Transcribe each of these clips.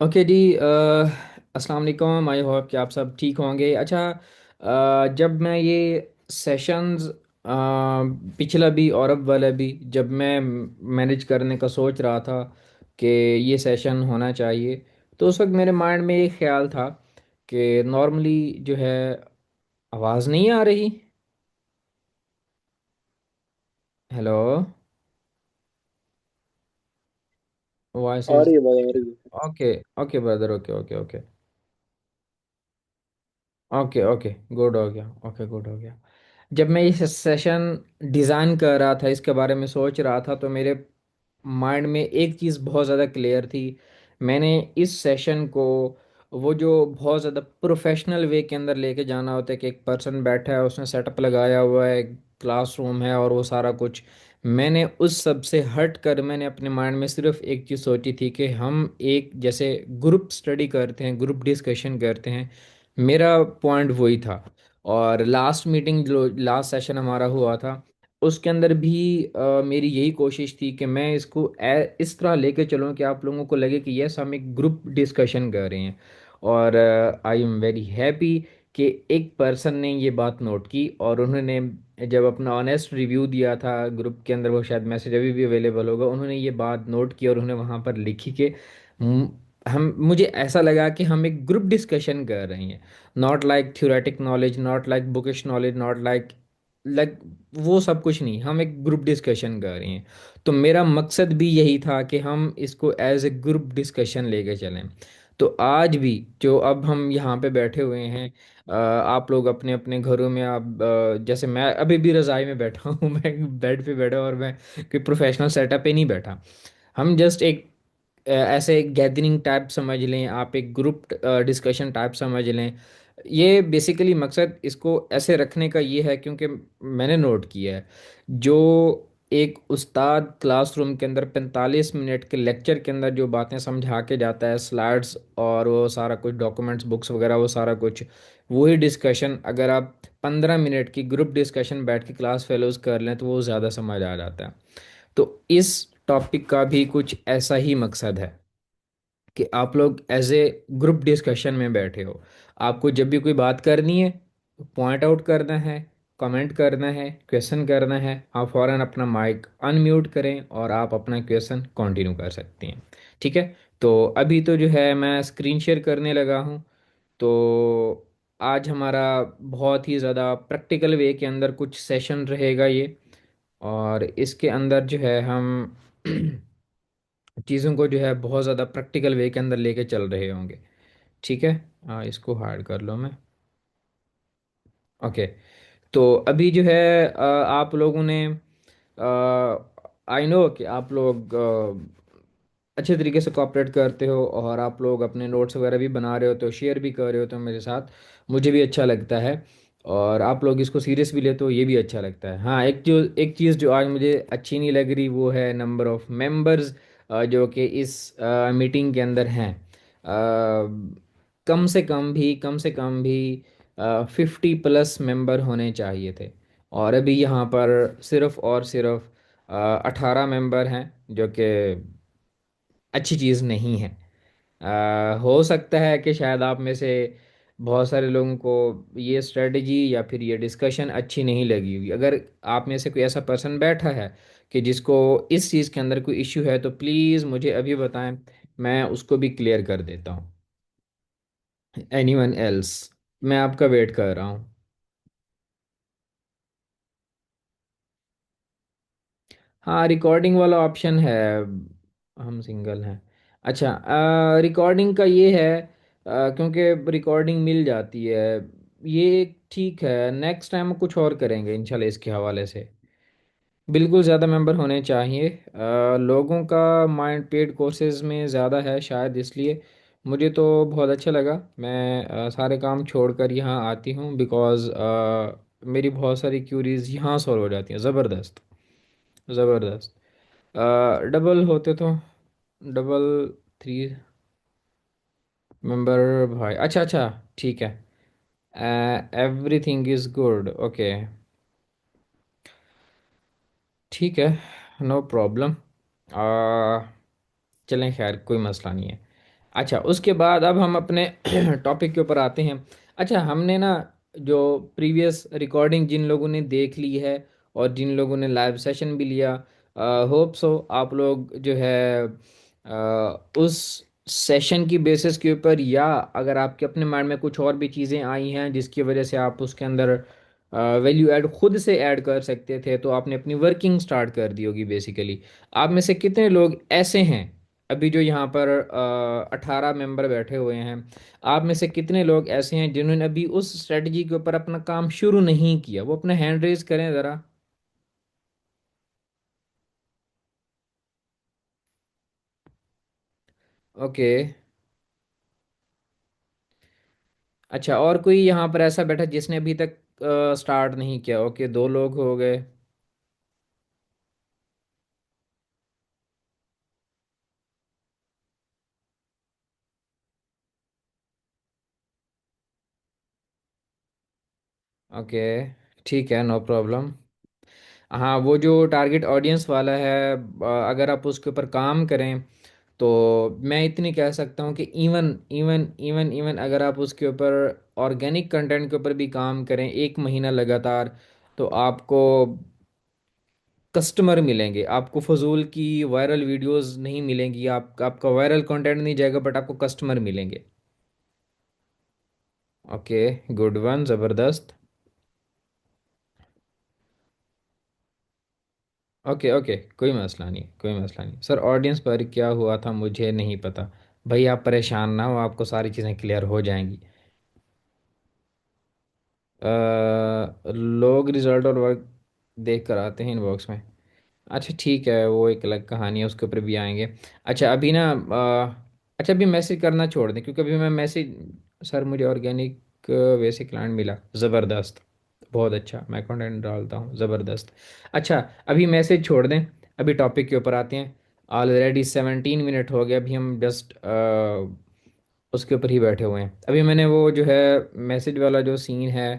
Okay जी। अस्सलाम वालेकुम। I hope कि आप सब ठीक होंगे। अच्छा, जब मैं ये सेशंस पिछला भी और अब वाला भी जब मैं मैनेज करने का सोच रहा था कि ये सेशन होना चाहिए, तो उस वक्त मेरे माइंड में ये ख्याल था कि नॉर्मली जो है आवाज़ नहीं आ रही। हेलो। वॉइस आ इज रही है भाई, आ रही है। Okay. Okay brother, okay okay okay. Okay okay, good हो गया। ओके, गुड हो गया। जब मैं ये सेशन डिज़ाइन कर रहा था, इसके बारे में सोच रहा था, तो मेरे माइंड में एक चीज़ बहुत ज़्यादा क्लियर थी। मैंने इस सेशन को वो जो बहुत ज़्यादा प्रोफेशनल वे के अंदर लेके जाना होता है कि एक पर्सन बैठा है, उसने सेटअप लगाया हुआ है, क्लासरूम है और वो सारा कुछ। मैंने उस सब से हट कर मैंने अपने माइंड में सिर्फ एक चीज़ सोची थी कि हम एक जैसे ग्रुप स्टडी करते हैं, ग्रुप डिस्कशन करते हैं। मेरा पॉइंट वही था। और लास्ट मीटिंग जो लास्ट सेशन हमारा हुआ था, उसके अंदर भी मेरी यही कोशिश थी कि मैं इसको इस तरह लेके चलूँ कि आप लोगों को लगे कि यस, हम एक ग्रुप डिस्कशन कर रहे हैं। और आई एम वेरी हैप्पी कि एक पर्सन ने ये बात नोट की और उन्होंने जब अपना ऑनेस्ट रिव्यू दिया था ग्रुप के अंदर, वो शायद मैसेज अभी भी अवेलेबल होगा, उन्होंने ये बात नोट की और उन्होंने वहाँ पर लिखी कि "हम मुझे ऐसा लगा कि हम एक ग्रुप डिस्कशन कर रहे हैं, not like theoretic knowledge, not like bookish knowledge, not like like वो सब कुछ नहीं, हम एक ग्रुप डिस्कशन कर रहे हैं।" तो मेरा मकसद भी यही था कि हम इसको एज ए ग्रुप डिस्कशन लेके चलें। तो आज भी जो अब हम यहाँ पे बैठे हुए हैं, आप लोग अपने अपने घरों में, आप जैसे मैं अभी भी रज़ाई में बैठा हूँ मैं बेड पे बैठा और मैं कोई प्रोफेशनल सेटअप पे नहीं बैठा। हम जस्ट एक ऐसे गैदरिंग टाइप समझ लें, आप एक ग्रुप डिस्कशन टाइप समझ लें। ये बेसिकली मकसद इसको ऐसे रखने का ये है क्योंकि मैंने नोट किया है, जो एक उस्ताद क्लासरूम के अंदर 45 मिनट के लेक्चर के अंदर जो बातें समझा के जाता है, स्लाइड्स और वो सारा कुछ डॉक्यूमेंट्स बुक्स वगैरह वो सारा कुछ, वही डिस्कशन अगर आप 15 मिनट की ग्रुप डिस्कशन बैठ के क्लास फेलोज कर लें तो वो ज़्यादा समझ आ जाता है। तो इस टॉपिक का भी कुछ ऐसा ही मकसद है कि आप लोग एज ए ग्रुप डिस्कशन में बैठे हो, आपको जब भी कोई बात करनी है, पॉइंट आउट करना है, कमेंट करना है, क्वेश्चन करना है, आप फौरन अपना माइक अनम्यूट करें और आप अपना क्वेश्चन कंटिन्यू कर सकते हैं। ठीक है। तो अभी तो जो है मैं स्क्रीन शेयर करने लगा हूँ। तो आज हमारा बहुत ही ज़्यादा प्रैक्टिकल वे के अंदर कुछ सेशन रहेगा ये। और इसके अंदर जो है हम चीज़ों को जो है बहुत ज़्यादा प्रैक्टिकल वे के अंदर लेके चल रहे होंगे। ठीक है। इसको हाइड कर लो मैं। ओके। तो अभी जो है आप लोगों ने, आई नो कि आप लोग अच्छे तरीके से कॉपरेट करते हो और आप लोग अपने नोट्स वगैरह भी बना रहे होते हो, शेयर भी कर रहे होते हो मेरे साथ। मुझे भी अच्छा लगता है और आप लोग इसको सीरियस भी लेते हो, ये भी अच्छा लगता है। हाँ, एक चीज़ जो आज मुझे अच्छी नहीं लग रही वो है नंबर ऑफ मेंबर्स जो कि इस मीटिंग के अंदर हैं। कम से कम भी 50+ मेंबर होने चाहिए थे और अभी यहाँ पर सिर्फ और सिर्फ 18 मेंबर हैं, जो कि अच्छी चीज़ नहीं है। हो सकता है कि शायद आप में से बहुत सारे लोगों को ये स्ट्रेटजी या फिर ये डिस्कशन अच्छी नहीं लगी होगी। अगर आप में से कोई ऐसा पर्सन बैठा है कि जिसको इस चीज़ के अंदर कोई इश्यू है, तो प्लीज़ मुझे अभी बताएं, मैं उसको भी क्लियर कर देता हूँ। Anyone else? मैं आपका वेट कर रहा हूँ। हाँ, रिकॉर्डिंग वाला ऑप्शन है। हम सिंगल हैं। अच्छा, रिकॉर्डिंग का ये है, क्योंकि रिकॉर्डिंग मिल जाती है, ये ठीक है। नेक्स्ट टाइम कुछ और करेंगे इंशाल्लाह इसके हवाले से। बिल्कुल ज़्यादा मेंबर होने चाहिए। लोगों का माइंड पेड कोर्सेज में ज़्यादा है शायद, इसलिए मुझे तो बहुत अच्छा लगा। मैं सारे काम छोड़कर यहाँ आती हूँ बिकॉज़ मेरी बहुत सारी क्यूरीज यहाँ सॉल्व हो जाती हैं। ज़बरदस्त, ज़बरदस्त। डबल होते तो, डबल 3 मेंबर भाई। अच्छा अच्छा, ठीक है। Everything is good, okay. ठीक है, नो प्रॉब्लम। चलें, खैर कोई मसला नहीं है। अच्छा, उसके बाद अब हम अपने टॉपिक के ऊपर आते हैं। अच्छा, हमने ना जो प्रीवियस रिकॉर्डिंग जिन लोगों ने देख ली है और जिन लोगों ने लाइव सेशन भी लिया, होप सो आप लोग जो है उस सेशन की बेसिस के ऊपर, या अगर आपके अपने माइंड में कुछ और भी चीज़ें आई हैं जिसकी वजह से आप उसके अंदर वैल्यू ऐड खुद से ऐड कर सकते थे, तो आपने अपनी वर्किंग स्टार्ट कर दी होगी बेसिकली। आप में से कितने लोग ऐसे हैं अभी जो यहाँ पर 18 मेंबर बैठे हुए हैं, आप में से कितने लोग ऐसे हैं जिन्होंने अभी उस स्ट्रेटजी के ऊपर अपना काम शुरू नहीं किया? वो अपना हैंड रेज करें ज़रा। ओके। अच्छा, और कोई यहाँ पर ऐसा बैठा जिसने अभी तक स्टार्ट नहीं किया? ओके, 2 लोग हो गए। ओके, ठीक है, नो प्रॉब्लम। हाँ, वो जो टारगेट ऑडियंस वाला है, अगर आप उसके ऊपर काम करें तो मैं इतनी कह सकता हूँ कि इवन इवन इवन इवन अगर आप उसके ऊपर ऑर्गेनिक कंटेंट के ऊपर भी काम करें 1 महीना लगातार, तो आपको कस्टमर मिलेंगे। आपको फजूल की वायरल वीडियोस नहीं मिलेंगी, आपका वायरल कंटेंट नहीं जाएगा, बट आपको कस्टमर मिलेंगे। ओके, गुड वन, ज़बरदस्त। ओके ओके, कोई मसला नहीं, कोई मसला नहीं सर। ऑडियंस पर क्या हुआ था मुझे नहीं पता। भाई आप परेशान ना हो, आपको सारी चीज़ें क्लियर हो जाएंगी। लोग रिजल्ट और वर्क देख कर आते हैं इनबॉक्स में। अच्छा ठीक है, वो एक अलग कहानी है, उसके ऊपर भी आएंगे। अच्छा अभी ना अच्छा अभी मैसेज करना छोड़ दें, क्योंकि अभी मैं मैसेज, सर मुझे ऑर्गेनिक वैसे क्लाइंट मिला, ज़बरदस्त, बहुत अच्छा, मैं कंटेंट डालता हूँ, ज़बरदस्त। अच्छा, अभी मैसेज छोड़ दें, अभी टॉपिक के ऊपर आते हैं। ऑलरेडी 17 मिनट हो गए, अभी हम जस्ट उसके ऊपर ही बैठे हुए हैं। अभी मैंने वो जो है मैसेज वाला जो सीन है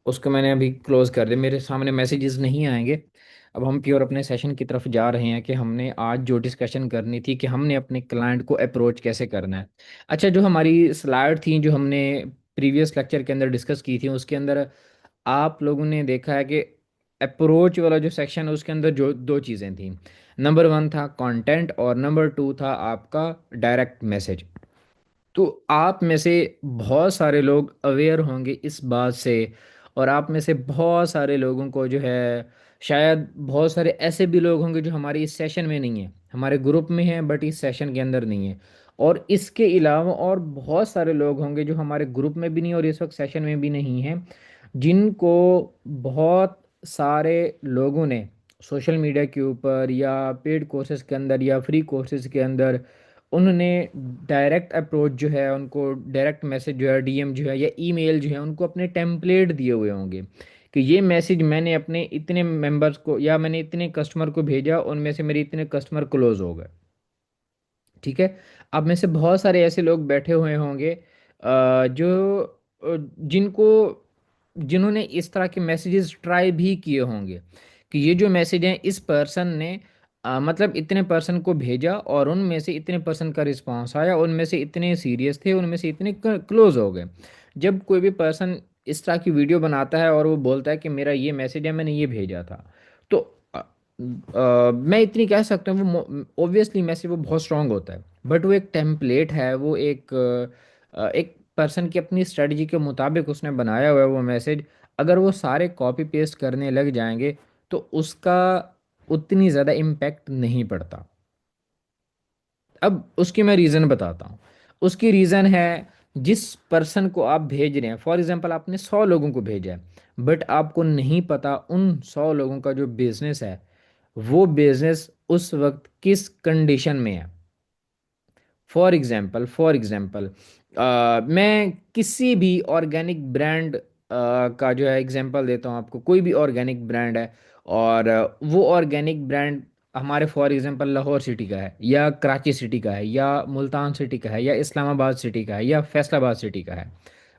उसको मैंने अभी क्लोज कर दिया, मेरे सामने मैसेजेस नहीं आएंगे। अब हम प्योर अपने सेशन की तरफ जा रहे हैं कि हमने आज जो डिस्कशन करनी थी कि हमने अपने क्लाइंट को अप्रोच कैसे करना है। अच्छा, जो हमारी स्लाइड थी जो हमने प्रीवियस लेक्चर के अंदर डिस्कस की थी, उसके अंदर आप लोगों ने देखा है कि अप्रोच वाला जो सेक्शन है उसके अंदर जो 2 चीज़ें थी, नंबर 1 था कंटेंट और नंबर 2 था आपका डायरेक्ट मैसेज। तो आप में से बहुत सारे लोग अवेयर होंगे इस बात से, और आप में से बहुत सारे लोगों को जो है, शायद बहुत सारे ऐसे भी लोग होंगे जो हमारे इस सेशन में नहीं है, हमारे ग्रुप में हैं बट इस सेशन के अंदर नहीं है। और इसके अलावा और बहुत सारे लोग होंगे जो हमारे ग्रुप में भी नहीं और इस वक्त सेशन में भी नहीं हैं, जिनको बहुत सारे लोगों ने सोशल मीडिया के ऊपर या पेड कोर्सेज के अंदर या फ्री कोर्सेज के अंदर उन्होंने डायरेक्ट अप्रोच जो है, उनको डायरेक्ट मैसेज जो है, डीएम जो है या ईमेल जो है, उनको अपने टेम्पलेट दिए हुए होंगे कि ये मैसेज मैंने अपने इतने मेंबर्स को या मैंने इतने कस्टमर को भेजा, उनमें से मेरे इतने कस्टमर क्लोज हो गए। ठीक है। अब में से बहुत सारे ऐसे लोग बैठे हुए होंगे जो जिनको जिन्होंने इस तरह के मैसेजेस ट्राई भी किए होंगे कि ये जो मैसेज हैं इस पर्सन ने मतलब इतने पर्सन को भेजा और उनमें से इतने पर्सन का रिस्पांस आया, उनमें से इतने सीरियस थे, उनमें से इतने क्लोज हो गए। जब कोई भी पर्सन इस तरह की वीडियो बनाता है और वो बोलता है कि मेरा ये मैसेज है, मैंने ये भेजा था, तो मैं इतनी कह सकता हूँ वो ऑब्वियसली मैसेज वो बहुत स्ट्रांग होता है, बट वो एक टेम्पलेट है, वो एक पर्सन की अपनी स्ट्रेटजी के मुताबिक उसने बनाया हुआ है वो मैसेज। अगर वो सारे कॉपी पेस्ट करने लग जाएंगे तो उसका उतनी ज़्यादा इम्पैक्ट नहीं पड़ता। अब उसकी मैं रीज़न बताता हूँ। उसकी रीज़न है, जिस पर्सन को आप भेज रहे हैं, फॉर एग्जांपल आपने 100 लोगों को भेजा है, बट आपको नहीं पता उन 100 लोगों का जो बिजनेस है वो बिजनेस उस वक्त किस कंडीशन में है। फॉर एग्जांपल मैं किसी भी ऑर्गेनिक ब्रांड का जो है एग्जांपल देता हूँ आपको। कोई भी ऑर्गेनिक ब्रांड है और वो ऑर्गेनिक ब्रांड हमारे फॉर एग्जांपल लाहौर सिटी का है या कराची सिटी का है या मुल्तान सिटी का है या इस्लामाबाद सिटी का है या फैसलाबाद सिटी का है,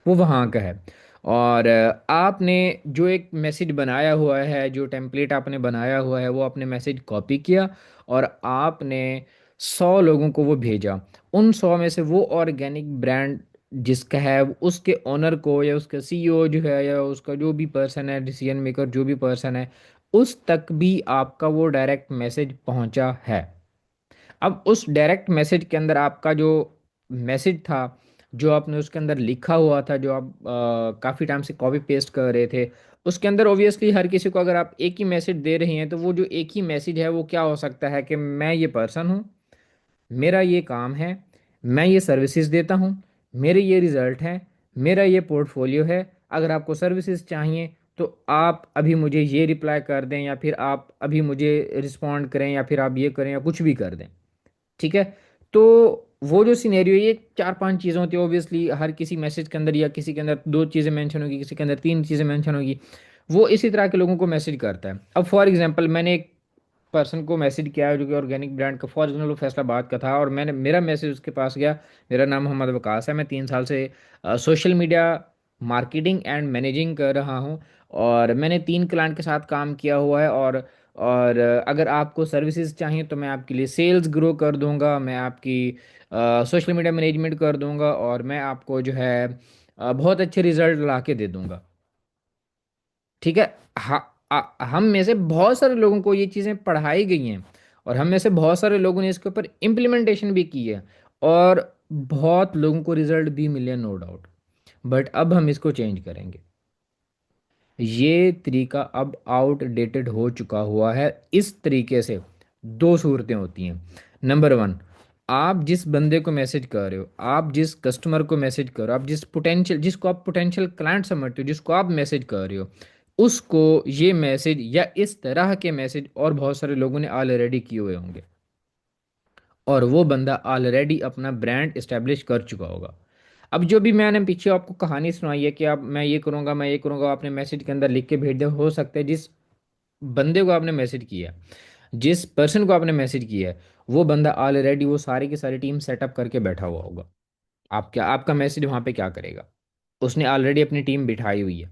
वो वहाँ का है। और आपने जो एक मैसेज बनाया हुआ है, जो टेम्पलेट आपने बनाया हुआ है, वो आपने मैसेज कॉपी किया और आपने 100 लोगों को वो भेजा। उन 100 में से वो ऑर्गेनिक ब्रांड जिसका है, उसके ओनर को या उसका सीईओ जो है या उसका जो भी पर्सन है, डिसीजन मेकर जो भी पर्सन है, उस तक भी आपका वो डायरेक्ट मैसेज पहुंचा है। अब उस डायरेक्ट मैसेज के अंदर आपका जो मैसेज था, जो आपने उसके अंदर लिखा हुआ था, जो आप काफ़ी टाइम से कॉपी पेस्ट कर रहे थे, उसके अंदर ऑब्वियसली हर किसी को अगर आप एक ही मैसेज दे रहे हैं तो वो जो एक ही मैसेज है वो क्या हो सकता है कि मैं ये पर्सन हूँ, मेरा ये काम है, मैं ये सर्विसेज देता हूँ, मेरे ये रिजल्ट हैं, मेरा ये पोर्टफोलियो है, अगर आपको सर्विसेज चाहिए तो आप अभी मुझे ये रिप्लाई कर दें, या फिर आप अभी मुझे रिस्पॉन्ड करें, या फिर आप ये करें या कुछ भी कर दें। ठीक है। तो वो जो सिनेरियो, ये चार पांच चीज़ें होती है ऑब्वियसली, हर किसी मैसेज के अंदर या किसी के अंदर दो चीज़ें मेंशन होगी, किसी के अंदर तीन चीज़ें मेंशन होगी। वो इसी तरह के लोगों को मैसेज करता है। अब फॉर एग्जांपल मैंने एक पर्सन को मैसेज किया है जो कि ऑर्गेनिक ब्रांड का, फॉर एग्जाम्पल फैसलाबाद का था, और मैंने मेरा मैसेज उसके पास गया। मेरा नाम मोहम्मद वकास है, मैं 3 साल से social media marketing and managing कर रहा हूँ, और मैंने 3 क्लाइंट के साथ काम किया हुआ है। और अगर आपको सर्विसेज चाहिए तो मैं आपके लिए सेल्स ग्रो कर दूंगा, मैं आपकी सोशल मीडिया मैनेजमेंट कर दूंगा, और मैं आपको जो है बहुत अच्छे रिजल्ट ला के दे दूंगा। ठीक है। हम में से बहुत सारे लोगों को ये चीज़ें पढ़ाई गई हैं, और हम में से बहुत सारे लोगों ने इसके ऊपर इम्प्लीमेंटेशन भी की है, और बहुत लोगों को रिजल्ट भी मिले, नो डाउट। बट अब हम इसको चेंज करेंगे। ये तरीका अब आउटडेटेड हो चुका हुआ है। इस तरीके से दो सूरतें होती हैं। नंबर वन, आप जिस बंदे को मैसेज कर रहे हो, आप जिस कस्टमर को मैसेज कर रहे हो, आप जिसको आप पोटेंशियल क्लाइंट समझते हो, जिसको आप मैसेज कर रहे हो, उसको ये मैसेज या इस तरह के मैसेज और बहुत सारे लोगों ने ऑलरेडी किए हुए होंगे, और वो बंदा ऑलरेडी अपना ब्रांड इस्टेब्लिश कर चुका होगा। अब जो भी मैंने पीछे आपको कहानी सुनाई है कि आप, मैं ये करूंगा, मैं ये करूंगा, आपने मैसेज के अंदर लिख के भेज दिया, हो सकता है जिस बंदे को आपने मैसेज किया, जिस पर्सन को आपने मैसेज किया है, वो बंदा ऑलरेडी वो सारी की सारी टीम सेटअप करके बैठा हुआ होगा। आप क्या, आपका मैसेज वहां पे क्या करेगा? उसने ऑलरेडी अपनी टीम बिठाई हुई है।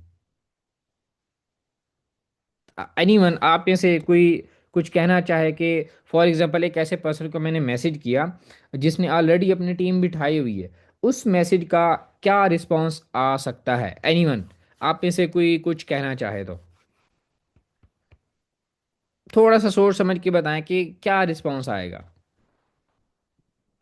एनीवन, आप में से कोई कुछ कहना चाहे कि फॉर एग्जांपल एक ऐसे पर्सन को मैंने मैसेज किया जिसने ऑलरेडी अपनी टीम बिठाई हुई है, उस मैसेज का क्या रिस्पांस आ सकता है? एनीवन, आप में से कोई कुछ कहना चाहे तो थोड़ा सा सोच समझ के बताएं कि क्या रिस्पांस आएगा।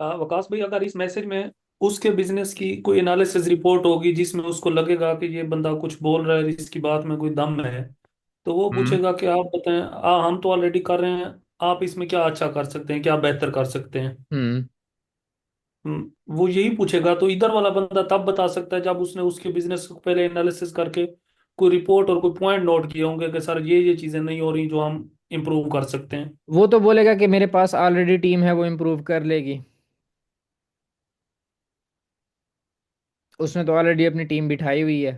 वकास भाई, अगर इस मैसेज में उसके बिजनेस की कोई एनालिसिस रिपोर्ट होगी जिसमें उसको लगेगा कि ये बंदा कुछ बोल रहा है, इसकी बात में कोई दम है, तो वो हम्म। पूछेगा कि आप बताएं, हम तो ऑलरेडी कर रहे हैं, आप इसमें क्या अच्छा कर सकते हैं, क्या बेहतर कर सकते हैं। हम्म। वो यही पूछेगा। तो इधर वाला बंदा तब बता सकता है जब उसने उसके बिजनेस को पहले एनालिसिस करके कोई रिपोर्ट और कोई पॉइंट नोट किए होंगे कि सर ये चीजें नहीं हो रही जो हम इम्प्रूव कर सकते हैं। वो तो बोलेगा कि मेरे पास ऑलरेडी टीम है, वो इम्प्रूव कर लेगी। उसने तो ऑलरेडी अपनी टीम बिठाई हुई है।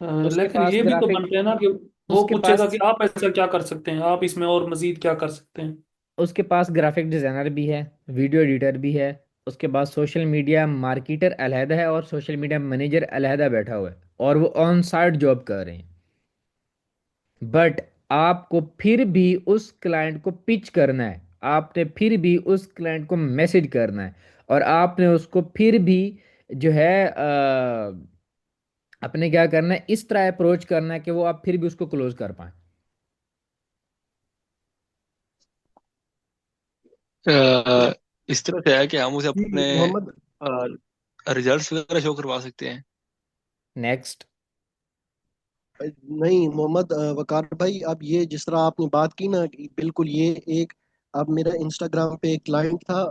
उसके लेकिन पास ये भी तो ग्राफिक बनते हैं ना कि वो उसके पूछेगा कि पास आप ऐसा क्या कर सकते हैं, आप इसमें और मजीद क्या कर सकते हैं। उसके पास ग्राफिक डिज़ाइनर भी है, वीडियो एडिटर भी है, उसके पास सोशल मीडिया मार्केटर अलहदा है, और सोशल मीडिया मैनेजर अलहदा बैठा हुआ है, और वो ऑन साइट जॉब कर रहे हैं। बट आपको फिर भी उस क्लाइंट को पिच करना है, आपने फिर भी उस क्लाइंट को मैसेज करना है, और आपने उसको फिर भी जो है अपने क्या करना है, इस तरह अप्रोच करना है कि वो आप फिर भी उसको क्लोज कर पाए। अ, इस तरह से है कि हम उसे जी अपने मोहम्मद। रिजल्ट्स वगैरह शो करवा सकते हैं। नेक्स्ट। नहीं मोहम्मद, वकार भाई, अब ये जिस तरह आपने बात की ना कि बिल्कुल ये एक, अब मेरा इंस्टाग्राम पे एक क्लाइंट था,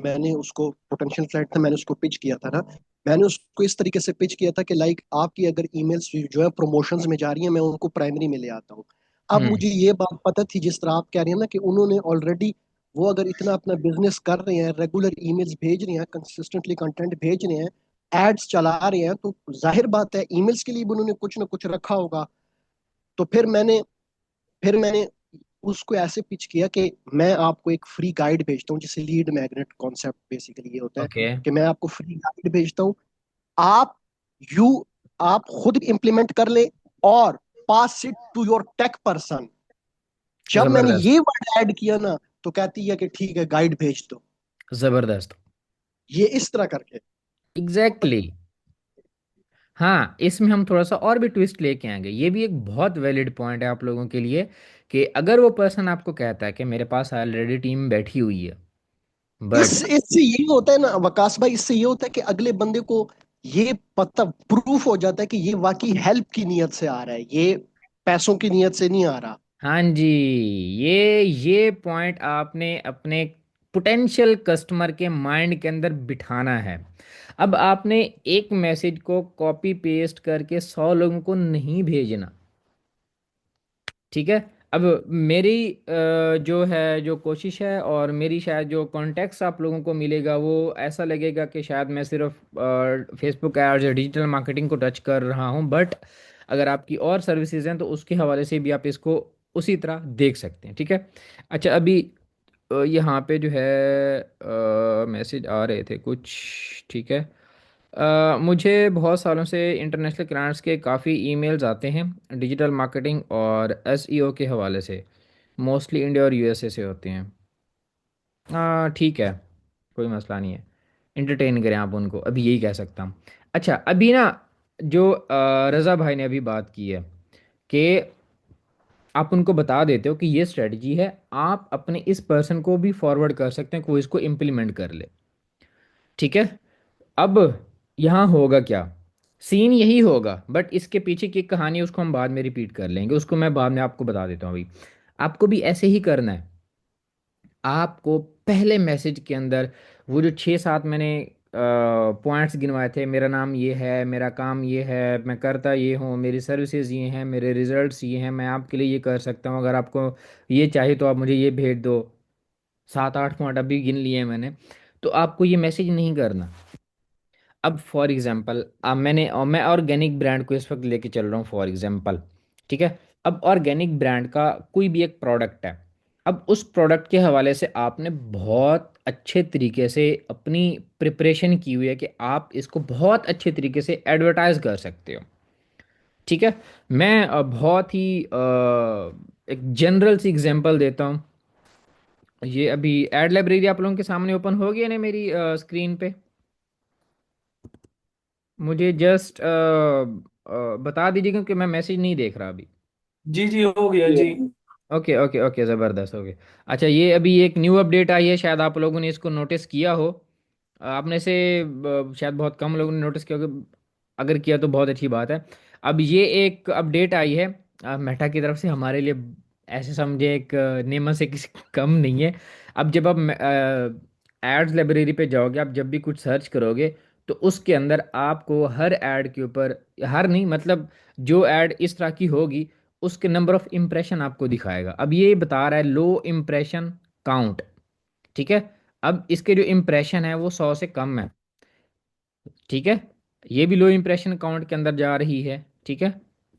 मैंने उसको, पोटेंशियल क्लाइंट था, मैंने उसको पिच किया था ना। मैंने उसको इस तरीके से पिच किया था कि लाइक आपकी अगर ईमेल्स जो है प्रमोशंस में जा रही हैं, मैं उनको प्राइमरी में ले आता हूँ। अब हम्म। मुझे ये बात पता थी, जिस तरह आप कह रहे हैं ना कि उन्होंने ऑलरेडी, वो अगर इतना अपना बिजनेस कर रहे हैं, रेगुलर ईमेल्स भेज रहे हैं, कंसिस्टेंटली कंटेंट भेज रहे हैं, एड्स चला रहे हैं, तो जाहिर बात है ईमेल्स के लिए भी उन्होंने कुछ ना कुछ रखा होगा। तो फिर मैंने उसको ऐसे पिच किया कि मैं आपको एक फ्री गाइड भेजता हूँ, जिसे लीड मैग्नेट कॉन्सेप्ट बेसिकली ये होता है ओके। कि मैं आपको फ्री गाइड भेजता हूँ। आप यू आप खुद इम्प्लीमेंट कर ले, और pass it to your tech person. जब मैंने जबरदस्त। ये वर्ड ऐड किया ना, तो कहती है कि ठीक है गाइड भेज दो। जबरदस्त। ये इस तरह करके। Exactly exactly। हाँ, इसमें हम थोड़ा सा और भी ट्विस्ट लेके आएंगे। ये भी एक बहुत वैलिड पॉइंट है आप लोगों के लिए, कि अगर वो पर्सन आपको कहता है कि मेरे पास ऑलरेडी टीम बैठी हुई है, बट इससे ये होता है ना वकास भाई, इससे ये होता है कि अगले बंदे को ये पता प्रूफ हो जाता है कि ये वाकई हेल्प की नीयत से आ रहा है, ये पैसों की नीयत से नहीं आ रहा। हाँ जी, ये पॉइंट आपने अपने पोटेंशियल कस्टमर के माइंड के अंदर बिठाना है। अब आपने एक मैसेज को कॉपी पेस्ट करके 100 लोगों को नहीं भेजना। ठीक है। अब मेरी जो है जो कोशिश है, और मेरी शायद जो कॉन्टेक्ट्स आप लोगों को मिलेगा, वो ऐसा लगेगा कि शायद मैं सिर्फ फेसबुक एड्स या डिजिटल मार्केटिंग को टच कर रहा हूँ, बट अगर आपकी और सर्विसेज हैं तो उसके हवाले से भी आप इसको उसी तरह देख सकते हैं। ठीक है। अच्छा, अभी यहाँ पे जो है मैसेज आ रहे थे कुछ। ठीक है। मुझे बहुत सालों से इंटरनेशनल क्लाइंट्स के काफ़ी ईमेल्स आते हैं डिजिटल मार्केटिंग और एसईओ के हवाले से। मोस्टली इंडिया और यूएसए से होते हैं। हाँ ठीक है, कोई मसला नहीं है। इंटरटेन करें आप उनको, अभी यही कह सकता हूँ। अच्छा, अभी ना जो रज़ा भाई ने अभी बात की है कि आप उनको बता देते हो कि ये स्ट्रेटजी है, आप अपने इस पर्सन को भी फॉरवर्ड कर सकते हैं, कोई इसको इम्प्लीमेंट कर ले। ठीक है। अब यहाँ होगा क्या, सीन यही होगा, बट इसके पीछे की कहानी उसको हम बाद में रिपीट कर लेंगे, उसको मैं बाद में आपको बता देता हूँ। अभी आपको भी ऐसे ही करना है। आपको पहले मैसेज के अंदर वो जो 6-7 मैंने पॉइंट्स गिनवाए थे, मेरा नाम ये है, मेरा काम ये है, मैं करता ये हूँ, मेरी सर्विसेज ये हैं, मेरे रिजल्ट्स ये हैं, मैं आपके लिए ये कर सकता हूँ, अगर आपको ये चाहिए तो आप मुझे ये भेज दो। 7-8 पॉइंट अभी गिन लिए हैं मैंने। तो आपको ये मैसेज नहीं करना। अब फॉर एग्जांपल, अब मैं ऑर्गेनिक ब्रांड को इस वक्त लेके चल रहा हूँ फॉर एग्जांपल। ठीक है। अब ऑर्गेनिक ब्रांड का कोई भी एक प्रोडक्ट है। अब उस प्रोडक्ट के हवाले से आपने बहुत अच्छे तरीके से अपनी प्रिपरेशन की हुई है कि आप इसको बहुत अच्छे तरीके से एडवर्टाइज कर सकते हो। ठीक है। मैं बहुत ही एक जनरल सी एग्जांपल देता हूँ। ये अभी एड लाइब्रेरी आप लोगों के सामने ओपन हो गई है ना मेरी स्क्रीन पे। मुझे जस्ट बता दीजिए, क्योंकि मैं मैसेज नहीं देख रहा अभी। जी जी, हो गया जी। ओके ओके ओके, ज़बरदस्त। ओके। अच्छा, ये अभी एक न्यू अपडेट आई है, शायद आप लोगों ने इसको नोटिस किया हो। आपने से शायद बहुत कम लोगों ने नोटिस किया होगा। अगर किया तो बहुत अच्छी बात है। अब ये एक अपडेट आई है मेटा की तरफ से हमारे लिए। ऐसे समझे एक नेमन से किसी कम नहीं है। अब जब आप एड्स लाइब्रेरी पे जाओगे, आप जब भी कुछ सर्च करोगे, तो उसके अंदर आपको हर ऐड के ऊपर, हर नहीं मतलब जो ऐड इस तरह की होगी, उसके नंबर ऑफ इम्प्रेशन आपको दिखाएगा। अब ये बता रहा है लो इम्प्रेशन काउंट। ठीक है। अब इसके जो इम्प्रेशन है वो 100 से कम है। ठीक है। ये भी लो इम्प्रेशन काउंट के अंदर जा रही है। ठीक है।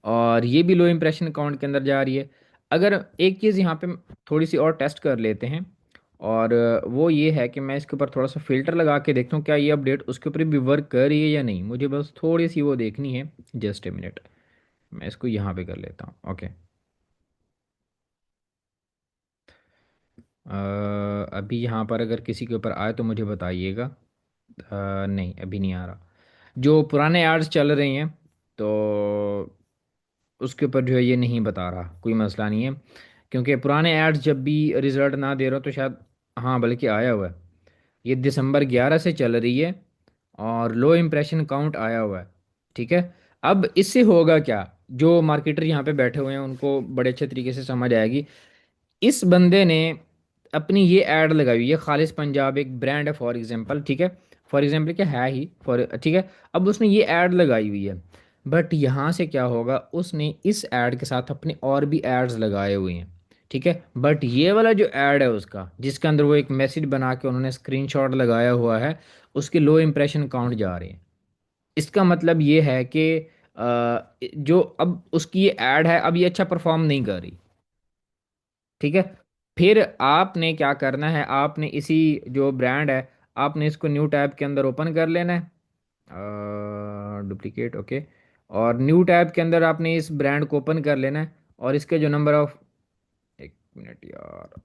और ये भी लो इम्प्रेशन काउंट के अंदर जा रही है। अगर एक चीज़ यहाँ पे थोड़ी सी और टेस्ट कर लेते हैं, और वो ये है कि मैं इसके ऊपर थोड़ा सा फिल्टर लगा के देखता हूँ क्या ये अपडेट उसके ऊपर भी वर्क कर रही है या नहीं। मुझे बस थोड़ी सी वो देखनी है। जस्ट ए मिनट, मैं इसको यहाँ पे कर लेता हूँ। ओके। अभी यहाँ पर अगर किसी के ऊपर आए तो मुझे बताइएगा। नहीं, अभी नहीं आ रहा। जो पुराने एड्स चल रहे हैं, तो उसके ऊपर जो है ये नहीं बता रहा, कोई मसला नहीं है। क्योंकि पुराने एड्स जब भी रिज़ल्ट ना दे रहा हो तो शायद, हाँ बल्कि आया हुआ है। ये दिसंबर 11 से चल रही है, और लो इम्प्रेशन काउंट आया हुआ है। ठीक है। अब इससे होगा क्या, जो मार्केटर यहाँ पे बैठे हुए हैं उनको बड़े अच्छे तरीके से समझ आएगी। इस बंदे ने अपनी ये ऐड लगाई हुई है, खालिस पंजाब एक ब्रांड है फॉर एग्जांपल। ठीक है। फॉर एग्जांपल क्या है ही फॉर, ठीक है। अब उसने ये ऐड लगाई हुई है, बट यहाँ से क्या होगा, उसने इस ऐड के साथ अपने और भी एड्स लगाए हुए हैं। ठीक है। बट ये वाला जो ऐड है उसका, जिसके अंदर वो एक मैसेज बना के उन्होंने स्क्रीनशॉट लगाया हुआ है, उसके लो इम्प्रेशन काउंट जा रहे हैं। इसका मतलब ये है कि जो अब उसकी ये ऐड है, अब ये अच्छा परफॉर्म नहीं कर रही। ठीक है। फिर आपने क्या करना है, आपने इसी जो ब्रांड है, आपने इसको न्यू टैब के अंदर ओपन कर लेना है। Duplicate, okay. और न्यू टैब के अंदर आपने इस ब्रांड को ओपन कर लेना है, और इसके जो नंबर ऑफ, एक मिनट यार,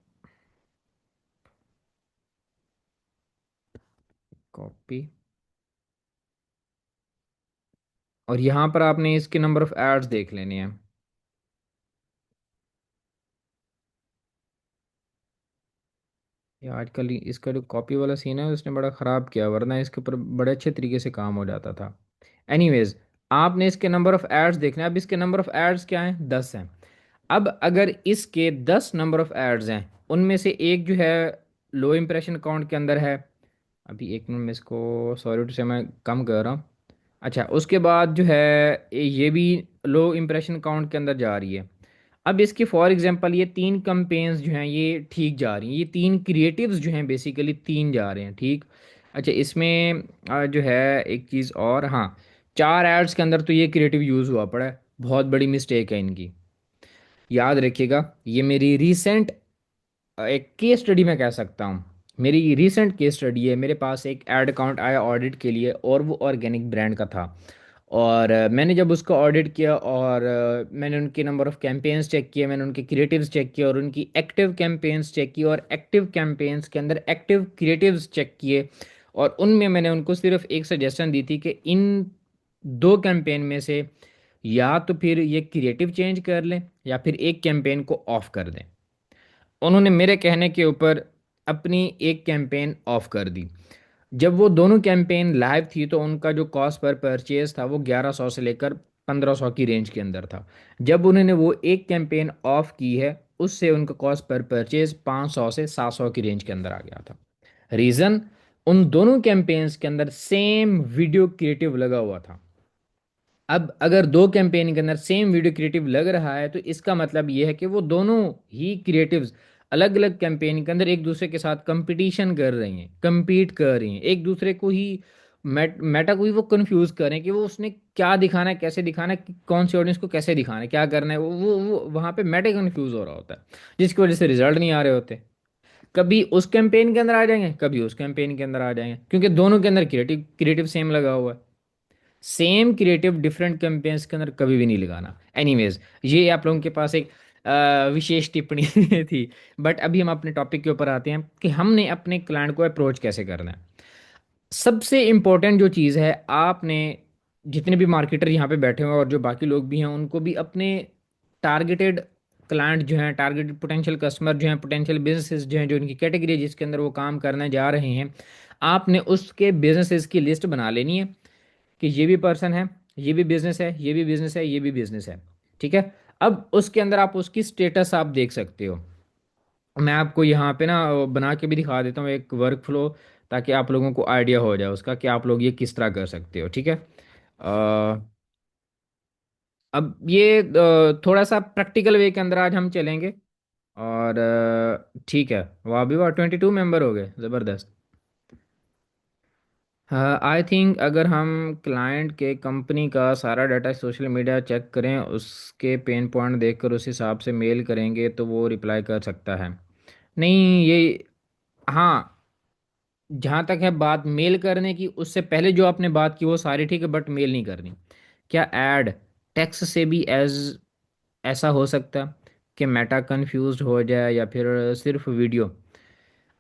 कॉपी, और यहाँ पर आपने इसके नंबर ऑफ एड्स देख लेने हैं। ये आजकल इसका जो कॉपी वाला सीन है उसने बड़ा ख़राब किया, वरना इसके ऊपर बड़े अच्छे तरीके से काम हो जाता था। एनीवेज, आपने इसके नंबर ऑफ एड्स देखना है। अब इसके नंबर ऑफ एड्स क्या हैं? 10 हैं। अब अगर इसके 10 नंबर ऑफ एड्स हैं, उनमें से एक जो है लो इम्प्रेशन काउंट के अंदर है। अभी एक मिनट में इसको, सॉरी टू से, मैं कम कर रहा हूँ। अच्छा, उसके बाद जो है ये भी लो इम्प्रेशन काउंट के अंदर जा रही है। अब इसके फॉर एग्जांपल ये तीन कैंपेन्स जो हैं ये ठीक जा रही हैं, ये तीन क्रिएटिव्स जो हैं बेसिकली तीन जा रहे हैं, ठीक। अच्छा, इसमें जो है एक चीज़ और, हाँ, चार एड्स के अंदर तो ये क्रिएटिव यूज़ हुआ पड़ा है, बहुत बड़ी मिस्टेक है इनकी। याद रखिएगा, ये मेरी रीसेंट एक केस स्टडी मैं कह सकता हूँ, मेरी रीसेंट केस स्टडी है। मेरे पास एक एड अकाउंट आया ऑडिट के लिए, और वो ऑर्गेनिक ब्रांड का था। और मैंने जब उसका ऑडिट किया, और मैंने उनके नंबर ऑफ कैंपेन्स चेक किए, मैंने उनके क्रिएटिव्स चेक किए, और उनकी एक्टिव कैंपेन्स चेक की, और एक्टिव कैंपेन्स के अंदर एक्टिव क्रिएटिव्स चेक किए। और उनमें मैंने उनको सिर्फ एक सजेशन दी थी कि इन दो कैंपेन में से या तो फिर ये क्रिएटिव चेंज कर लें, या फिर एक कैंपेन को ऑफ कर दें। उन्होंने मेरे कहने के ऊपर अपनी एक कैंपेन ऑफ कर दी। जब वो दोनों कैंपेन लाइव थी तो उनका जो कॉस्ट पर परचेज था वो 1100 से लेकर 1500 की रेंज के अंदर था। जब उन्होंने वो एक कैंपेन ऑफ की है, उससे उनका कॉस्ट पर परचेज 500 से 700 की रेंज के अंदर आ गया था। रीज़न, उन दोनों कैंपेन्स के अंदर सेम वीडियो क्रिएटिव लगा हुआ था। अब अगर दो कैंपेन के अंदर सेम वीडियो क्रिएटिव लग रहा है तो इसका मतलब ये है कि वो दोनों ही क्रिएटिव्स अलग अलग कैंपेन के अंदर एक दूसरे के साथ कंपटीशन कर रही हैं, compete कर रही हैं एक दूसरे को ही, मेटा को ही वो कंफ्यूज कर रहे हैं कि वो उसने क्या दिखाना है, कैसे दिखाना है, कौन सी ऑडियंस को कैसे दिखाना है, क्या करना है। वो वहाँ पे मेटा कंफ्यूज हो रहा होता है, जिसकी वजह से रिजल्ट नहीं आ रहे होते। कभी उस कैंपेन के अंदर आ जाएंगे, कभी उस कैंपेन के अंदर आ जाएंगे, क्योंकि दोनों के अंदर क्रिएटिव क्रिएटिव सेम लगा हुआ है। सेम क्रिएटिव डिफरेंट कैंपेन्स के अंदर कभी भी नहीं लगाना। एनीवेज, ये आप लोगों के पास एक विशेष टिप्पणी थी। बट अभी हम अपने टॉपिक के ऊपर आते हैं कि हमने अपने क्लाइंट को अप्रोच कैसे करना है। सबसे इम्पोर्टेंट जो चीज़ है, आपने जितने भी मार्केटर यहाँ पे बैठे हुए हैं और जो बाकी लोग भी हैं, उनको भी अपने टारगेटेड क्लाइंट जो हैं, टारगेटेड पोटेंशियल कस्टमर जो हैं, पोटेंशियल बिजनेसेस जो हैं, जो इनकी कैटेगरी है जिसके अंदर वो काम करने जा रहे हैं, आपने उसके बिजनेसेस की लिस्ट बना लेनी है कि ये भी पर्सन है, ये भी बिजनेस है, ये भी बिजनेस है, ये भी बिजनेस है। ठीक है। अब उसके अंदर आप उसकी स्टेटस आप देख सकते हो। मैं आपको यहाँ पे ना बना के भी दिखा देता हूँ एक वर्क फ्लो, ताकि आप लोगों को आइडिया हो जाए उसका कि आप लोग ये किस तरह कर सकते हो। ठीक है। अब ये थोड़ा सा प्रैक्टिकल वे के अंदर आज हम चलेंगे। और ठीक है, वाह भी वाह, 22 मेंबर हो गए, ज़बरदस्त। आई थिंक अगर हम क्लाइंट के कंपनी का सारा डाटा सोशल मीडिया चेक करें, उसके पेन पॉइंट देखकर उस हिसाब से मेल करेंगे तो वो रिप्लाई कर सकता है। नहीं, ये, हाँ, जहाँ तक है बात मेल करने की, उससे पहले जो आपने बात की वो सारी ठीक है, बट मेल नहीं करनी। क्या ऐड टेक्स्ट से भी एज ऐसा हो सकता है कि मेटा कंफ्यूज हो जाए, या फिर सिर्फ वीडियो?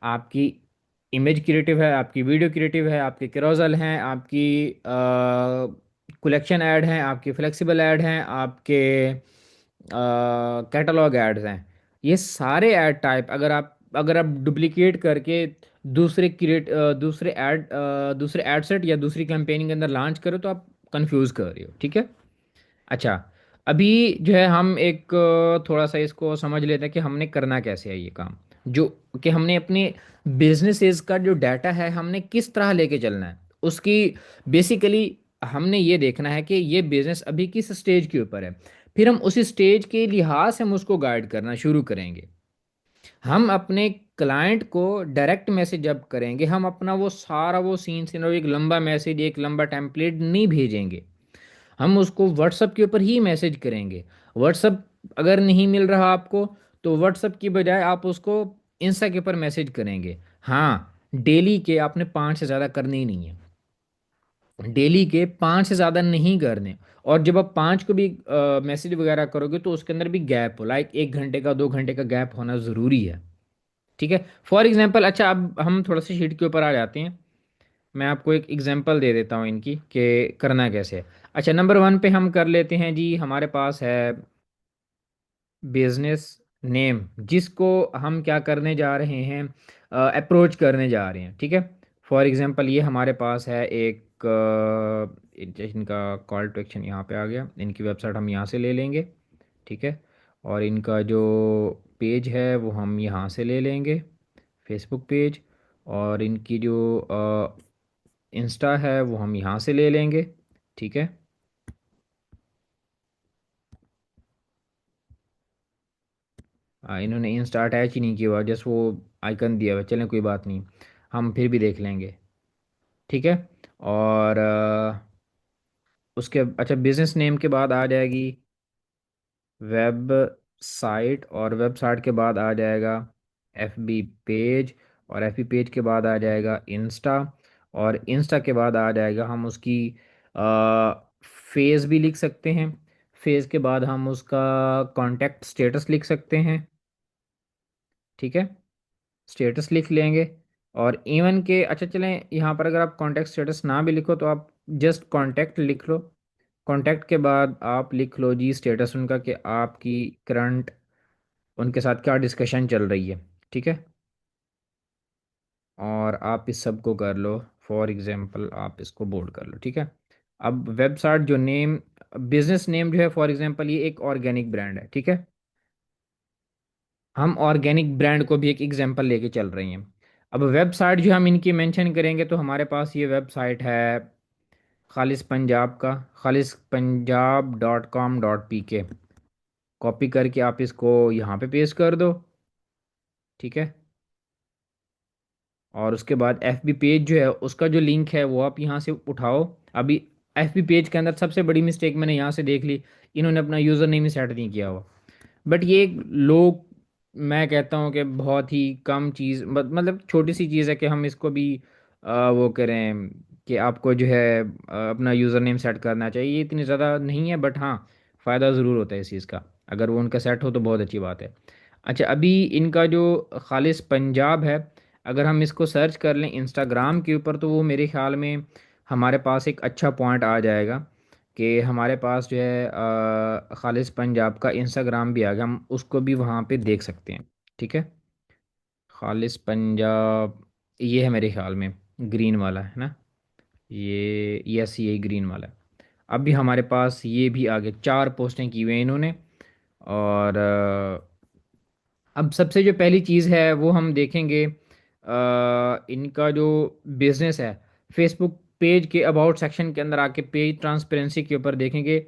आपकी इमेज क्रिएटिव है, आपकी वीडियो क्रिएटिव है, आपके कैरोसेल हैं, आपकी कलेक्शन ऐड हैं, आपके फ्लेक्सिबल ऐड हैं, आपके कैटलॉग एड्स हैं। ये सारे ऐड टाइप अगर आप डुप्लीकेट करके दूसरे ऐड सेट या दूसरी कैंपेनिंग के अंदर लॉन्च करो तो आप कंफ्यूज कर रहे हो। ठीक है। अच्छा, अभी जो है हम एक थोड़ा सा इसको समझ लेते हैं कि हमने करना कैसे है ये काम, जो कि हमने अपने बिजनेसेस का जो डाटा है हमने किस तरह लेके चलना है उसकी। बेसिकली हमने ये देखना है कि ये बिजनेस अभी किस स्टेज के ऊपर है, फिर हम उसी स्टेज के लिहाज से हम उसको गाइड करना शुरू करेंगे। हम अपने क्लाइंट को डायरेक्ट मैसेज जब करेंगे, हम अपना वो सारा वो सीन सिनेरियो, एक लंबा मैसेज, एक लंबा टेम्पलेट नहीं भेजेंगे। हम उसको व्हाट्सअप के ऊपर ही मैसेज करेंगे। व्हाट्सअप अगर नहीं मिल रहा आपको, तो व्हाट्सअप की बजाय आप उसको इंस्टा के ऊपर मैसेज करेंगे। हाँ, डेली के आपने 5 से ज़्यादा करने ही नहीं है, डेली के 5 से ज़्यादा नहीं करने। और जब आप 5 को भी मैसेज वगैरह करोगे तो उसके अंदर भी गैप हो, लाइक 1 घंटे का 2 घंटे का गैप होना ज़रूरी है। ठीक है। फॉर एग्जाम्पल, अच्छा अब हम थोड़ा सा शीट के ऊपर आ जाते हैं। मैं आपको एक एग्जांपल दे देता हूँ इनकी कि करना कैसे है। अच्छा, नंबर वन पे हम कर लेते हैं जी, हमारे पास है बिजनेस नेम, जिसको हम क्या करने जा रहे हैं, अप्रोच करने जा रहे हैं, ठीक है। फॉर एग्जांपल ये हमारे पास है एक इनका कॉल टू एक्शन यहाँ पे आ गया, इनकी वेबसाइट हम यहाँ से ले लेंगे, ठीक है। और इनका जो पेज है वो हम यहाँ से ले लेंगे, फेसबुक पेज। और इनकी जो इंस्टा है वो हम यहाँ से ले लेंगे, ठीक है। इन्होंने इंस्टा अटैच ही नहीं किया हुआ, जस्ट वो आइकन दिया हुआ है। चलें कोई बात नहीं, हम फिर भी देख लेंगे, ठीक है। और उसके अच्छा, बिजनेस नेम के बाद आ जाएगी वेब साइट, और वेबसाइट के बाद आ जाएगा एफबी पेज, और एफबी पेज के बाद आ जाएगा इंस्टा, और इंस्टा के बाद आ जाएगा हम उसकी फेस भी लिख सकते हैं। फेस के बाद हम उसका कांटेक्ट स्टेटस लिख सकते हैं, ठीक है। स्टेटस लिख लेंगे। और इवन के अच्छा चलें, यहाँ पर अगर आप कांटेक्ट स्टेटस ना भी लिखो तो आप जस्ट कांटेक्ट लिख लो। कांटेक्ट के बाद आप लिख लो जी स्टेटस उनका, कि आपकी करंट उनके साथ क्या डिस्कशन चल रही है, ठीक है। और आप इस सब को कर लो, फॉर एग्जांपल आप इसको बोल्ड कर लो, ठीक है। अब वेबसाइट जो नेम, बिजनेस नेम जो है, फॉर एग्जांपल ये एक ऑर्गेनिक ब्रांड है, ठीक है। हम ऑर्गेनिक ब्रांड को भी एक एग्जांपल लेके चल रही हैं। अब वेबसाइट जो हम इनकी मेंशन करेंगे, तो हमारे पास ये वेबसाइट है खालिस पंजाब का, खालिस पंजाब .com.pk। कॉपी करके आप इसको यहाँ पे पेस्ट कर दो, ठीक है। और उसके बाद एफ बी पेज जो है उसका जो लिंक है वो आप यहाँ से उठाओ। अभी एफ बी पेज के अंदर सबसे बड़ी मिस्टेक मैंने यहाँ से देख ली, इन्होंने अपना यूज़र नेम ही सेट नहीं किया हुआ। बट ये एक लोग, मैं कहता हूँ कि बहुत ही कम चीज़, मतलब छोटी सी चीज़ है कि हम इसको भी वो करें कि आपको जो है अपना यूज़र नेम सेट करना चाहिए। ये इतनी ज़्यादा नहीं है, बट हाँ फ़ायदा ज़रूर होता है इस चीज़ का, अगर वो उनका सेट हो तो बहुत अच्छी बात है। अच्छा, अभी इनका जो खालिस पंजाब है, अगर हम इसको सर्च कर लें इंस्टाग्राम के ऊपर, तो वो मेरे ख्याल में हमारे पास एक अच्छा पॉइंट आ जाएगा कि हमारे पास जो है खालिस पंजाब का इंस्टाग्राम भी आ गया, हम उसको भी वहाँ पे देख सकते हैं, ठीक है। खालिस पंजाब ये है मेरे ख्याल में, ग्रीन वाला है ना, ये यस ये ग्रीन वाला है। अभी हमारे पास ये भी आ गया, 4 पोस्टें की हुई हैं इन्होंने। और अब सबसे जो पहली चीज़ है वो हम देखेंगे, इनका जो बिजनेस है, फेसबुक पेज के अबाउट सेक्शन के अंदर आके पेज ट्रांसपेरेंसी के ऊपर देखेंगे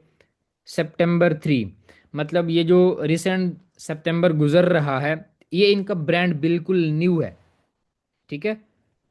सितंबर 3, मतलब ये जो रिसेंट सितंबर गुजर रहा है, ये इनका ब्रांड बिल्कुल न्यू है, ठीक है।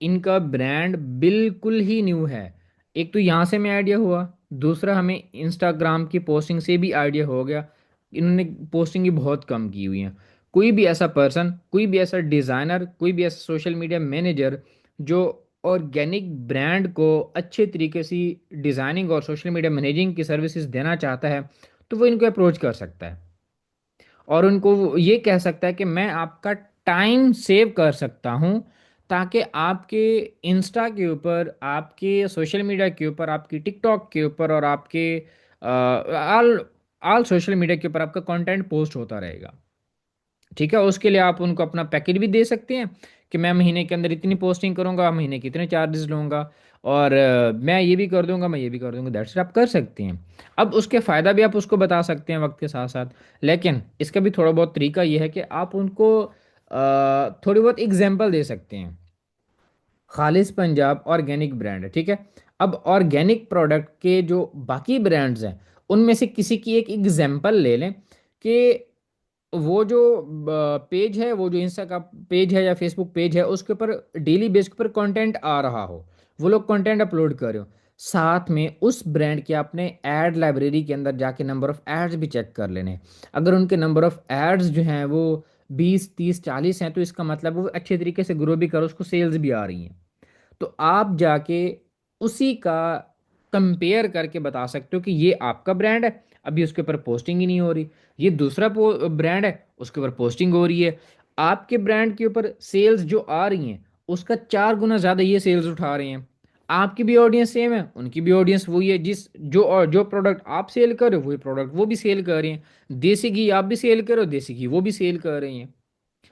इनका ब्रांड बिल्कुल ही न्यू है। एक तो यहाँ से हमें आइडिया हुआ, दूसरा हमें इंस्टाग्राम की पोस्टिंग से भी आइडिया हो गया, इन्होंने पोस्टिंग ही बहुत कम की हुई है। कोई भी ऐसा पर्सन, कोई भी ऐसा डिज़ाइनर, कोई भी ऐसा सोशल मीडिया मैनेजर जो ऑर्गेनिक ब्रांड को अच्छे तरीके से डिज़ाइनिंग और सोशल मीडिया मैनेजिंग की सर्विसेज देना चाहता है, तो वो इनको अप्रोच कर सकता है। और उनको वो ये कह सकता है कि मैं आपका टाइम सेव कर सकता हूँ, ताकि आपके इंस्टा के ऊपर, आपके सोशल मीडिया के ऊपर, आपकी टिकटॉक के ऊपर, और आपके ऑल ऑल सोशल मीडिया के ऊपर आपका कंटेंट पोस्ट होता रहेगा, ठीक है। उसके लिए आप उनको अपना पैकेज भी दे सकते हैं कि मैं महीने के अंदर इतनी पोस्टिंग करूंगा, महीने के इतने चार्जेस लूंगा, और मैं ये भी कर दूंगा, मैं ये भी कर दूंगा, दैट्स आप कर सकते हैं। अब उसके फ़ायदा भी आप उसको बता सकते हैं वक्त के साथ साथ। लेकिन इसका भी थोड़ा बहुत तरीका ये है कि आप उनको थोड़ी बहुत एग्जाम्पल दे सकते हैं। खालिस पंजाब ऑर्गेनिक ब्रांड है, ठीक है। अब ऑर्गेनिक प्रोडक्ट के जो बाकी ब्रांड्स हैं, उनमें से किसी की एक एग्जाम्पल ले लें कि वो जो पेज है, वो जो इंस्टा का पेज है या फेसबुक पेज है, उसके ऊपर डेली बेस के ऊपर कंटेंट आ रहा हो, वो लोग कंटेंट अपलोड कर रहे हो, साथ में उस ब्रांड के आपने ऐड लाइब्रेरी के अंदर जाके नंबर ऑफ एड्स भी चेक कर लेने। अगर उनके नंबर ऑफ एड्स जो हैं वो 20 30 40 हैं, तो इसका मतलब वो अच्छे तरीके से ग्रो भी करो, उसको सेल्स भी आ रही हैं। तो आप जाके उसी का कंपेयर करके बता सकते हो कि ये आपका ब्रांड है, अभी उसके ऊपर पोस्टिंग ही नहीं हो रही, ये दूसरा ब्रांड है उसके ऊपर पोस्टिंग हो रही है, आपके ब्रांड के ऊपर सेल्स जो आ रही हैं उसका 4 गुना ज़्यादा ये सेल्स उठा रहे हैं। आपकी भी ऑडियंस सेम है, उनकी भी ऑडियंस वही है, जिस जो और जो प्रोडक्ट आप सेल कर रहे हो वही प्रोडक्ट वो भी सेल कर रहे हैं। देसी घी आप भी सेल करो, देसी घी वो भी सेल कर रही हैं,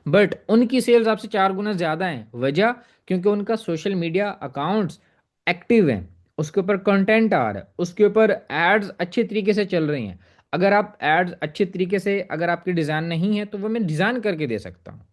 बट उनकी सेल्स आपसे 4 गुना ज़्यादा हैं। वजह, क्योंकि उनका सोशल मीडिया अकाउंट्स एक्टिव हैं, उसके ऊपर कंटेंट आ रहा है, उसके ऊपर एड्स अच्छे तरीके से चल रही हैं। अगर आप एड्स अच्छे तरीके से, अगर आपकी डिज़ाइन नहीं है तो वो मैं डिज़ाइन करके दे सकता हूँ।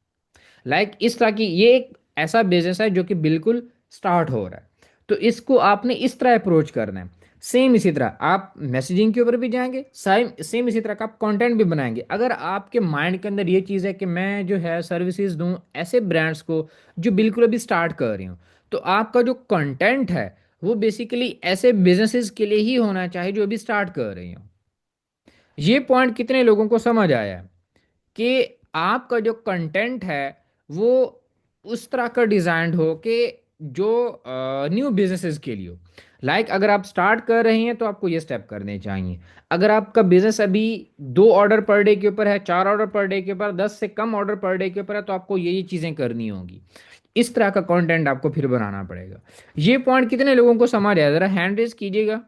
इस तरह की ये एक ऐसा बिजनेस है जो कि बिल्कुल स्टार्ट हो रहा है। तो इसको आपने इस तरह अप्रोच करना है। सेम इसी तरह आप मैसेजिंग के ऊपर भी जाएंगे, सेम सेम इसी तरह का आप कंटेंट भी बनाएंगे। अगर आपके माइंड के अंदर ये चीज़ है कि मैं जो है सर्विसेज दूं ऐसे ब्रांड्स को जो बिल्कुल अभी स्टार्ट कर रही हूँ, तो आपका जो कंटेंट है वो बेसिकली ऐसे बिजनेसेस के लिए ही होना चाहिए जो अभी स्टार्ट कर रही हो। ये पॉइंट कितने लोगों को समझ आया है कि आपका जो कंटेंट है वो उस तरह का डिजाइंड हो कि जो न्यू बिजनेसेस के लिए हो। अगर आप स्टार्ट कर रहे हैं तो आपको ये स्टेप करने चाहिए। अगर आपका बिजनेस अभी 2 ऑर्डर पर डे के ऊपर है, 4 ऑर्डर पर डे के ऊपर, 10 से कम ऑर्डर पर डे के ऊपर है, तो आपको यही चीजें करनी होगी। इस तरह का कंटेंट आपको फिर बनाना पड़ेगा। ये पॉइंट कितने लोगों को समझ आया, जरा हैंड रेज कीजिएगा।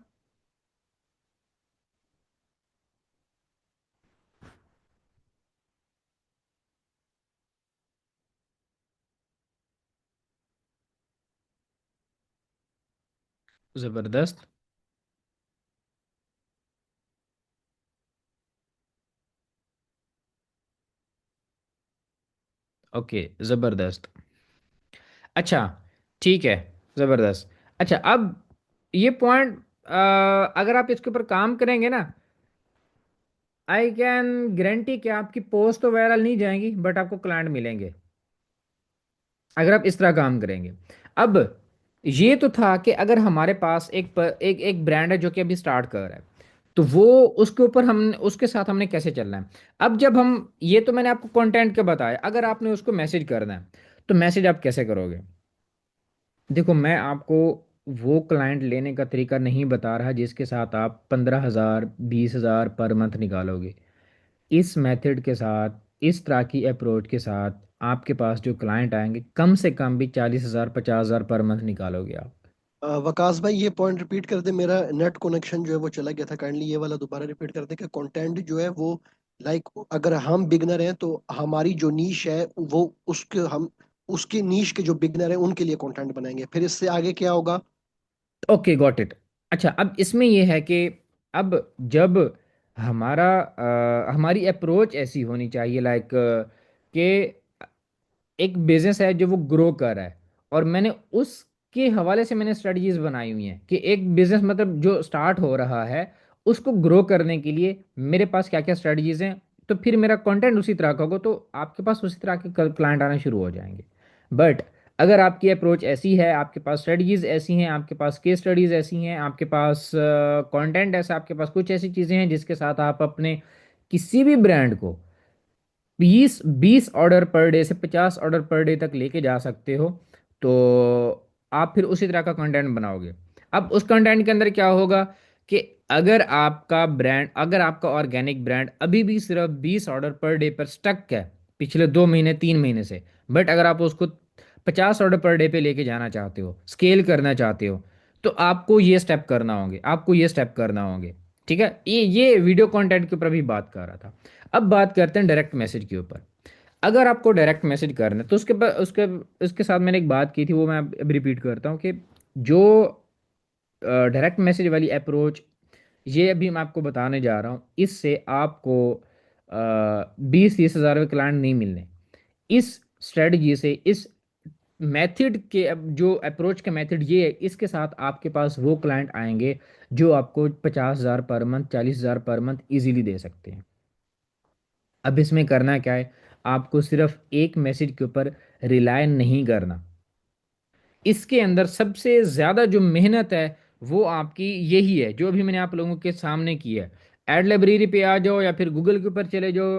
जबरदस्त। ओके, जबरदस्त। अच्छा, ठीक है, ज़बरदस्त। अच्छा, अब ये पॉइंट अगर आप इसके ऊपर काम करेंगे ना, आई कैन गारंटी कि आपकी पोस्ट तो वायरल नहीं जाएंगी बट आपको क्लाइंट मिलेंगे, अगर आप इस तरह काम करेंगे। अब ये तो था कि अगर हमारे पास एक ब्रांड है जो कि अभी स्टार्ट कर रहा है, तो वो उसके ऊपर हम उसके साथ हमने कैसे चलना है। अब जब हम, ये तो मैंने आपको कंटेंट के बताया, अगर आपने उसको मैसेज करना है तो मैसेज आप कैसे करोगे। देखो, मैं आपको वो क्लाइंट लेने का तरीका नहीं बता रहा जिसके साथ आप 15,000 20,000 पर मंथ निकालोगे। इस मेथड के साथ, इस तरह की अप्रोच के साथ आपके पास जो क्लाइंट आएंगे कम से कम भी 40,000 50,000 पर मंथ निकालोगे आप। वकास भाई ये पॉइंट रिपीट कर दे, मेरा नेट कनेक्शन जो है वो चला गया था, काइंडली ये वाला दोबारा रिपीट कर दे कि कंटेंट जो है वो लाइक अगर हम बिगनर हैं तो हमारी जो नीश है वो उसके हम उसके नीश के जो बिगनर हैं उनके लिए कंटेंट बनाएंगे, फिर इससे आगे क्या होगा। Okay, got it. अच्छा, अब इसमें यह है कि अब जब हमारी अप्रोच ऐसी होनी चाहिए कि एक बिजनेस है जो वो ग्रो कर रहा है, और मैंने उसके हवाले से मैंने स्ट्रेटजीज बनाई हुई हैं कि एक बिजनेस मतलब जो स्टार्ट हो रहा है उसको ग्रो करने के लिए मेरे पास क्या क्या स्ट्रेटजीज हैं। तो फिर मेरा कंटेंट उसी तरह का होगा तो आपके पास उसी तरह के क्लाइंट आना शुरू हो जाएंगे। बट अगर आपकी अप्रोच ऐसी है, आपके पास स्ट्रेटजीज ऐसी हैं, आपके पास केस स्टडीज ऐसी हैं, आपके पास कंटेंट ऐसा, आपके पास कुछ ऐसी चीज़ें हैं जिसके साथ आप अपने किसी भी ब्रांड को 20 20 ऑर्डर पर डे से 50 ऑर्डर पर डे तक लेके जा सकते हो, तो आप फिर उसी तरह का कंटेंट बनाओगे। अब उस कंटेंट के अंदर क्या होगा कि अगर आपका ऑर्गेनिक ब्रांड अभी भी सिर्फ 20 ऑर्डर पर डे पर स्टक है पिछले 2 महीने 3 महीने से, बट अगर आप उसको 50 ऑर्डर पर डे पे लेके जाना चाहते हो, स्केल करना चाहते हो, तो आपको ये स्टेप करना होंगे। ठीक है, ये वीडियो कंटेंट के ऊपर भी बात कर रहा था। अब बात करते हैं डायरेक्ट मैसेज के ऊपर। अगर आपको डायरेक्ट मैसेज करना है तो उसके साथ मैंने एक बात की थी, वो मैं अब रिपीट करता हूँ कि जो डायरेक्ट मैसेज वाली अप्रोच, ये अभी मैं आपको बताने जा रहा हूँ, इससे आपको 20 30 हज़ार के क्लाइंट नहीं मिलने। इस स्ट्रेटजी से, इस मेथड के, अब जो अप्रोच का मेथड ये है, इसके साथ आपके पास वो क्लाइंट आएंगे जो आपको 50,000 per month 40,000 per month easily दे सकते हैं। अब इसमें करना क्या है, आपको सिर्फ एक मैसेज के ऊपर रिलाय नहीं करना। इसके अंदर सबसे ज़्यादा जो मेहनत है वो आपकी यही है जो अभी मैंने आप लोगों के सामने की है। एड लाइब्रेरी पे आ जाओ या फिर गूगल के ऊपर चले जाओ,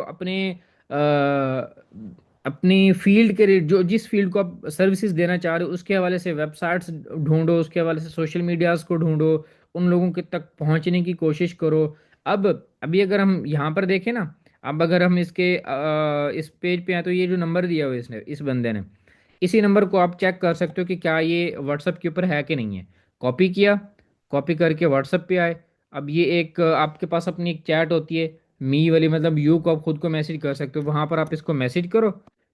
अपनी फील्ड के जो जिस फील्ड को आप सर्विसेज देना चाह रहे हो उसके हवाले से वेबसाइट्स ढूंढो, उसके हवाले से सोशल मीडियाज़ को ढूंढो, उन लोगों के तक पहुंचने की कोशिश करो। अब अभी अगर हम यहाँ पर देखें ना, अब अगर हम इस पेज पे आए तो ये जो नंबर दिया हुआ है इसने, इस बंदे ने, इसी नंबर को आप चेक कर सकते हो कि क्या ये व्हाट्सएप के ऊपर है कि नहीं है। कॉपी किया, कॉपी करके व्हाट्सएप पे आए। अब ये एक आपके पास अपनी एक चैट होती है, मी वाली, मतलब यू को आप खुद को मैसेज कर सकते हो, वहां पर आप इसको मैसेज करो।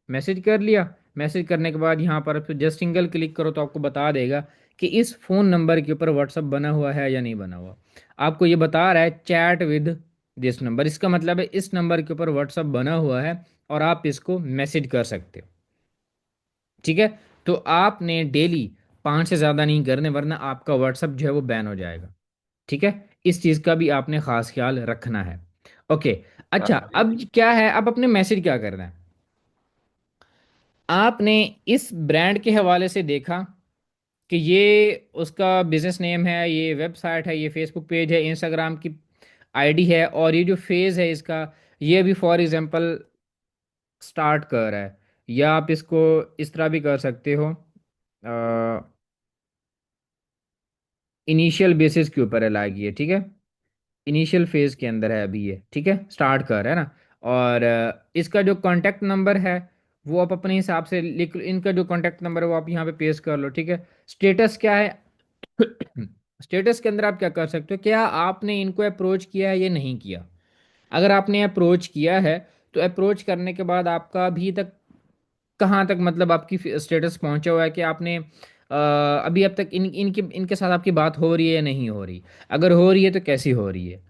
मैसेज कर लिया, मैसेज करने के बाद यहाँ पर आप जस्ट सिंगल क्लिक करो तो आपको बता देगा कि इस फोन नंबर के ऊपर व्हाट्सएप बना हुआ है या नहीं बना हुआ। आपको ये बता रहा है चैट विद दिस नंबर, इसका मतलब है इस नंबर के ऊपर व्हाट्सएप बना हुआ है और आप इसको मैसेज कर सकते हो। ठीक है। तो आपने डेली 5 से ज़्यादा नहीं करने, वरना आपका व्हाट्सएप जो है वो बैन हो जाएगा। ठीक है। इस चीज़ का भी आपने खास ख्याल रखना है। ओके। अच्छा, अब क्या है, अब अपने मैसेज क्या करना है। आपने इस ब्रांड के हवाले से देखा कि ये उसका बिजनेस नेम है, ये वेबसाइट है, ये फेसबुक पेज है, इंस्टाग्राम की आईडी है, और ये जो फेज है इसका, ये भी फॉर एग्जांपल स्टार्ट कर रहा है। या आप इसको इस तरह भी कर सकते हो, इनिशियल बेसिस के ऊपर है लाइक ये। ठीक है। इनिशियल फेज के अंदर है अभी ये। ठीक है, स्टार्ट कर रहा है ना। और इसका जो कॉन्टैक्ट नंबर है वो आप अपने हिसाब से लिख, इनका जो कॉन्टैक्ट नंबर है वो आप यहाँ पे पेस्ट कर लो। ठीक है। स्टेटस क्या है, स्टेटस के अंदर आप क्या कर सकते हो, क्या आपने इनको अप्रोच किया है या नहीं किया। अगर आपने अप्रोच किया है तो अप्रोच करने के बाद आपका अभी तक कहाँ तक, मतलब आपकी स्टेटस पहुंचा हुआ है कि आपने अभी अब तक इनके इनके साथ आपकी बात हो रही है या नहीं हो रही। अगर हो रही है तो कैसी हो रही है।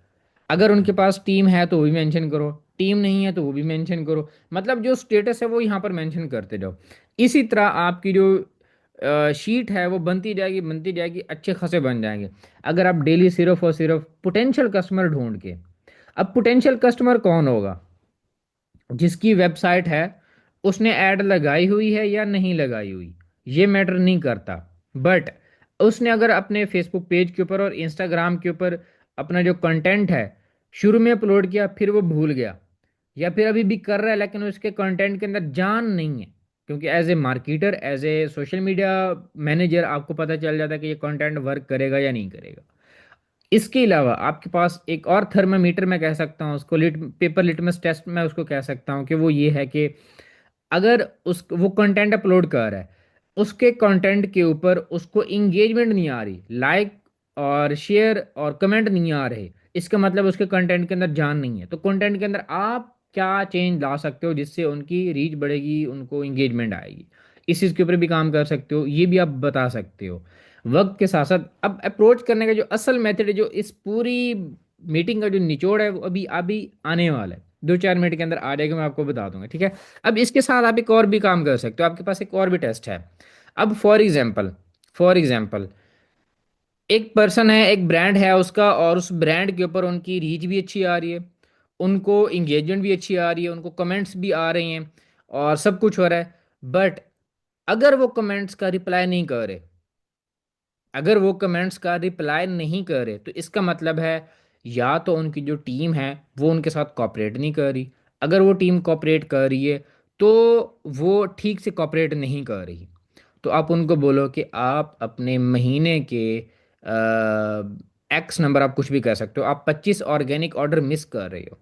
अगर उनके पास टीम है तो वो भी मेंशन करो, टीम नहीं है तो वो भी मेंशन करो। मतलब जो स्टेटस है वो यहाँ पर मेंशन करते जाओ। इसी तरह आपकी जो शीट है वो बनती जाएगी, बनती जाएगी, अच्छे खासे बन जाएंगे। अगर आप डेली सिर्फ और सिर्फ पोटेंशियल कस्टमर ढूंढ के, अब पोटेंशियल कस्टमर कौन होगा, जिसकी वेबसाइट है उसने ऐड लगाई हुई है या नहीं लगाई हुई, ये मैटर नहीं करता। बट उसने अगर अपने फेसबुक पेज के ऊपर और इंस्टाग्राम के ऊपर अपना जो कंटेंट है शुरू में अपलोड किया, फिर वो भूल गया, या फिर अभी भी कर रहा है लेकिन उसके कंटेंट के अंदर जान नहीं है, क्योंकि as a marketer, as a social media manager आपको पता चल जाता है कि ये कंटेंट वर्क करेगा या नहीं करेगा। इसके अलावा आपके पास एक और थर्मामीटर मैं कह सकता हूँ उसको, पेपर लिटमस टेस्ट मैं उसको कह सकता हूँ कि वो ये है कि अगर उस वो कंटेंट अपलोड कर रहा है, उसके कंटेंट के ऊपर उसको इंगेजमेंट नहीं आ रही, लाइक और शेयर और कमेंट नहीं आ रहे, इसका मतलब उसके कंटेंट के अंदर जान नहीं है। तो कंटेंट के अंदर आप क्या चेंज ला सकते हो जिससे उनकी रीच बढ़ेगी, उनको इंगेजमेंट आएगी, इस चीज़ के ऊपर भी काम कर सकते हो, ये भी आप बता सकते हो वक्त के साथ साथ। अब अप्रोच करने का जो असल मेथड है, जो इस पूरी मीटिंग का जो निचोड़ है, वो अभी अभी आने वाला है, 2-4 मिनट के अंदर आ जाएगा, मैं आपको बता दूंगा। ठीक है। अब इसके साथ आप एक और भी काम कर सकते हो, आपके पास एक और भी टेस्ट है। अब फॉर एग्जाम्पल एक पर्सन है, एक ब्रांड है उसका, और उस ब्रांड के ऊपर उनकी रीच भी अच्छी आ रही है, उनको इंगेजमेंट भी अच्छी आ रही है, उनको कमेंट्स भी आ रहे हैं, और सब कुछ हो रहा है। बट अगर वो कमेंट्स का रिप्लाई नहीं कर रहे, अगर वो कमेंट्स का रिप्लाई नहीं कर रहे, तो इसका मतलब है या तो उनकी जो टीम है वो उनके साथ कॉपरेट नहीं कर रही। अगर वो टीम कॉपरेट कर रही है तो वो ठीक से कॉपरेट नहीं कर रही। तो आप उनको बोलो कि आप अपने महीने के एक्स नंबर, आप कुछ भी कर सकते हो, आप 25 ऑर्गेनिक ऑर्डर मिस कर रहे हो।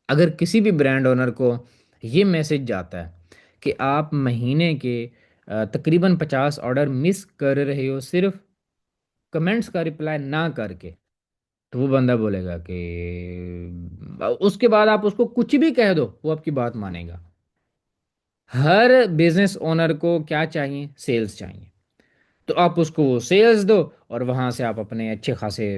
अगर किसी भी ब्रांड ओनर को ये मैसेज जाता है कि आप महीने के तकरीबन 50 ऑर्डर मिस कर रहे हो सिर्फ कमेंट्स का रिप्लाई ना करके, तो वो बंदा बोलेगा कि उसके बाद आप उसको कुछ भी कह दो वो आपकी बात मानेगा। हर बिजनेस ओनर को क्या चाहिए, सेल्स चाहिए। तो आप उसको वो सेल्स दो और वहां से आप अपने अच्छे खासे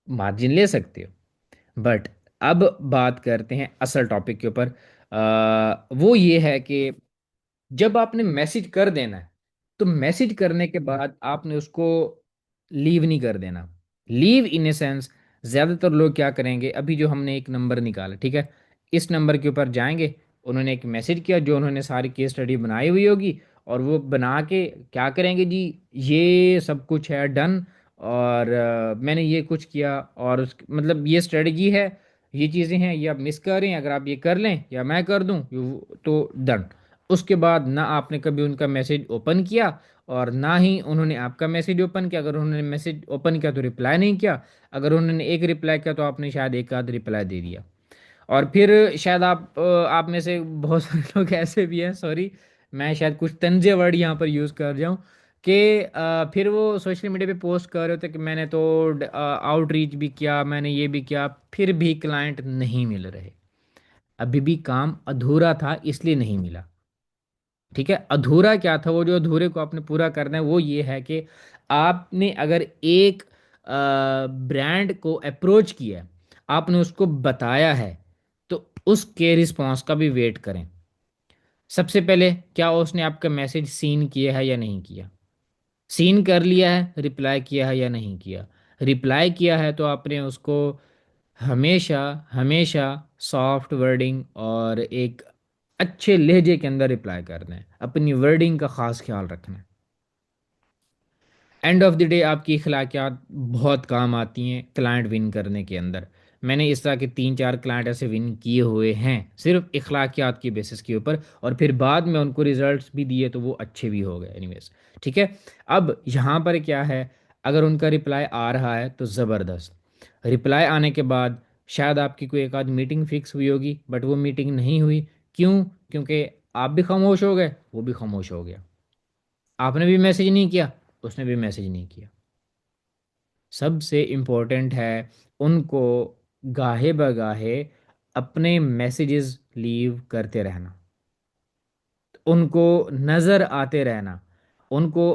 मार्जिन ले सकते हो। बट अब बात करते हैं असल टॉपिक के ऊपर। वो ये है कि जब आपने मैसेज कर देना है, तो मैसेज करने के बाद आपने उसको लीव नहीं कर देना। लीव इन ए सेंस, ज्यादातर लोग क्या करेंगे, अभी जो हमने एक नंबर निकाला, ठीक है, इस नंबर के ऊपर जाएंगे, उन्होंने एक मैसेज किया जो उन्होंने सारी केस स्टडी बनाई हुई होगी, और वो बना के क्या करेंगे जी, ये सब कुछ है डन, और मैंने ये कुछ किया, और उस मतलब ये स्ट्रेटजी है, ये चीज़ें हैं, ये आप मिस कर रहे हैं, अगर आप ये कर लें या मैं कर दूं तो डन। उसके बाद ना आपने कभी उनका मैसेज ओपन किया और ना ही उन्होंने आपका मैसेज ओपन किया। अगर उन्होंने मैसेज ओपन किया तो रिप्लाई नहीं किया, अगर उन्होंने एक रिप्लाई किया तो आपने शायद एक आध रिप्लाई दे दिया। और फिर शायद आप में से बहुत सारे लोग ऐसे भी हैं, सॉरी मैं शायद कुछ तंजे वर्ड यहाँ पर यूज़ कर जाऊँ, कि फिर वो सोशल मीडिया पे पोस्ट कर रहे थे कि मैंने तो आउटरीच भी किया, मैंने ये भी किया, फिर भी क्लाइंट नहीं मिल रहे। अभी भी काम अधूरा था इसलिए नहीं मिला। ठीक है, अधूरा क्या था, वो जो अधूरे को आपने पूरा करना है वो ये है कि आपने अगर एक ब्रांड को अप्रोच किया है, आपने उसको बताया है, तो उसके रिस्पॉन्स का भी वेट करें। सबसे पहले क्या उसने आपका मैसेज सीन किया है या नहीं किया? सीन कर लिया है, रिप्लाई किया है या नहीं किया? रिप्लाई किया है तो आपने उसको हमेशा हमेशा सॉफ्ट वर्डिंग और एक अच्छे लहजे के अंदर रिप्लाई करना है, अपनी वर्डिंग का खास ख्याल रखना है। एंड ऑफ द डे आपकी इखलाकियात बहुत काम आती हैं क्लाइंट विन करने के अंदर। मैंने इस तरह के 3 4 क्लाइंट ऐसे विन किए हुए हैं सिर्फ इखलाकियात की बेसिस के ऊपर, और फिर बाद में उनको रिजल्ट्स भी दिए तो वो अच्छे भी हो गए एनीवेज। ठीक है, अब यहाँ पर क्या है, अगर उनका रिप्लाई आ रहा है तो ज़बरदस्त। रिप्लाई आने के बाद शायद आपकी कोई एक आध मीटिंग फिक्स हुई होगी, बट वो मीटिंग नहीं हुई। क्यों? क्योंकि आप भी खामोश हो गए, वो भी खामोश हो गया। आपने भी मैसेज नहीं किया, उसने भी मैसेज नहीं किया। सबसे इम्पोर्टेंट है उनको गाहे बगाहे अपने मैसेजेस लीव करते रहना, उनको नज़र आते रहना, उनको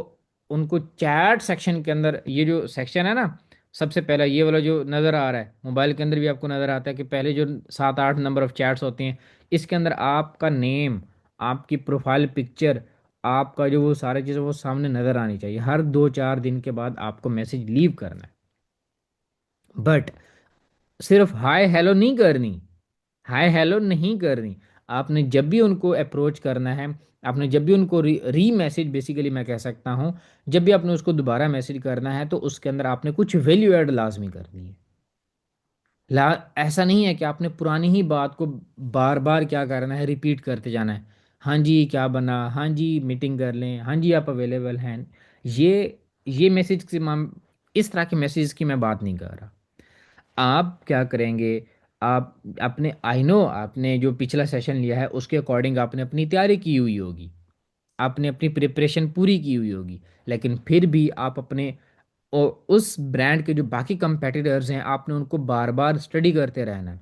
उनको चैट सेक्शन के अंदर, ये जो सेक्शन है ना, सबसे पहला ये वाला जो नज़र आ रहा है मोबाइल के अंदर भी आपको नज़र आता है कि पहले जो 7 8 नंबर ऑफ चैट्स होती हैं, इसके अंदर आपका नेम, आपकी प्रोफाइल पिक्चर, आपका जो वो सारी चीज़ें वो सामने नज़र आनी चाहिए। हर 2 4 दिन के बाद आपको मैसेज लीव करना है, बट सिर्फ हाय हेलो नहीं करनी। हाय हेलो नहीं करनी। आपने जब भी उनको अप्रोच करना है, आपने जब भी उनको री मैसेज बेसिकली मैं कह सकता हूँ, जब भी आपने उसको दोबारा मैसेज करना है तो उसके अंदर आपने कुछ वैल्यू ऐड लाजमी करनी है। ला ऐसा नहीं है कि आपने पुरानी ही बात को बार बार क्या करना है, रिपीट करते जाना है। हाँ जी क्या बना, हाँ जी मीटिंग कर लें, हाँ जी आप अवेलेबल हैं। ये मैसेज की इस तरह के मैसेज की मैं बात नहीं कर रहा। आप क्या करेंगे, आप अपने आई नो आपने जो पिछला सेशन लिया है उसके अकॉर्डिंग आपने अपनी तैयारी की हुई होगी, आपने अपनी प्रिपरेशन पूरी की हुई होगी, लेकिन फिर भी आप अपने उस ब्रांड के जो बाकी कंपेटिटर्स हैं आपने उनको बार बार स्टडी करते रहना है।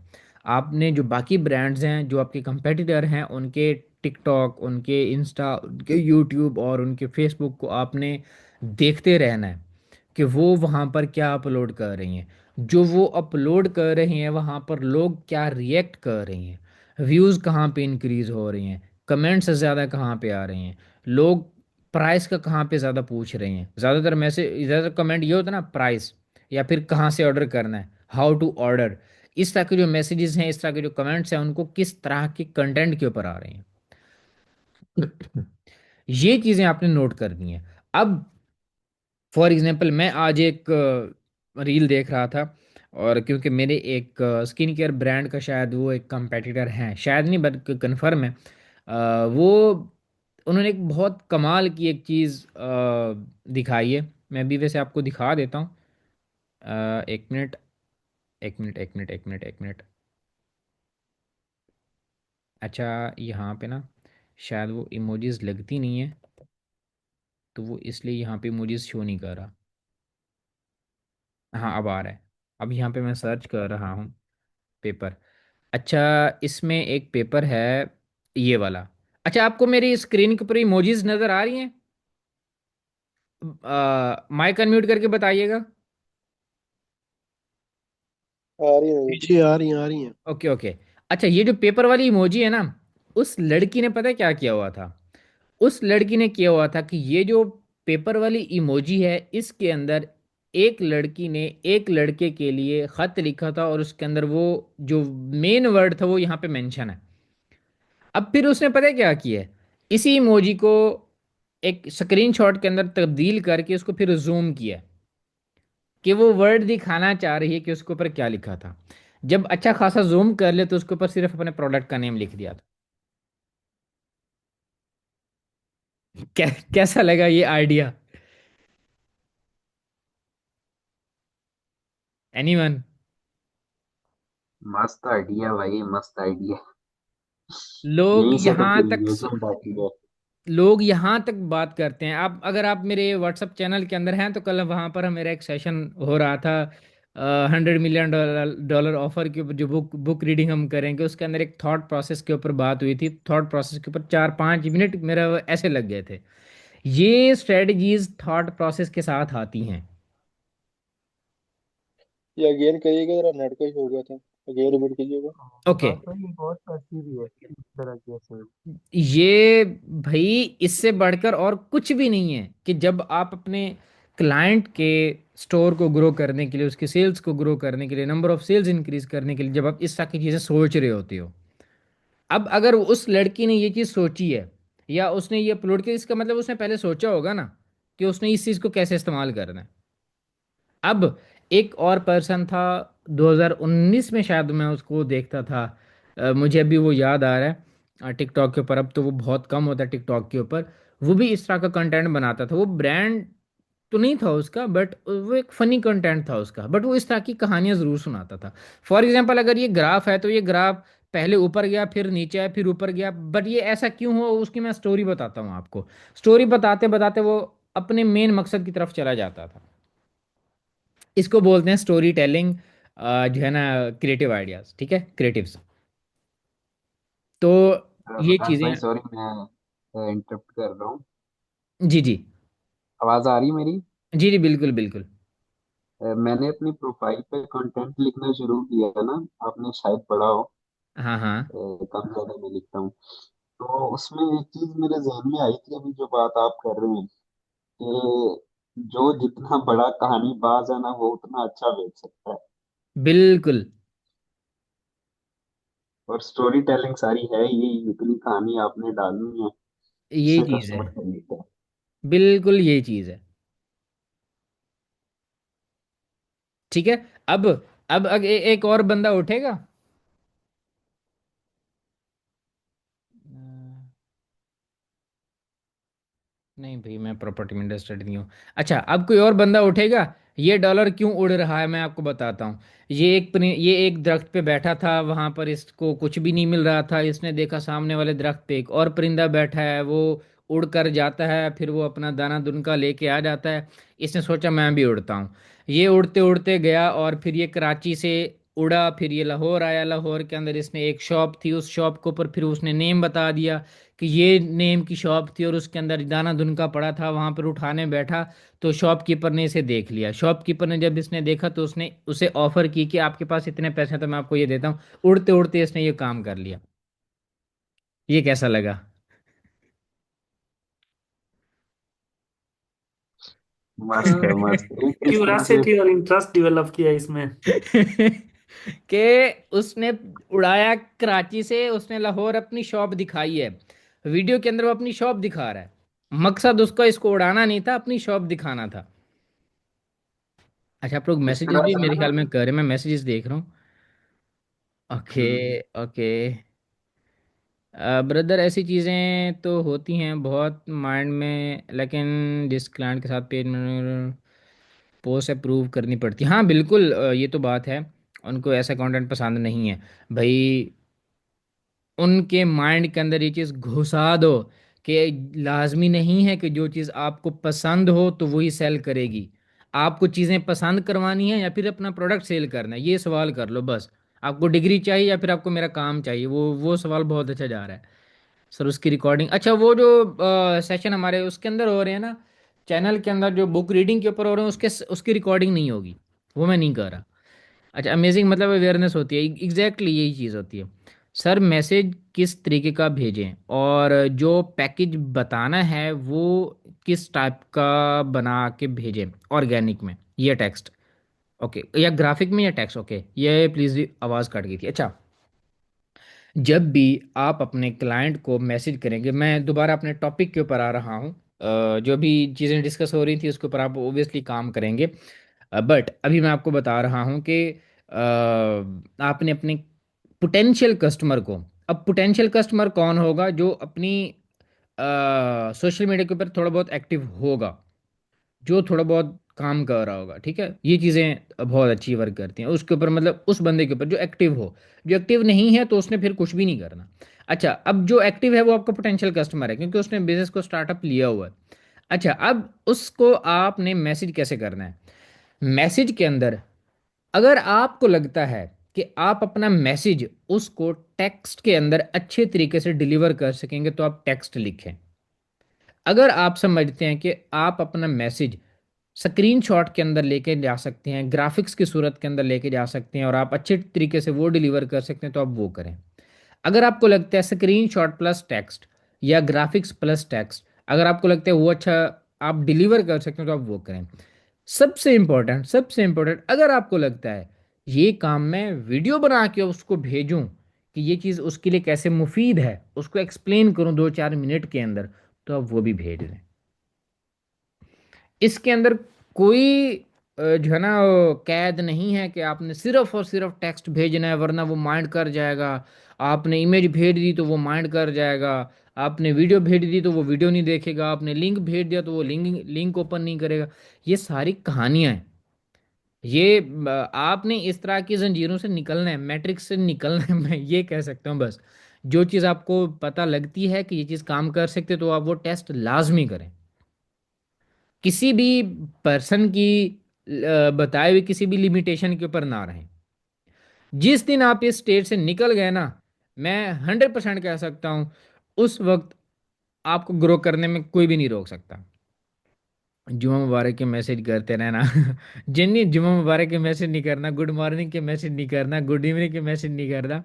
आपने जो बाकी ब्रांड्स हैं जो आपके कंपेटिटर हैं उनके टिकटॉक, उनके इंस्टा, उनके यूट्यूब और उनके फेसबुक को आपने देखते रहना है कि वो वहाँ पर क्या अपलोड कर रही हैं, जो वो अपलोड कर रही हैं वहाँ पर लोग क्या रिएक्ट कर रही हैं, व्यूज़ कहाँ पे इंक्रीज़ हो रही हैं, कमेंट्स ज़्यादा कहाँ पे आ रहे हैं, लोग प्राइस का कहाँ पे ज़्यादा पूछ रहे हैं। ज़्यादातर मैसेज, ज़्यादातर कमेंट ये होता है ना, प्राइस या फिर कहाँ से ऑर्डर करना है, हाउ टू ऑर्डर। इस तरह के जो मैसेजेस हैं, इस तरह के जो कमेंट्स हैं, उनको किस तरह के कंटेंट के ऊपर आ रहे हैं, ये चीज़ें आपने नोट करनी है। अब फॉर एग्जांपल मैं आज एक रील देख रहा था, और क्योंकि मेरे एक स्किन केयर ब्रांड का शायद वो एक कंपेटिटर हैं, शायद नहीं बल्कि कंफर्म है, वो उन्होंने एक बहुत कमाल की एक चीज़ दिखाई है। मैं भी वैसे आपको दिखा देता हूँ। 1 minute, 1 minute, 1 minute, 1 minute, 1 minute. अच्छा, यहाँ पे ना शायद वो इमोजीज लगती नहीं है, तो वो इसलिए यहाँ पे इमोजीज शो नहीं कर रहा। हाँ अब आ रहा है। अब यहाँ पे मैं सर्च कर रहा हूँ पेपर। अच्छा, इसमें एक पेपर है ये वाला। अच्छा, आपको मेरी स्क्रीन के ऊपर इमोजीज नज़र आ रही हैं? माइक अनम्यूट करके बताइएगा। आ रही है जी, आ रही हैं, आ रही हैं। Okay okay. अच्छा, ये जो पेपर वाली इमोजी है ना, उस लड़की ने पता है क्या किया हुआ था? उस लड़की ने किया हुआ था कि ये जो पेपर वाली इमोजी है इसके अंदर एक लड़की ने एक लड़के के लिए खत लिखा था, और उसके अंदर वो जो मेन वर्ड था वो यहाँ पे मेंशन है। अब फिर उसने पता है क्या किया है, इसी इमोजी को एक स्क्रीनशॉट के अंदर तब्दील करके उसको फिर जूम किया कि वो वर्ड दिखाना चाह रही है कि उसके ऊपर क्या लिखा था। जब अच्छा खासा जूम कर ले तो उसके ऊपर सिर्फ अपने प्रोडक्ट का नेम लिख दिया था। कैसा लगा ये आइडिया? एनीवन? मस्त आइडिया भाई, मस्त आइडिया। लोग यहीं से तो यहाँ फिर तक एंगेजमेंट आती है। लोग यहाँ तक बात करते हैं। आप अगर आप मेरे व्हाट्सअप चैनल के अंदर हैं तो कल वहाँ पर मेरा एक सेशन हो रहा था, 100 मिलियन डॉलर ऑफर के ऊपर, जो बुक बुक रीडिंग हम करेंगे, उसके अंदर एक थॉट प्रोसेस के ऊपर बात हुई थी। थॉट प्रोसेस के ऊपर 4-5 मिनट मेरा ऐसे लग गए थे। ये स्ट्रेटजीज थॉट प्रोसेस के साथ आती हैं। ये अगेन करिएगा जरा, नेट का इशू हो गया था। अगेन रिपीट कीजिएगा। ओके। बात वही एक और ऐसी भी है इस तरह की ऐसे। ये भाई इससे बढ़कर और कुछ भी नहीं है कि जब आप अपने क्लाइंट के स्टोर को ग्रो करने के लिए, उसके सेल्स को ग्रो करने के लिए, नंबर ऑफ सेल्स इंक्रीज करने के लिए, जब आप इस तरह की चीज़ें सोच रहे होते हो। अब अगर उस लड़की ने ये चीज़ सोची है या उसने ये अपलोड किया, इसका मतलब उसने पहले सोचा होगा ना कि उसने इस चीज़ को कैसे इस्तेमाल करना है। अब एक और पर्सन था, 2019 में शायद मैं उसको देखता था, मुझे अभी वो याद आ रहा है, टिकटॉक के ऊपर। अब तो वो बहुत कम होता है टिकटॉक के ऊपर। वो भी इस तरह का कंटेंट बनाता था। वो ब्रांड तो नहीं था उसका, बट वो एक फनी कंटेंट था उसका, बट वो इस तरह की कहानियां ज़रूर सुनाता था। फॉर एग्जाम्पल, अगर ये ग्राफ है तो ये ग्राफ पहले ऊपर गया, फिर नीचे आया, फिर ऊपर गया, बट ये ऐसा क्यों हुआ उसकी मैं स्टोरी बताता हूँ आपको। स्टोरी बताते बताते वो अपने मेन मकसद की तरफ चला जाता था। इसको बोलते हैं स्टोरी टेलिंग, जो है ना, क्रिएटिव आइडियाज, ठीक है, क्रिएटिव्स। तो ये विकास चीजें। भाई सॉरी, मैं इंटरप्ट कर रहा हूँ। जी जी। आवाज आ रही है मेरी? जी जी, बिल्कुल बिल्कुल। मैंने अपनी प्रोफाइल पे कंटेंट लिखना शुरू किया ना, आपने शायद पढ़ा हो। हाँ हाँ। कम ज्यादा मैं लिखता हूँ। तो उसमें एक चीज मेरे जहन में आई थी, अभी जो बात आप कर रहे हैं कि जो जितना बड़ा कहानीबाज है ना, वो उतना अच्छा बेच सकता है। बिल्कुल और स्टोरी टेलिंग सारी है ये, इतनी कहानी आपने डालनी है, यही इससे चीज है। कस्टमर खरीदता है। बिल्कुल यही चीज है। ठीक है। अब एक और बंदा उठेगा। नहीं भाई, मैं प्रॉपर्टी में इंटरेस्टेड नहीं हूँ। अच्छा, अब कोई और बंदा उठेगा। ये डॉलर क्यों उड़ रहा है मैं आपको बताता हूँ। ये एक दरख्त पे बैठा था, वहां पर इसको कुछ भी नहीं मिल रहा था। इसने देखा सामने वाले दरख्त पे एक और परिंदा बैठा है, वो उड़ कर जाता है, फिर वो अपना दाना दुनका लेके आ जाता है। इसने सोचा मैं भी उड़ता हूँ। ये उड़ते उड़ते गया और फिर ये कराची से उड़ा, फिर ये लाहौर आया। लाहौर के अंदर इसने एक शॉप थी, उस शॉप के ऊपर फिर उसने नेम बता दिया कि ये नेम की शॉप थी, और उसके अंदर दाना धुनका पड़ा था। वहां पर उठाने बैठा तो शॉपकीपर ने इसे देख लिया। शॉपकीपर ने जब इसने देखा तो उसने उसे ऑफर की कि आपके पास इतने पैसे हैं तो मैं आपको ये देता हूँ। उड़ते उड़ते इसने ये काम कर लिया। ये कैसा लगा? मस्त है, मस्त। एक इस तरह से क्यूरासिटी और इंटरेस्ट डेवलप किया इसमें। कि उसने उड़ाया कराची से, उसने लाहौर अपनी शॉप दिखाई है। वीडियो के अंदर वो अपनी शॉप दिखा रहा है। मकसद उसका इसको उड़ाना नहीं था, अपनी शॉप दिखाना था। अच्छा, आप लोग इस मैसेजेस तरह भी से मेरे ना। ख्याल में कर रहे हैं, मैं मैसेजेस देख रहा हूँ। ओके। हम्म, ओके। ब्रदर, ऐसी चीज़ें तो होती हैं बहुत माइंड में, लेकिन जिस क्लाइंट के साथ पेज में पोस्ट अप्रूव करनी पड़ती है, हाँ बिल्कुल, ये तो बात है। उनको ऐसा कंटेंट पसंद नहीं है भाई। उनके माइंड के अंदर ये चीज़ घुसा दो कि लाजमी नहीं है कि जो चीज़ आपको पसंद हो तो वही सेल करेगी। आपको चीज़ें पसंद करवानी है या फिर अपना प्रोडक्ट सेल करना है, ये सवाल कर लो बस। आपको डिग्री चाहिए या फिर आपको मेरा काम चाहिए, वो सवाल बहुत अच्छा जा रहा है। सर उसकी रिकॉर्डिंग, अच्छा वो जो सेशन हमारे उसके अंदर हो रहे हैं ना, चैनल के अंदर जो बुक रीडिंग के ऊपर हो रहे हैं, उसके उसकी रिकॉर्डिंग नहीं होगी। वो मैं नहीं कर रहा। अच्छा, अमेजिंग, मतलब अवेयरनेस होती है, एग्जैक्टली यही चीज़ होती है। सर मैसेज किस तरीके का भेजें, और जो पैकेज बताना है वो किस टाइप का बना के भेजें, ऑर्गेनिक में या टेक्स्ट, ओके, या ग्राफिक में या टेक्स्ट, ओके। ये प्लीज़, आवाज़ कट गई थी। अच्छा, जब भी आप अपने क्लाइंट को मैसेज करेंगे, मैं दोबारा अपने टॉपिक के ऊपर आ रहा हूँ। जो भी चीज़ें डिस्कस हो रही थी उसके ऊपर आप ओबियसली काम करेंगे, बट अभी मैं आपको बता रहा हूँ कि आपने अपने पोटेंशियल कस्टमर को, अब पोटेंशियल कस्टमर कौन होगा? जो अपनी सोशल मीडिया के ऊपर थोड़ा बहुत एक्टिव होगा, जो थोड़ा बहुत काम कर रहा होगा, ठीक है। ये चीज़ें बहुत अच्छी वर्क करती हैं उसके ऊपर, मतलब उस बंदे के ऊपर जो एक्टिव हो। जो एक्टिव नहीं है तो उसने फिर कुछ भी नहीं करना। अच्छा, अब जो एक्टिव है वो आपका पोटेंशियल कस्टमर है, क्योंकि उसने बिजनेस को स्टार्टअप लिया हुआ है। अच्छा, अब उसको आपने मैसेज कैसे करना है? मैसेज के अंदर, अगर आपको लगता है कि आप अपना मैसेज उसको टेक्स्ट के अंदर अच्छे तरीके से डिलीवर कर सकेंगे, तो आप टेक्स्ट लिखें। अगर आप समझते हैं कि आप अपना मैसेज स्क्रीनशॉट के अंदर लेके जा सकते हैं, ग्राफिक्स की सूरत के अंदर लेके जा सकते हैं और आप अच्छे तरीके से वो डिलीवर कर सकते हैं, तो आप वो करें। अगर आपको लगता है स्क्रीनशॉट प्लस टेक्स्ट या ग्राफिक्स प्लस टेक्स्ट, अगर आपको लगता है वो अच्छा आप डिलीवर कर सकते हैं, तो आप वो करें। सबसे इंपॉर्टेंट, अगर आपको लगता है ये काम मैं वीडियो बना के उसको भेजूं कि ये चीज़ उसके लिए कैसे मुफीद है, उसको एक्सप्लेन करूं 2-4 मिनट के अंदर, तो आप वो भी भेज दें। इसके अंदर कोई जो है ना कैद नहीं है कि आपने सिर्फ और सिर्फ टेक्स्ट भेजना है, वरना वो माइंड कर जाएगा। आपने इमेज भेज दी तो वो माइंड कर जाएगा। आपने वीडियो भेज दी तो वो वीडियो नहीं देखेगा। आपने लिंक भेज दिया तो वो लिंक लिंक ओपन नहीं करेगा। ये सारी कहानियां हैं। ये आपने इस तरह की जंजीरों से निकलना है, मैट्रिक्स से निकलना है। मैं ये कह सकता हूँ बस। जो चीज़ आपको पता लगती है कि ये चीज़ काम कर सकते, तो आप वो टेस्ट लाजमी करें। किसी भी पर्सन की बताए हुए किसी भी लिमिटेशन के ऊपर ना रहें। जिस दिन आप इस स्टेज से निकल गए ना, मैं 100% कह सकता हूँ, उस वक्त आपको ग्रो करने में कोई भी नहीं रोक सकता। जुम्मा मुबारक के मैसेज करते रहना। जिन्नी जुम्मा मुबारक के मैसेज नहीं करना, गुड मॉर्निंग के मैसेज नहीं करना, गुड इवनिंग के मैसेज नहीं करना।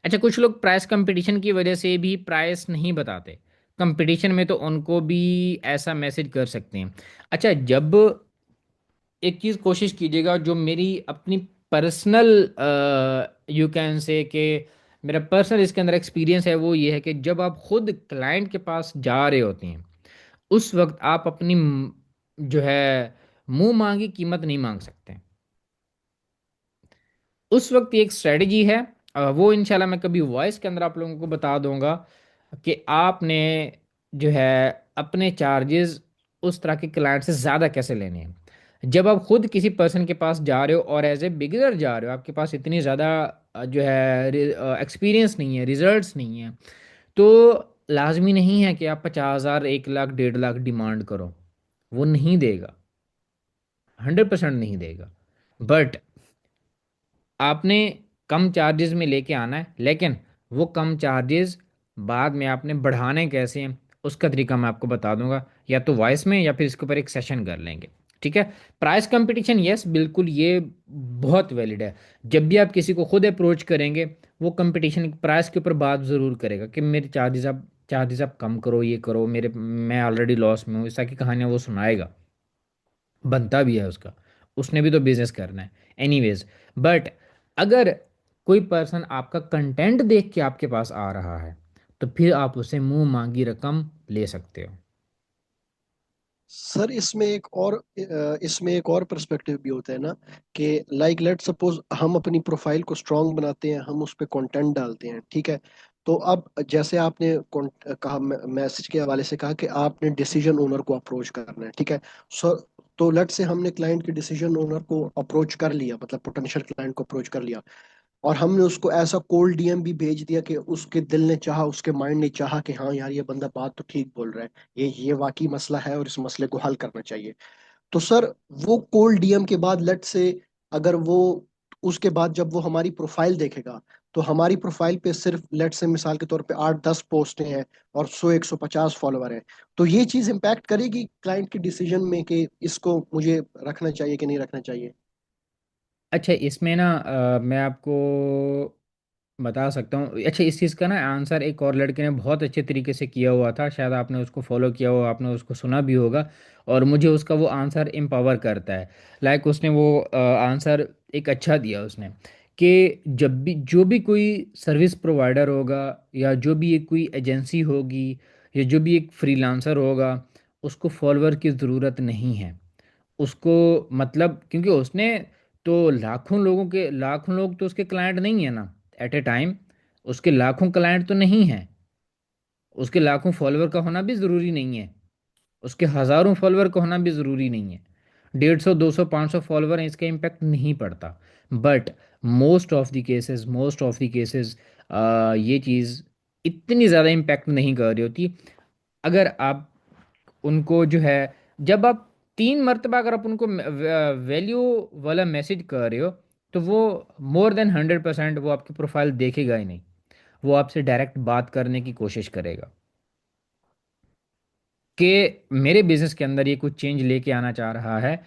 अच्छा, कुछ लोग प्राइस कंपटीशन की वजह से भी प्राइस नहीं बताते कंपटीशन में, तो उनको भी ऐसा मैसेज कर सकते हैं। अच्छा, जब एक चीज़ कोशिश कीजिएगा, जो मेरी अपनी पर्सनल यू कैन से कि मेरा पर्सनल इसके अंदर एक्सपीरियंस है, वो ये है कि जब आप खुद क्लाइंट के पास जा रहे होते हैं, उस वक्त आप अपनी जो है मुंह मांगी कीमत नहीं मांग सकते। उस वक्त एक स्ट्रेटजी है, वो इंशाल्लाह मैं कभी वॉइस के अंदर आप लोगों को बता दूंगा कि आपने जो है अपने चार्जेस उस तरह के क्लाइंट से ज़्यादा कैसे लेने हैं। जब आप खुद किसी पर्सन के पास जा रहे हो और एज ए बिगिनर जा रहे हो, आपके पास इतनी ज़्यादा जो है एक्सपीरियंस नहीं है, रिजल्ट्स नहीं है, तो लाजमी नहीं है कि आप 50,000, 1 लाख, 1.5 लाख डिमांड करो। वो नहीं देगा, 100% नहीं देगा। बट आपने कम चार्जेस में लेके आना है, लेकिन वो कम चार्जेस बाद में आपने बढ़ाने कैसे हैं, उसका तरीका मैं आपको बता दूंगा, या तो वॉइस में या फिर इसके ऊपर एक सेशन कर लेंगे। ठीक है। प्राइस कंपटीशन, यस बिल्कुल, ये बहुत वैलिड है। जब भी आप किसी को खुद अप्रोच करेंगे, वो कंपटीशन प्राइस के ऊपर बात ज़रूर करेगा कि मेरे चार्जेस आप कम करो, ये करो, मेरे मैं ऑलरेडी लॉस में हूँ, इस तरह की कहानियाँ वो सुनाएगा। बनता भी है उसका, उसने भी तो बिजनेस करना है एनीवेज। बट अगर कोई पर्सन आपका कंटेंट देख के आपके पास आ रहा है, तो फिर आप उसे मुंह मांगी रकम ले सकते हो। सर इसमें एक और पर्सपेक्टिव भी होता है ना, कि लाइक लेट सपोज हम अपनी प्रोफाइल को स्ट्रांग बनाते हैं, हम उस पर कंटेंट डालते हैं, ठीक है। तो अब जैसे आपने कहा, मैसेज के हवाले से कहा कि आपने डिसीजन ओनर को अप्रोच करना है, ठीक है। सो तो लेट से हमने क्लाइंट के डिसीजन ओनर को अप्रोच कर लिया, मतलब पोटेंशियल क्लाइंट को अप्रोच कर लिया, और हमने उसको ऐसा कोल्ड डीएम भी भेज दिया कि उसके दिल ने चाहा, उसके माइंड ने चाहा कि हाँ यार, ये बंदा बात तो ठीक बोल रहा है, ये वाकई मसला है और इस मसले को हल करना चाहिए। तो सर, वो कोल्ड डीएम के बाद लेट से, अगर वो उसके बाद जब वो हमारी प्रोफाइल देखेगा, तो हमारी प्रोफाइल पे सिर्फ लेट से मिसाल के तौर पे 8-10 पोस्टें हैं और 100-150 फॉलोअर हैं, तो ये चीज इम्पैक्ट करेगी क्लाइंट के डिसीजन में कि इसको मुझे रखना चाहिए कि नहीं रखना चाहिए। अच्छा, इसमें ना मैं आपको बता सकता हूँ। अच्छा, इस चीज़ का ना आंसर एक और लड़के ने बहुत अच्छे तरीके से किया हुआ था, शायद आपने उसको फॉलो किया हो, आपने उसको सुना भी होगा, और मुझे उसका वो आंसर एम्पावर करता है। लाइक उसने वो आंसर एक अच्छा दिया उसने, कि जब भी जो भी कोई सर्विस प्रोवाइडर होगा, या जो भी एक कोई एजेंसी होगी, या जो भी एक फ्रीलांसर होगा, उसको फॉलोअर की ज़रूरत नहीं है। उसको मतलब, क्योंकि उसने तो लाखों लोग तो उसके क्लाइंट नहीं है ना एट ए टाइम। उसके लाखों क्लाइंट तो नहीं है, उसके लाखों फॉलोअर का होना भी ज़रूरी नहीं है, उसके हज़ारों फॉलोअर का होना भी ज़रूरी नहीं है। 150, 200, 500 फॉलोअर हैं, इसका इम्पैक्ट नहीं पड़ता। But most of the cases ये चीज़ इतनी ज़्यादा इम्पैक्ट नहीं कर रही होती। अगर आप उनको जो है, जब आप 3 मरतबा अगर आप उनको वैल्यू वाला मैसेज कर रहे हो, तो वो मोर देन 100% वो आपकी प्रोफाइल देखेगा ही नहीं। वो आपसे डायरेक्ट बात करने की कोशिश करेगा कि मेरे बिजनेस के अंदर ये कुछ चेंज लेके आना चाह रहा है,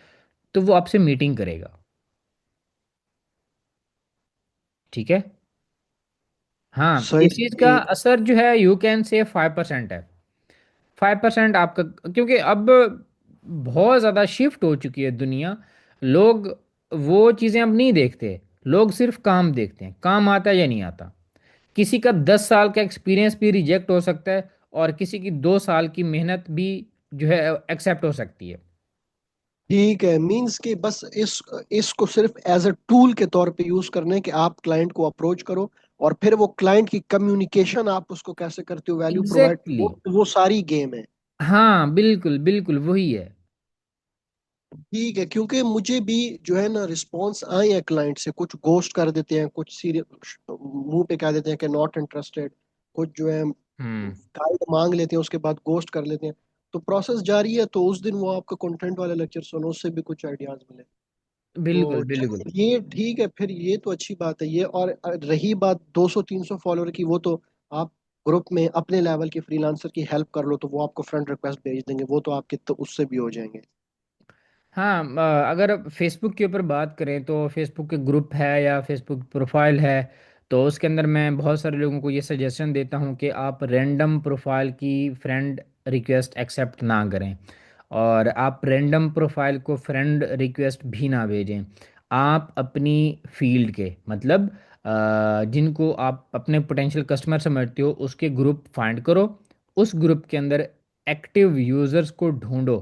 तो वो आपसे मीटिंग करेगा। ठीक है। हाँ, सही इस चीज़ का सही। असर जो है यू कैन से 5% है। 5% आपका, क्योंकि अब बहुत ज़्यादा शिफ्ट हो चुकी है दुनिया। लोग वो चीज़ें अब नहीं देखते। लोग सिर्फ काम देखते हैं, काम आता है या नहीं आता। किसी का 10 साल का एक्सपीरियंस भी रिजेक्ट हो सकता है, और किसी की 2 साल की मेहनत भी जो है एक्सेप्ट हो सकती है। ठीक है, मींस कि बस इसको सिर्फ एज अ टूल के तौर पे यूज करना है कि आप क्लाइंट को अप्रोच करो, और फिर वो क्लाइंट की कम्युनिकेशन आप उसको कैसे करते हो, वैल्यू प्रोवाइड, एग्जैक्टली वो सारी गेम है। हाँ, बिल्कुल बिल्कुल वही है। ठीक है, क्योंकि मुझे भी जो है ना रिस्पॉन्स आए हैं क्लाइंट से, कुछ गोस्ट कर देते हैं, कुछ सीरियस मुंह पे कह देते हैं कि नॉट इंटरेस्टेड, कुछ जो है हम्म। गाइड मांग लेते हैं उसके बाद गोस्ट कर लेते हैं। तो प्रोसेस जारी है, तो उस दिन वो आपका कंटेंट वाला लेक्चर सुनो, उससे भी कुछ आइडियाज मिले। तो बिल्कुल बिल्कुल। चलो ये ठीक है, फिर ये तो अच्छी बात है ये। और रही बात 200-300 फॉलोअर की, वो तो आप ग्रुप में अपने लेवल के फ्रीलांसर की हेल्प कर लो, तो वो आपको फ्रेंड रिक्वेस्ट भेज देंगे, वो तो आपके तो उससे भी हो जाएंगे। हाँ, अगर फेसबुक के ऊपर बात करें तो फेसबुक के ग्रुप है या फेसबुक प्रोफाइल है, तो उसके अंदर मैं बहुत सारे लोगों को ये सजेशन देता हूँ कि आप रैंडम प्रोफाइल की फ्रेंड रिक्वेस्ट एक्सेप्ट ना करें, और आप रैंडम प्रोफाइल को फ्रेंड रिक्वेस्ट भी ना भेजें। आप अपनी फील्ड के मतलब जिनको आप अपने पोटेंशियल कस्टमर समझते हो उसके ग्रुप फाइंड करो। उस ग्रुप के अंदर एक्टिव यूज़र्स को ढूंढो,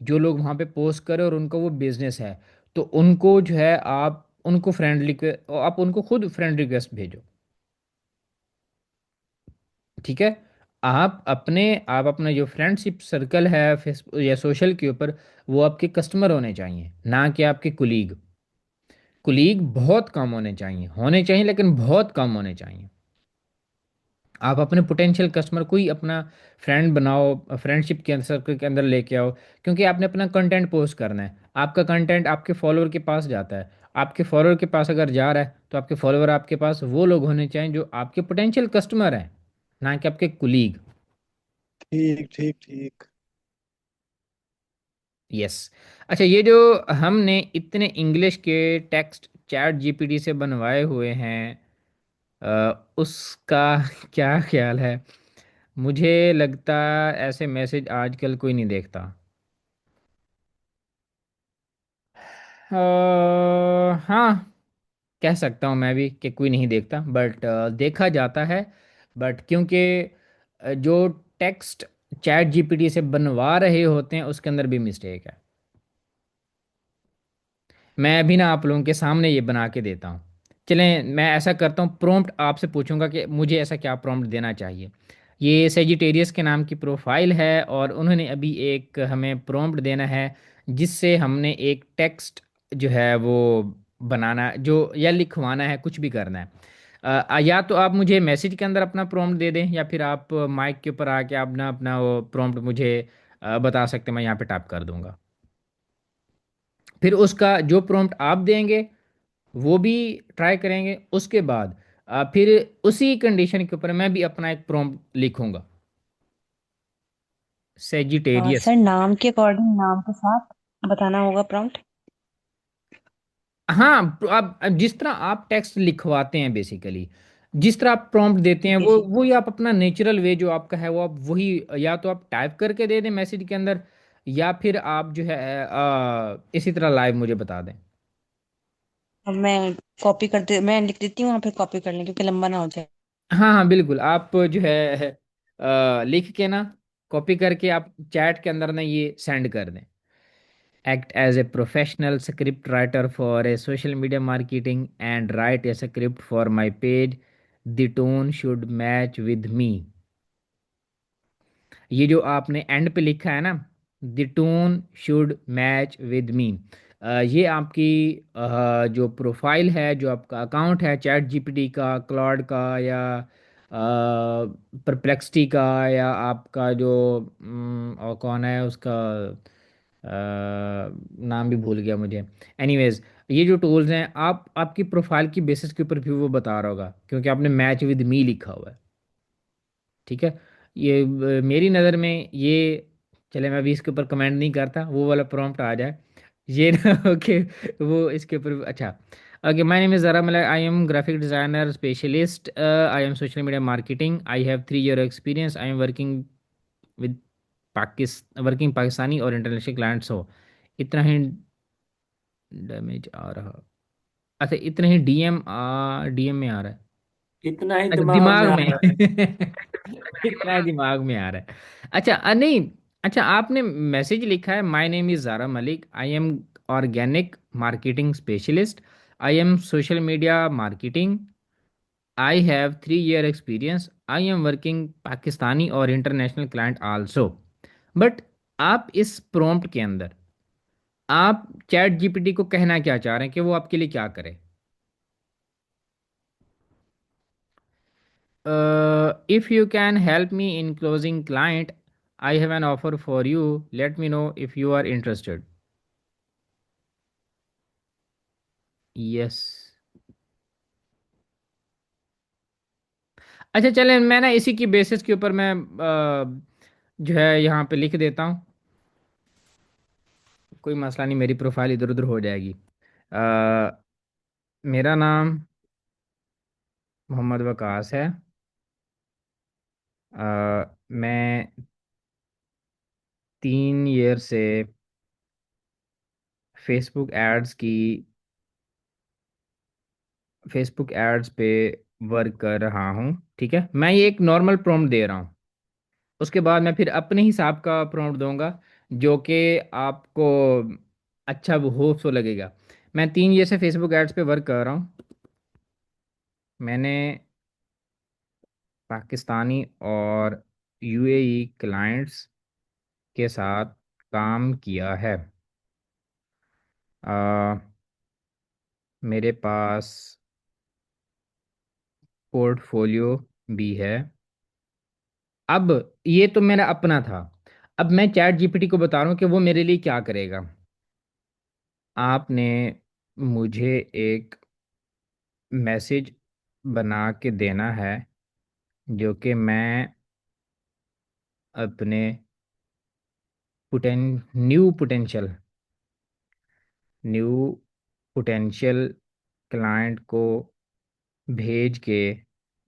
जो लोग वहाँ पे पोस्ट करें और उनका वो बिजनेस है। तो उनको जो है आप उनको फ्रेंड रिक्वेस्ट, आप उनको खुद फ्रेंड रिक्वेस्ट भेजो। ठीक है। आप अपना जो फ्रेंडशिप सर्कल है फेसबुक या सोशल के ऊपर, वो आपके कस्टमर होने चाहिए, ना कि आपके कुलीग। कुलीग बहुत कम होने चाहिए लेकिन बहुत कम होने चाहिए। आप अपने पोटेंशियल कस्टमर को ही अपना फ्रेंड बनाओ, फ्रेंडशिप के सर्कल के अंदर लेके आओ। क्योंकि आपने अपना कंटेंट पोस्ट करना है, आपका कंटेंट आपके फॉलोअर के पास जाता है। आपके फॉलोअर के पास अगर जा रहा है, तो आपके फॉलोअर आपके पास वो लोग होने चाहिए जो आपके पोटेंशियल कस्टमर हैं, ना कि आपके कुलीग। ठीक ठीक ठीक। यस। अच्छा, ये जो हमने इतने इंग्लिश के टेक्स्ट चैट जीपीटी से बनवाए हुए हैं, उसका क्या ख्याल है? मुझे लगता ऐसे मैसेज आजकल कोई नहीं देखता। हाँ, कह सकता हूँ मैं भी कि कोई नहीं देखता, बट देखा जाता है। बट क्योंकि जो टेक्स्ट चैट जीपीटी से बनवा रहे होते हैं उसके अंदर भी मिस्टेक है। मैं अभी ना आप लोगों के सामने ये बना के देता हूँ। चलें, मैं ऐसा करता हूँ, प्रॉम्प्ट आपसे पूछूंगा कि मुझे ऐसा क्या प्रॉम्प्ट देना चाहिए। ये सेजिटेरियस के नाम की प्रोफाइल है, और उन्होंने अभी एक हमें प्रॉम्प्ट देना है, जिससे हमने एक टेक्स्ट जो है वो बनाना जो या लिखवाना है, कुछ भी करना है। या तो आप मुझे मैसेज के अंदर अपना प्रॉम्प्ट दे दें, या फिर आप माइक के ऊपर आके अपना अपना वो प्रॉम्प्ट मुझे बता सकते हैं, मैं यहाँ पे टाइप कर दूंगा। फिर उसका जो प्रॉम्प्ट आप देंगे वो भी ट्राई करेंगे। उसके बाद फिर उसी कंडीशन के ऊपर मैं भी अपना एक प्रॉम्प्ट लिखूंगा, सेजिटेरियस। सर नाम के अकॉर्डिंग नाम के साथ बताना होगा प्रॉम्प्ट। हाँ, तो आप जिस तरह आप टेक्स्ट लिखवाते हैं बेसिकली, जिस तरह आप प्रॉम्प्ट देते हैं, जी वो जी। वही आप अपना नेचुरल वे जो आपका है वो आप वही, या तो आप टाइप करके दे दें मैसेज के अंदर, या फिर आप जो है इसी तरह लाइव मुझे बता दें। अब मैं लिख देती हूँ, फिर कॉपी कर लें क्योंकि लंबा ना हो जाए। हाँ हाँ बिल्कुल, आप जो है लिख के ना, कॉपी करके आप चैट के अंदर ना ये सेंड कर दें। Act as a professional script writer for a social media marketing and write a script for my page. The tone should match with me. ये जो आपने एंड पे लिखा है ना, the tone should match with me, ये आपकी जो प्रोफाइल है, जो आपका अकाउंट है चैट जीपीटी का, क्लॉड का, या परप्लेक्सिटी का, या आपका जो और कौन है उसका, नाम भी भूल गया मुझे। एनीवेज, ये जो टूल्स हैं, आप आपकी प्रोफाइल की बेसिस के ऊपर भी वो बता रहा होगा, क्योंकि आपने मैच विद मी लिखा हुआ है। ठीक है। ये मेरी नज़र में ये, चले मैं अभी इसके ऊपर कमेंट नहीं करता, वो वाला प्रॉम्प्ट आ जाए ये ना। ओके, वो इसके ऊपर अच्छा। ओके, माय नेम इज़ ज़रा Malik, I M graphic designer specialist, I am social media marketing, I have 3 year experience, I am working with working Pakistani और इंटरनेशनल क्लाइंट्स हो। इतना ही डैमेज आ रहा, अच्छा इतना ही डीएम में आ रहा है, इतना ही अच्छा दिमाग में दिमाग आ में। रहा है। इतना ही दिमाग में आ रहा है। अच्छा नहीं, अच्छा आपने मैसेज लिखा है, my name is Zara Malik, I am organic marketing specialist, I am social media marketing, I have 3 year experience, I am working Pakistani और इंटरनेशनल क्लाइंट आल्सो। बट आप इस प्रॉम्प्ट के अंदर आप चैट जीपीटी को कहना क्या चाह रहे हैं कि वो आपके लिए क्या करे? If you can help me in closing client, I have an offer for you. Let me know if you are interested. Yes. अच्छा चलें, मैं ना इसी की बेसिस के ऊपर मैं जो है यहाँ पे लिख देता हूँ। कोई मसला नहीं, मेरी प्रोफाइल इधर उधर हो जाएगी। अ, मेरा नाम मोहम्मद वकास है। मैं 3 year से फेसबुक एड्स की फेसबुक एड्स पे वर्क कर रहा हूँ। ठीक है, मैं ये एक नॉर्मल प्रॉम्प्ट दे रहा हूँ। उसके बाद मैं फिर अपने हिसाब का प्रॉम्प्ट दूंगा, जो कि आपको अच्छा हो सो लगेगा। मैं 3 year से फेसबुक एड्स पे वर्क कर रहा हूँ। मैंने पाकिस्तानी और यूएई क्लाइंट्स के साथ काम किया है। आ, मेरे पास पोर्टफोलियो भी है। अब ये तो मेरा अपना था। अब मैं चैट जीपीटी को बता रहा हूँ कि वो मेरे लिए क्या करेगा। आपने मुझे एक मैसेज बना के देना है, जो कि मैं अपने पोटें न्यू न्यू पोटेंशियल क्लाइंट को भेज के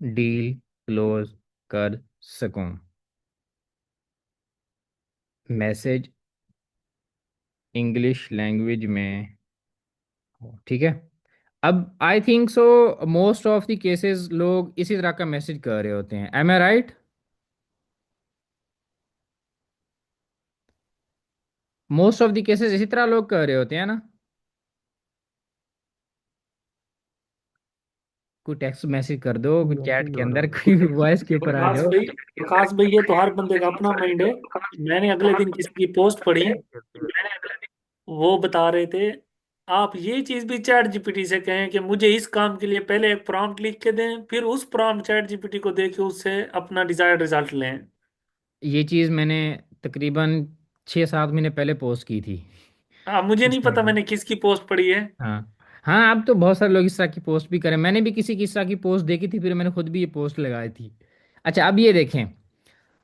डील क्लोज कर सकूं। मैसेज इंग्लिश लैंग्वेज में हो। ठीक है। अब I think so most of the cases लोग इसी तरह का मैसेज कर रहे होते हैं। Am I right? Most of the cases इसी तरह लोग कर रहे होते हैं ना। कोई टेक्स्ट मैसेज कर दो, कोई चैट के अंदर, कोई वॉइस के ऊपर आ प्रकाश जाओ। भाई, प्रकाश भाई, ये तो हर बंदे का अपना माइंड है। मैंने अगले दिन किसी की पोस्ट पढ़ी, वो बता रहे थे आप ये चीज भी चैट जीपीटी से कहें कि मुझे इस काम के लिए पहले एक प्रॉम्प्ट लिख के दें, फिर उस प्रॉम्प्ट चैट जीपीटी को दे के उससे अपना डिजायर्ड रिजल्ट लें। ये चीज़ मैंने तकरीबन 6-7 महीने पहले पोस्ट की थी। मुझे इस नहीं तरह पता की। मैंने किसकी पोस्ट पढ़ी है। हाँ। हाँ, अब तो बहुत सारे लोग इस तरह की पोस्ट भी करें, मैंने भी किसी की इस तरह की पोस्ट देखी थी, फिर मैंने खुद भी ये पोस्ट लगाई थी। अच्छा अब ये देखें,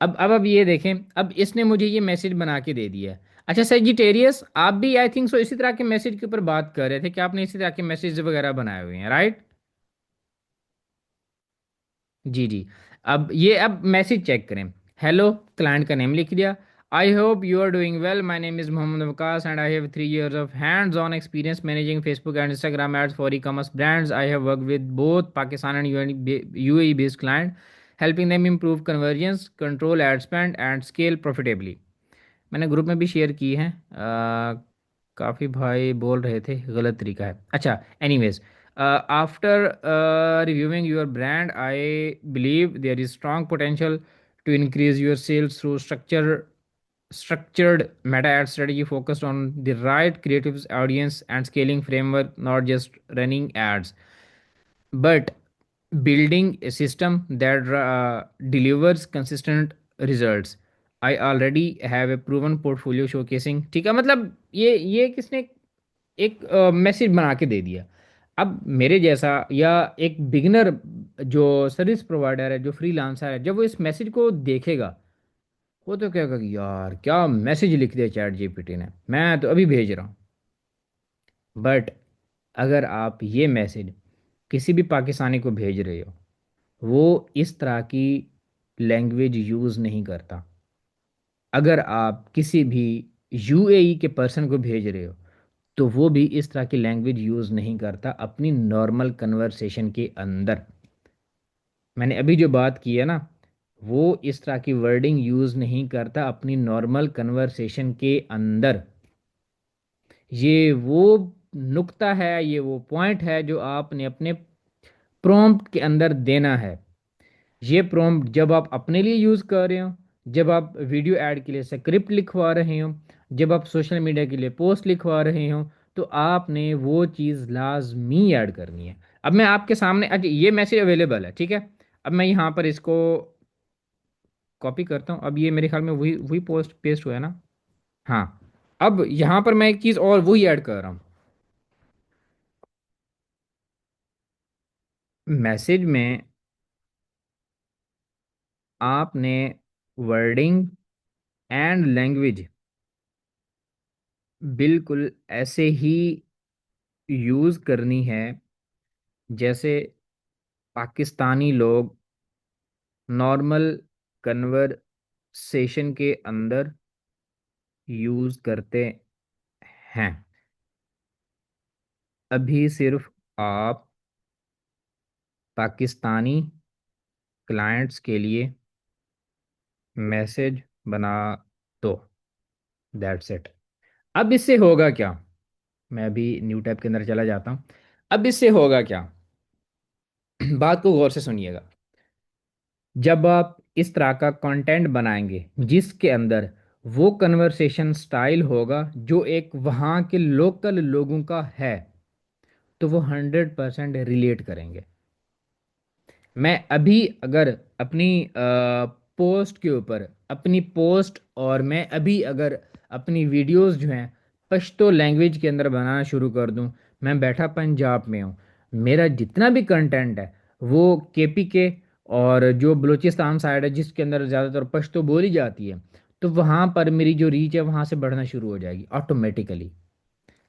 अब ये देखें, अब इसने मुझे ये मैसेज बना के दे दिया है। अच्छा सेजिटेरियस, आप भी आई थिंक सो इसी तरह के मैसेज के ऊपर बात कर रहे थे कि आपने इसी तरह के मैसेज वगैरह बनाए हुए हैं, राइट? जी जी। अब मैसेज चेक करें। हेलो, क्लाइंट का नेम लिख दिया। I hope you are doing well, my name is Mohammad Waqas and I have 3 years of hands on experience managing Facebook and Instagram ads for e commerce brands. I have work with both Pakistan and UAE based client, helping them improve conversions, control ad spend and scale profitably। मैंने group में भी share की हैं। काफ़ी भाई बोल रहे थे गलत तरीका है। अच्छा anyways, after reviewing your brand I believe there is strong potential to increase your sales through structured meta ad strategy focused on the right creatives audience and scaling framework, not just running ads, but building a system that delivers consistent results. I already have a proven portfolio showcasing, ठीक है, मतलब ये किसने एक message बना के दे दिया। अब मेरे जैसा या एक बिगिनर जो सर्विस प्रोवाइडर है, जो फ्रीलांसर है, जब वो इस मैसेज को देखेगा, वो तो कहेगा कि यार क्या मैसेज लिख दिया चैट जीपीटी ने, मैं तो अभी भेज रहा हूँ। बट अगर आप ये मैसेज किसी भी पाकिस्तानी को भेज रहे हो, वो इस तरह की लैंग्वेज यूज़ नहीं करता। अगर आप किसी भी यूएई के पर्सन को भेज रहे हो, तो वो भी इस तरह की लैंग्वेज यूज़ नहीं करता अपनी नॉर्मल कन्वर्सेशन के अंदर। मैंने अभी जो बात की है ना, वो इस तरह की वर्डिंग यूज़ नहीं करता अपनी नॉर्मल कन्वर्सेशन के अंदर। ये वो नुक्ता है, ये वो पॉइंट है जो आपने अपने प्रॉम्प्ट के अंदर देना है। ये प्रॉम्प्ट जब आप अपने लिए यूज़ कर रहे हो, जब आप वीडियो ऐड के लिए स्क्रिप्ट लिखवा रहे हो, जब आप सोशल मीडिया के लिए पोस्ट लिखवा रहे हो, तो आपने वो चीज़ लाजमी ऐड करनी है। अब मैं आपके सामने, अच्छा ये मैसेज अवेलेबल है, ठीक है। अब मैं यहाँ पर इसको कॉपी करता हूँ। अब ये मेरे ख्याल में वही वही पोस्ट पेस्ट हुआ है ना। हाँ। अब यहाँ पर मैं एक चीज़ और वही ऐड कर रहा हूँ मैसेज में। आपने वर्डिंग एंड लैंग्वेज बिल्कुल ऐसे ही यूज़ करनी है जैसे पाकिस्तानी लोग नॉर्मल कन्वर्सेशन के अंदर यूज़ करते हैं। अभी सिर्फ आप पाकिस्तानी क्लाइंट्स के लिए मैसेज बना दो, दैट्स इट। अब इससे होगा क्या, मैं अभी न्यू टैब के अंदर चला जाता हूँ। अब इससे होगा क्या, बात को गौर से सुनिएगा। जब आप इस तरह का कंटेंट बनाएंगे जिसके अंदर वो कन्वर्सेशन स्टाइल होगा जो एक वहाँ के लोकल लोगों का है, तो वो 100% रिलेट करेंगे। मैं अभी अगर अपनी पोस्ट के ऊपर अपनी पोस्ट, और मैं अभी अगर अपनी वीडियोस जो हैं पश्तो लैंग्वेज के अंदर बनाना शुरू कर दूं, मैं बैठा पंजाब में हूँ, मेरा जितना भी कंटेंट है वो केपी के और जो बलूचिस्तान साइड है जिसके अंदर ज़्यादातर पश्तो बोली जाती है, तो वहाँ पर मेरी जो रीच है वहाँ से बढ़ना शुरू हो जाएगी ऑटोमेटिकली।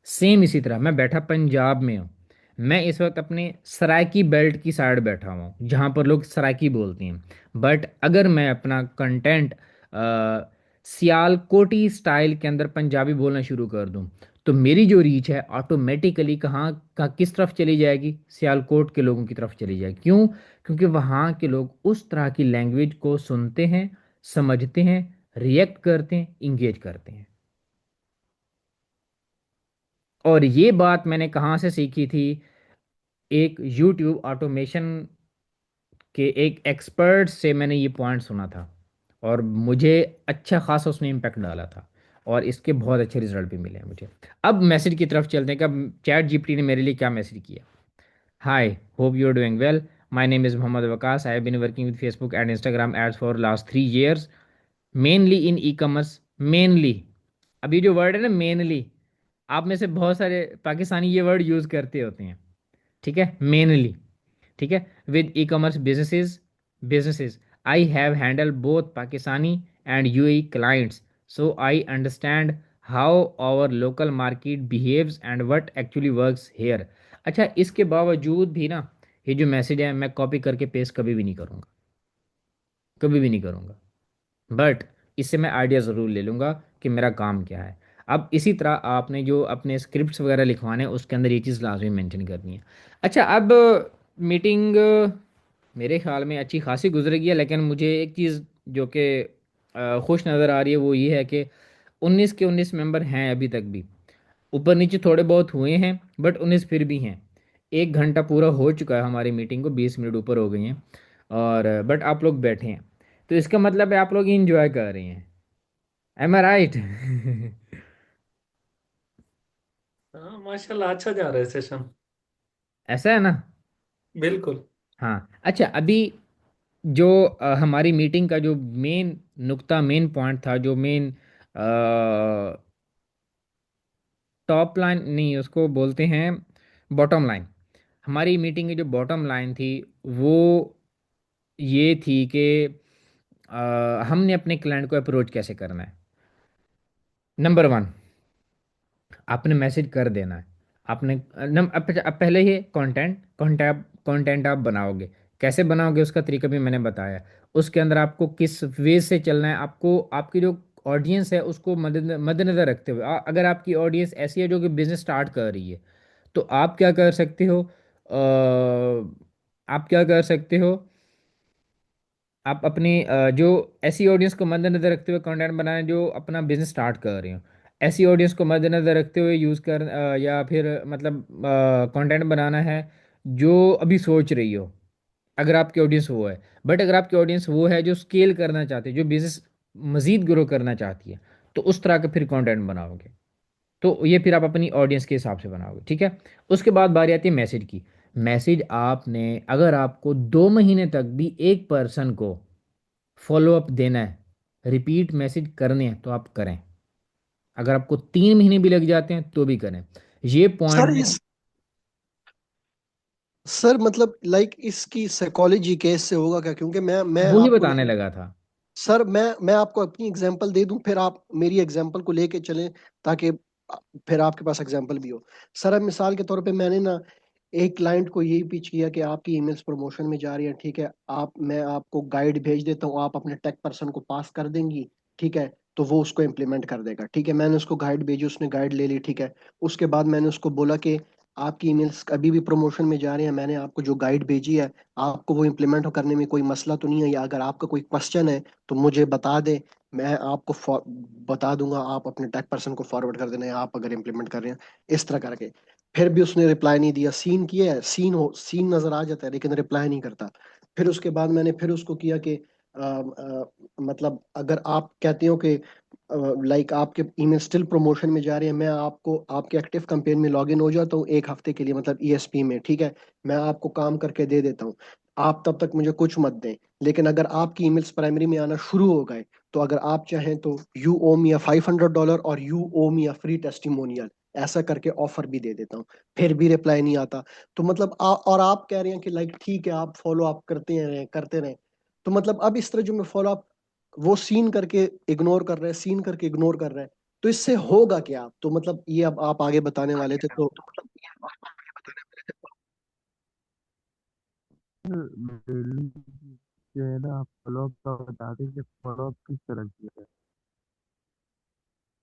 सेम इसी तरह मैं बैठा पंजाब में हूँ, मैं इस वक्त अपने सराइकी बेल्ट की साइड बैठा हुआ हूँ जहाँ पर लोग सराइकी बोलते हैं। बट अगर मैं अपना कंटेंट सियालकोटी स्टाइल के अंदर पंजाबी बोलना शुरू कर दूँ, तो मेरी जो रीच है ऑटोमेटिकली कहाँ का किस तरफ चली जाएगी, सियालकोट के लोगों की तरफ चली जाएगी। क्यों? क्योंकि वहाँ के लोग उस तरह की लैंग्वेज को सुनते हैं, समझते हैं, रिएक्ट करते हैं, इंगेज करते हैं। और ये बात मैंने कहाँ से सीखी थी, एक यूट्यूब ऑटोमेशन के एक एक्सपर्ट से मैंने ये पॉइंट सुना था, और मुझे अच्छा खासा उसने इम्पैक्ट डाला था, और इसके बहुत अच्छे रिजल्ट भी मिले हैं मुझे। अब मैसेज की तरफ चलते हैं कि अब चैट जीपीटी ने मेरे लिए क्या मैसेज किया। Hi, hope you are doing well. My name is Mohammad Waqas. I have been working with Facebook and Instagram ads for last 3 years, mainly in ecommerce. Mainly, अब ये जो वर्ड है ना मेनली, आप में से बहुत सारे पाकिस्तानी ये वर्ड यूज़ करते होते हैं, ठीक है, मेनली, ठीक है। With e commerce businesses I have handle both Pakistani and UAE clients, so I understand how our local market behaves and what actually works here. अच्छा, इसके बावजूद भी ना, ये जो मैसेज है मैं कॉपी करके पेस्ट कभी भी नहीं करूँगा, कभी भी नहीं करूँगा। बट इससे मैं आइडिया ज़रूर ले लूँगा कि मेरा काम क्या है। अब इसी तरह आपने जो अपने स्क्रिप्ट्स वगैरह लिखवाने हैं उसके अंदर ये चीज़ लाजमी मेंशन करनी है। अच्छा, अब मीटिंग मेरे ख्याल में अच्छी खासी गुजरेगी, लेकिन मुझे एक चीज़ जो कि खुश नज़र आ रही है वो ये है कि 19 के 19 मेंबर हैं अभी तक भी। ऊपर नीचे थोड़े बहुत हुए हैं बट 19 फिर भी हैं। 1 घंटा पूरा हो चुका है हमारी मीटिंग को, 20 मिनट ऊपर हो गई हैं, और बट आप लोग बैठे हैं, तो इसका मतलब है आप लोग इंजॉय कर रहे हैं। Am I right? हाँ माशाल्लाह, अच्छा जा रहा है सेशन। ऐसा है ना। बिल्कुल। हाँ अच्छा, अभी जो हमारी मीटिंग का जो मेन नुक्ता, मेन पॉइंट था, जो मेन टॉप लाइन नहीं, उसको बोलते हैं बॉटम लाइन। हमारी मीटिंग की जो बॉटम लाइन थी वो ये थी कि हमने अपने क्लाइंट को अप्रोच कैसे करना है। नंबर वन, आपने मैसेज कर देना है। आपने अब पहले ही कंटेंट आप बनाओगे। कैसे बनाओगे उसका तरीका भी मैंने बताया। उसके अंदर आपको किस वे से चलना है, आपको आपकी जो ऑडियंस है उसको मद्देनजर रखते हुए, अगर आपकी ऑडियंस ऐसी है जो कि बिजनेस स्टार्ट कर रही है, तो आप क्या कर सकते हो, आप क्या कर सकते हो, आप अपनी जो ऐसी ऑडियंस को मद्देनजर रखते हुए कंटेंट बनाएं जो अपना बिजनेस स्टार्ट कर रहे हो। ऐसी ऑडियंस को मद्देनजर रखते हुए यूज़ कर या फिर मतलब कंटेंट बनाना है जो अभी सोच रही हो, अगर आपकी ऑडियंस वो है। बट अगर आपकी ऑडियंस वो है जो स्केल करना चाहती है, जो बिजनेस मजीद ग्रो करना चाहती है, तो उस तरह का फिर कंटेंट बनाओगे। तो ये फिर आप अपनी ऑडियंस के हिसाब से बनाओगे, ठीक है। उसके बाद बारी आती है मैसेज की। मैसेज आपने, अगर आपको 2 महीने तक भी एक पर्सन को फॉलो अप देना है, रिपीट मैसेज करने हैं, तो आप करें। अगर आपको 3 महीने भी लग जाते हैं तो भी करें। ये पॉइंट सर में इस सर मतलब लाइक इसकी साइकोलॉजी कैसे होगा क्या, क्योंकि मैं वो ही आपको बताने लगा था। सर मैं आपको अपनी एग्जांपल दे दूं, फिर आप मेरी एग्जांपल को लेके चलें, ताकि फिर आपके पास एग्जांपल भी हो। सर अब मिसाल के तौर पे मैंने ना एक क्लाइंट को यही पिच किया कि आपकी ईमेल्स प्रमोशन में जा रही है, ठीक है, आप मैं आपको गाइड भेज देता हूँ, आप अपने टेक पर्सन को पास कर देंगी, ठीक है, तो वो उसको इम्प्लीमेंट कर देगा। ठीक है, मैंने उसको गाइड भेजी, उसने गाइड ले ली, ठीक है। उसके बाद मैंने उसको बोला कि आपकी ईमेल्स अभी भी प्रमोशन में जा रही हैं, मैंने आपको जो गाइड भेजी है आपको वो इम्प्लीमेंट करने में कोई मसला तो नहीं है, या अगर आपका कोई क्वेश्चन है तो मुझे बता दे, मैं आपको बता दूंगा, आप अपने टेक पर्सन को फॉरवर्ड कर देना है, आप अगर इम्प्लीमेंट कर रहे हैं इस तरह करके। फिर भी उसने रिप्लाई नहीं दिया, सीन किया है, सीन नजर आ जाता है लेकिन रिप्लाई नहीं करता। फिर उसके बाद मैंने फिर उसको किया कि मतलब अगर आप कहते हो कि लाइक आपके ईमेल स्टिल प्रमोशन में जा रही है, मैं आपको आपके एक्टिव कैंपेन में लॉग इन हो जाता हूँ 1 हफ्ते के लिए, मतलब ईएसपी में, ठीक है, मैं आपको काम करके दे देता हूँ, आप तब तक मुझे कुछ मत दें। लेकिन अगर आपकी ईमेल्स प्राइमरी में आना शुरू हो गए, तो अगर आप चाहें तो यू ओ मी $500 और you owe me free testimonial, ऐसा करके ऑफर भी दे देता हूँ। फिर भी रिप्लाई नहीं आता। तो मतलब और आप कह रहे हैं कि लाइक ठीक है आप फॉलो अप करते रहे। तो मतलब अब इस तरह जो मैं फॉलो अप वो सीन करके इग्नोर कर रहे हैं, सीन करके इग्नोर कर रहे हैं, तो इससे होगा क्या? तो मतलब ये अब आप आगे बताने वाले थे तो। डेली जो है ना, फॉलो अप का बता दें कि फॉलो अप किस तरह किया है।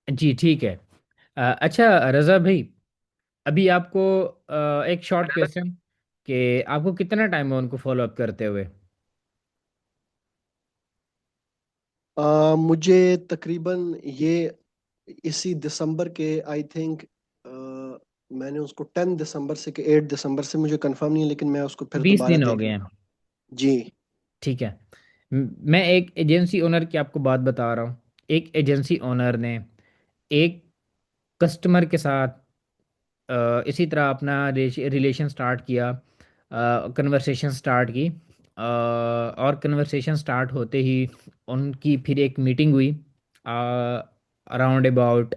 जी ठीक है। अच्छा रज़ा भाई, अभी आपको एक शॉर्ट क्वेश्चन, कि आपको कितना टाइम है उनको फॉलो अप करते हुए। मुझे तकरीबन ये इसी दिसंबर के आई थिंक, मैंने उसको 10 दिसंबर से कि 8 दिसंबर से, मुझे कंफर्म नहीं है, लेकिन मैं उसको फिर बीस दोबारा दिन हो देख गए हैं लूंगा। जी। ठीक है। मैं एक एजेंसी ओनर की आपको बात बता रहा हूँ। एक एजेंसी ओनर ने एक कस्टमर के साथ इसी तरह अपना रिलेशन स्टार्ट किया, कन्वर्सेशन स्टार्ट की, और कन्वर्सेशन स्टार्ट होते ही उनकी फिर एक मीटिंग हुई, अराउंड अबाउट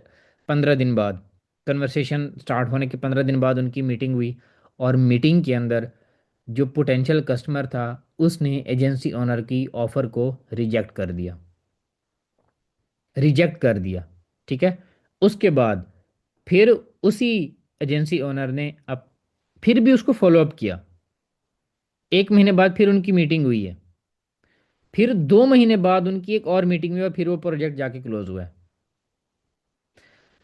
15 दिन बाद। कन्वर्सेशन स्टार्ट होने के 15 दिन बाद उनकी मीटिंग हुई, और मीटिंग के अंदर जो पोटेंशियल कस्टमर था उसने एजेंसी ओनर की ऑफ़र को रिजेक्ट कर दिया, रिजेक्ट कर दिया, ठीक है। उसके बाद फिर उसी एजेंसी ओनर ने अब फिर भी उसको फॉलो अप किया। 1 महीने बाद फिर उनकी मीटिंग हुई है, फिर 2 महीने बाद उनकी एक और मीटिंग हुई और फिर वो प्रोजेक्ट जाके क्लोज हुआ है।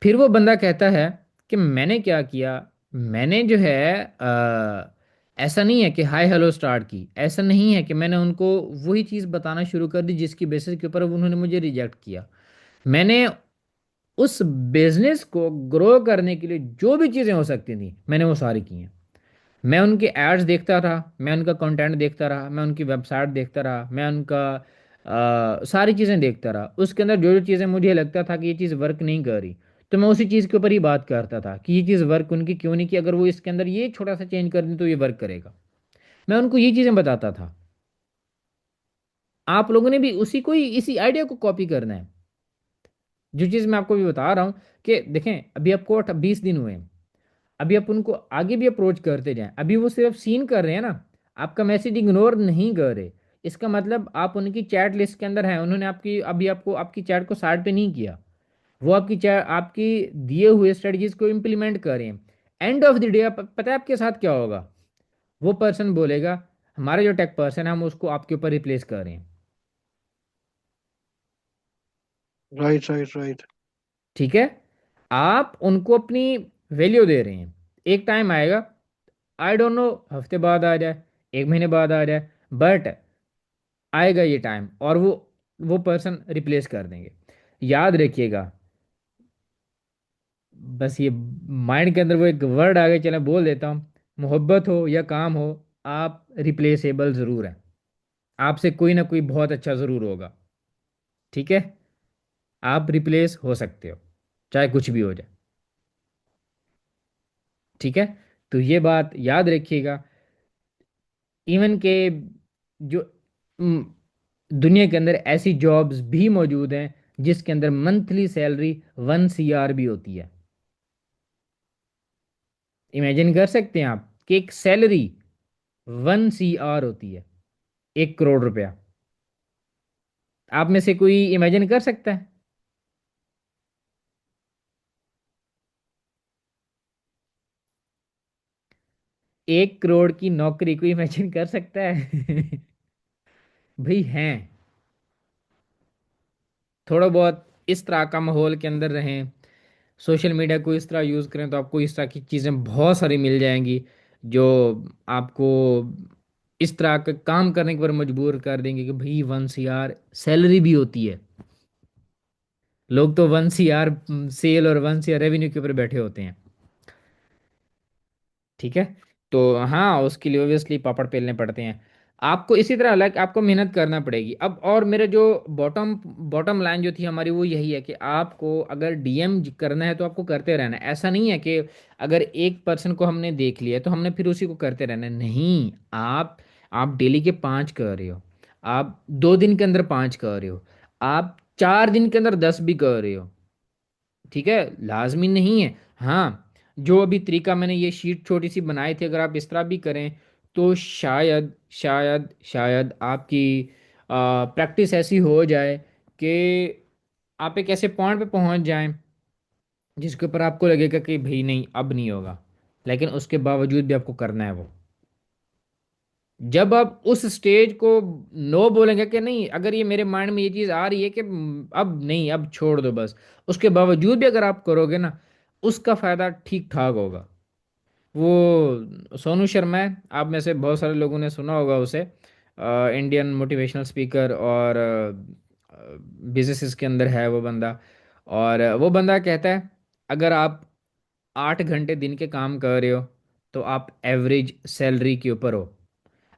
फिर वो बंदा कहता है कि मैंने क्या किया, मैंने जो है ऐसा नहीं है कि हाय हेलो स्टार्ट की, ऐसा नहीं है कि मैंने उनको वही चीज़ बताना शुरू कर दी जिसकी बेसिस के ऊपर उन्होंने मुझे रिजेक्ट किया। मैंने उस बिजनेस को ग्रो करने के लिए जो भी चीज़ें हो सकती थी मैंने वो सारी की हैं। मैं उनके एड्स देखता रहा, मैं उनका कंटेंट देखता रहा, मैं उनकी वेबसाइट देखता रहा, मैं उनका सारी चीज़ें देखता रहा। उसके अंदर जो जो चीज़ें मुझे लगता था कि ये चीज़ वर्क नहीं कर रही, तो मैं उसी चीज़ के ऊपर ही बात करता था कि ये चीज़ वर्क उनकी क्यों नहीं की, अगर वो इसके अंदर ये छोटा सा चेंज कर दें तो ये वर्क करेगा। मैं उनको ये चीज़ें बताता था। आप लोगों ने भी उसी को ही, इसी आइडिया को कॉपी करना है। जो चीज़ मैं आपको भी बता रहा हूँ कि देखें, अभी आपको 20 दिन हुए हैं, अभी आप उनको आगे भी अप्रोच करते जाएं। अभी वो सिर्फ सीन कर रहे हैं ना, आपका मैसेज इग्नोर नहीं कर रहे। इसका मतलब आप उनकी चैट लिस्ट के अंदर हैं, उन्होंने आपकी अभी आपको आपकी चैट को साइड पे नहीं किया। वो आपकी चैट, आपकी दिए हुए स्ट्रेटजीज को इम्प्लीमेंट कर रहे हैं। एंड ऑफ द डे पता है आपके साथ क्या होगा? वो पर्सन बोलेगा हमारा जो टेक पर्सन है हम उसको आपके ऊपर रिप्लेस कर रहे हैं। Right right right. ठीक है, आप उनको अपनी वैल्यू दे रहे हैं। एक टाइम आएगा, आई डोंट नो, हफ्ते बाद आ जाए, 1 महीने बाद आ जाए, बट आएगा ये टाइम, और वो पर्सन रिप्लेस कर देंगे। याद रखिएगा, बस ये माइंड के अंदर वो एक वर्ड आ गया, चलो बोल देता हूँ, मोहब्बत हो या काम हो, आप रिप्लेसेबल ज़रूर हैं। आपसे कोई ना कोई बहुत अच्छा ज़रूर होगा। ठीक है, आप रिप्लेस हो सकते हो, चाहे कुछ भी हो जाए। ठीक है, तो ये बात याद रखिएगा। इवन के जो दुनिया के अंदर ऐसी जॉब्स भी मौजूद हैं जिसके अंदर मंथली सैलरी 1 CR भी होती है। इमेजिन कर सकते हैं आप कि एक सैलरी 1 CR होती है, 1 करोड़ रुपया। आप में से कोई इमेजिन कर सकता है? 1 करोड़ की नौकरी को इमेजिन कर सकता है? भाई हैं। थोड़ा बहुत इस तरह का माहौल के अंदर रहें, सोशल मीडिया को इस तरह यूज़ करें, तो आपको इस तरह की चीज़ें बहुत सारी मिल जाएंगी जो आपको इस तरह का काम करने पर मजबूर कर देंगे कि भाई 1 CR सैलरी भी होती है। लोग तो 1 CR सेल और 1 CR रेवेन्यू के ऊपर बैठे होते हैं। ठीक है, तो हाँ, उसके लिए ओब्वियसली पापड़ बेलने पड़ते हैं। आपको इसी तरह अलग आपको मेहनत करना पड़ेगी अब। और मेरे जो बॉटम बॉटम लाइन जो थी हमारी वो यही है कि आपको अगर डीएम करना है तो आपको करते रहना है। ऐसा नहीं है कि अगर एक पर्सन को हमने देख लिया तो हमने फिर उसी को करते रहना है, नहीं। आप डेली के 5 कर रहे हो, आप 2 दिन के अंदर 5 कर रहे हो, आप 4 दिन के अंदर 10 भी कर रहे हो। ठीक है, लाजमी नहीं है। हाँ, जो अभी तरीका मैंने ये शीट छोटी सी बनाई थी, अगर आप इस तरह भी करें तो शायद आपकी प्रैक्टिस ऐसी हो जाए कि आप एक ऐसे पॉइंट पे पहुंच जाएं जिसके ऊपर आपको लगेगा कि भाई नहीं, अब नहीं होगा, लेकिन उसके बावजूद भी आपको करना है वो। जब आप उस स्टेज को नो बोलेंगे कि नहीं, अगर ये मेरे माइंड में ये चीज़ आ रही है कि अब नहीं, अब छोड़ दो बस, उसके बावजूद भी अगर आप करोगे ना, उसका फायदा ठीक ठाक होगा। वो सोनू शर्मा है, आप में से बहुत सारे लोगों ने सुना होगा उसे, इंडियन मोटिवेशनल स्पीकर, और बिजनेसेस के अंदर है वो बंदा। और वो बंदा कहता है अगर आप 8 घंटे दिन के काम कर रहे हो तो आप एवरेज सैलरी के ऊपर हो।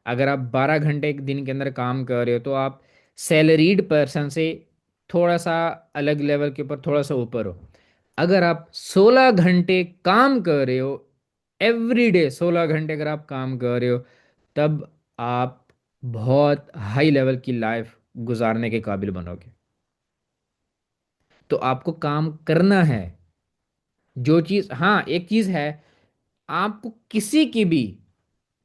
अगर आप 12 घंटे एक दिन के अंदर काम कर रहे हो तो आप सैलरीड पर्सन से थोड़ा सा अलग लेवल के ऊपर, थोड़ा सा ऊपर हो। अगर आप 16 घंटे काम कर रहे हो, एवरी डे 16 घंटे अगर आप काम कर रहे हो, तब आप बहुत हाई लेवल की लाइफ गुजारने के काबिल बनोगे। तो आपको काम करना है। जो चीज़, हाँ एक चीज़ है, आपको किसी की भी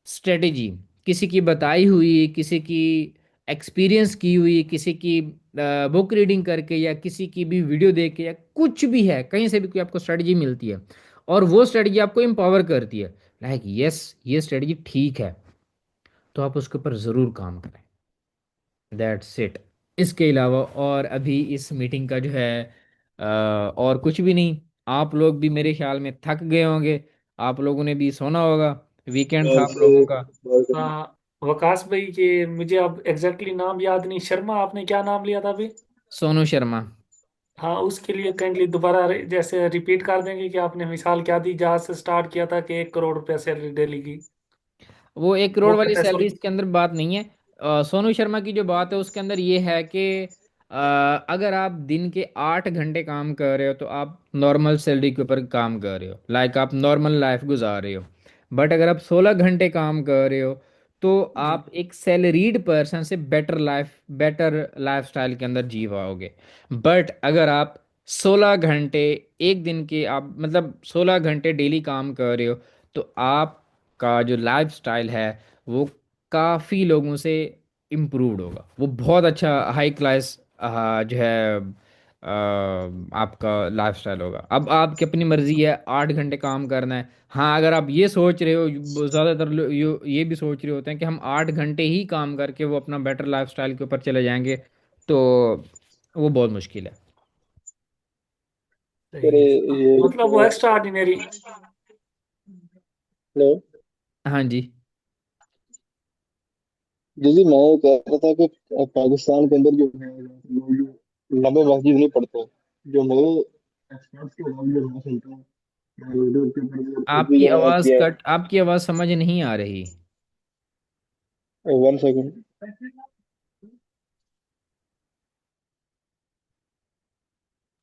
स्ट्रेटेजी, किसी की बताई हुई, किसी की एक्सपीरियंस की हुई, किसी की बुक रीडिंग करके या किसी की भी वीडियो देख के या कुछ भी है, कहीं से भी कोई आपको स्ट्रेटेजी मिलती है और वो स्ट्रेटेजी आपको एम्पावर करती है, लाइक यस ये स्ट्रेटेजी ठीक है, तो आप उसके ऊपर ज़रूर काम करें। That's it. इसके अलावा और अभी इस मीटिंग का जो है और कुछ भी नहीं। आप लोग भी मेरे ख्याल में थक गए होंगे, आप लोगों ने भी सोना होगा, वीकेंड था और आप लोगों का। हाँ, वकास भाई के मुझे अब एग्जैक्टली नाम याद नहीं, शर्मा आपने क्या नाम लिया था अभी? सोनू शर्मा। हाँ, उसके लिए काइंडली दोबारा जैसे रिपीट कर देंगे कि आपने मिसाल क्या दी, जहाँ से स्टार्ट किया था कि 1 करोड़ रुपया सैलरी डेली की। वो 1 करोड़ वो वाली कैसे? सैलरी इसके अंदर बात नहीं है। सोनू शर्मा की जो बात है उसके अंदर ये है कि अगर आप दिन के 8 घंटे काम कर रहे हो तो आप नॉर्मल सैलरी के ऊपर काम कर रहे हो, लाइक आप नॉर्मल लाइफ गुजार रहे हो। बट अगर आप 16 घंटे काम कर रहे हो तो आप एक सैलरीड पर्सन से बेटर लाइफ स्टाइल के अंदर जी पाओगे। बट अगर आप 16 घंटे एक दिन के आप मतलब 16 घंटे डेली काम कर रहे हो, तो आपका जो लाइफ स्टाइल है वो काफ़ी लोगों से इम्प्रूव्ड होगा, वो बहुत अच्छा हाई क्लास जो है आपका लाइफ स्टाइल होगा। अब आपकी अपनी मर्जी है 8 घंटे काम करना है। हाँ, अगर आप ये सोच रहे हो, ज़्यादातर लोग ये भी सोच रहे होते हैं कि हम 8 घंटे ही काम करके वो अपना बेटर लाइफ स्टाइल के ऊपर चले जाएंगे, तो वो बहुत मुश्किल है। सही फिर है। ये मतलब वो एक्स्ट्रा ऑर्डिनरी। हेलो हाँ जी। जी जी, मैं ये कह रहा था कि पाकिस्तान के अंदर जो है लोग लंबे मस्जिद नहीं पढ़ते। जो मेरे एक्सपर्ट्स के बारे में मैं सुनता हूँ, मैं यूट्यूब के ऊपर भी खुद भी गौर किया है। आपकी आवाज़ समझ नहीं आ रही। 1 सेकंड।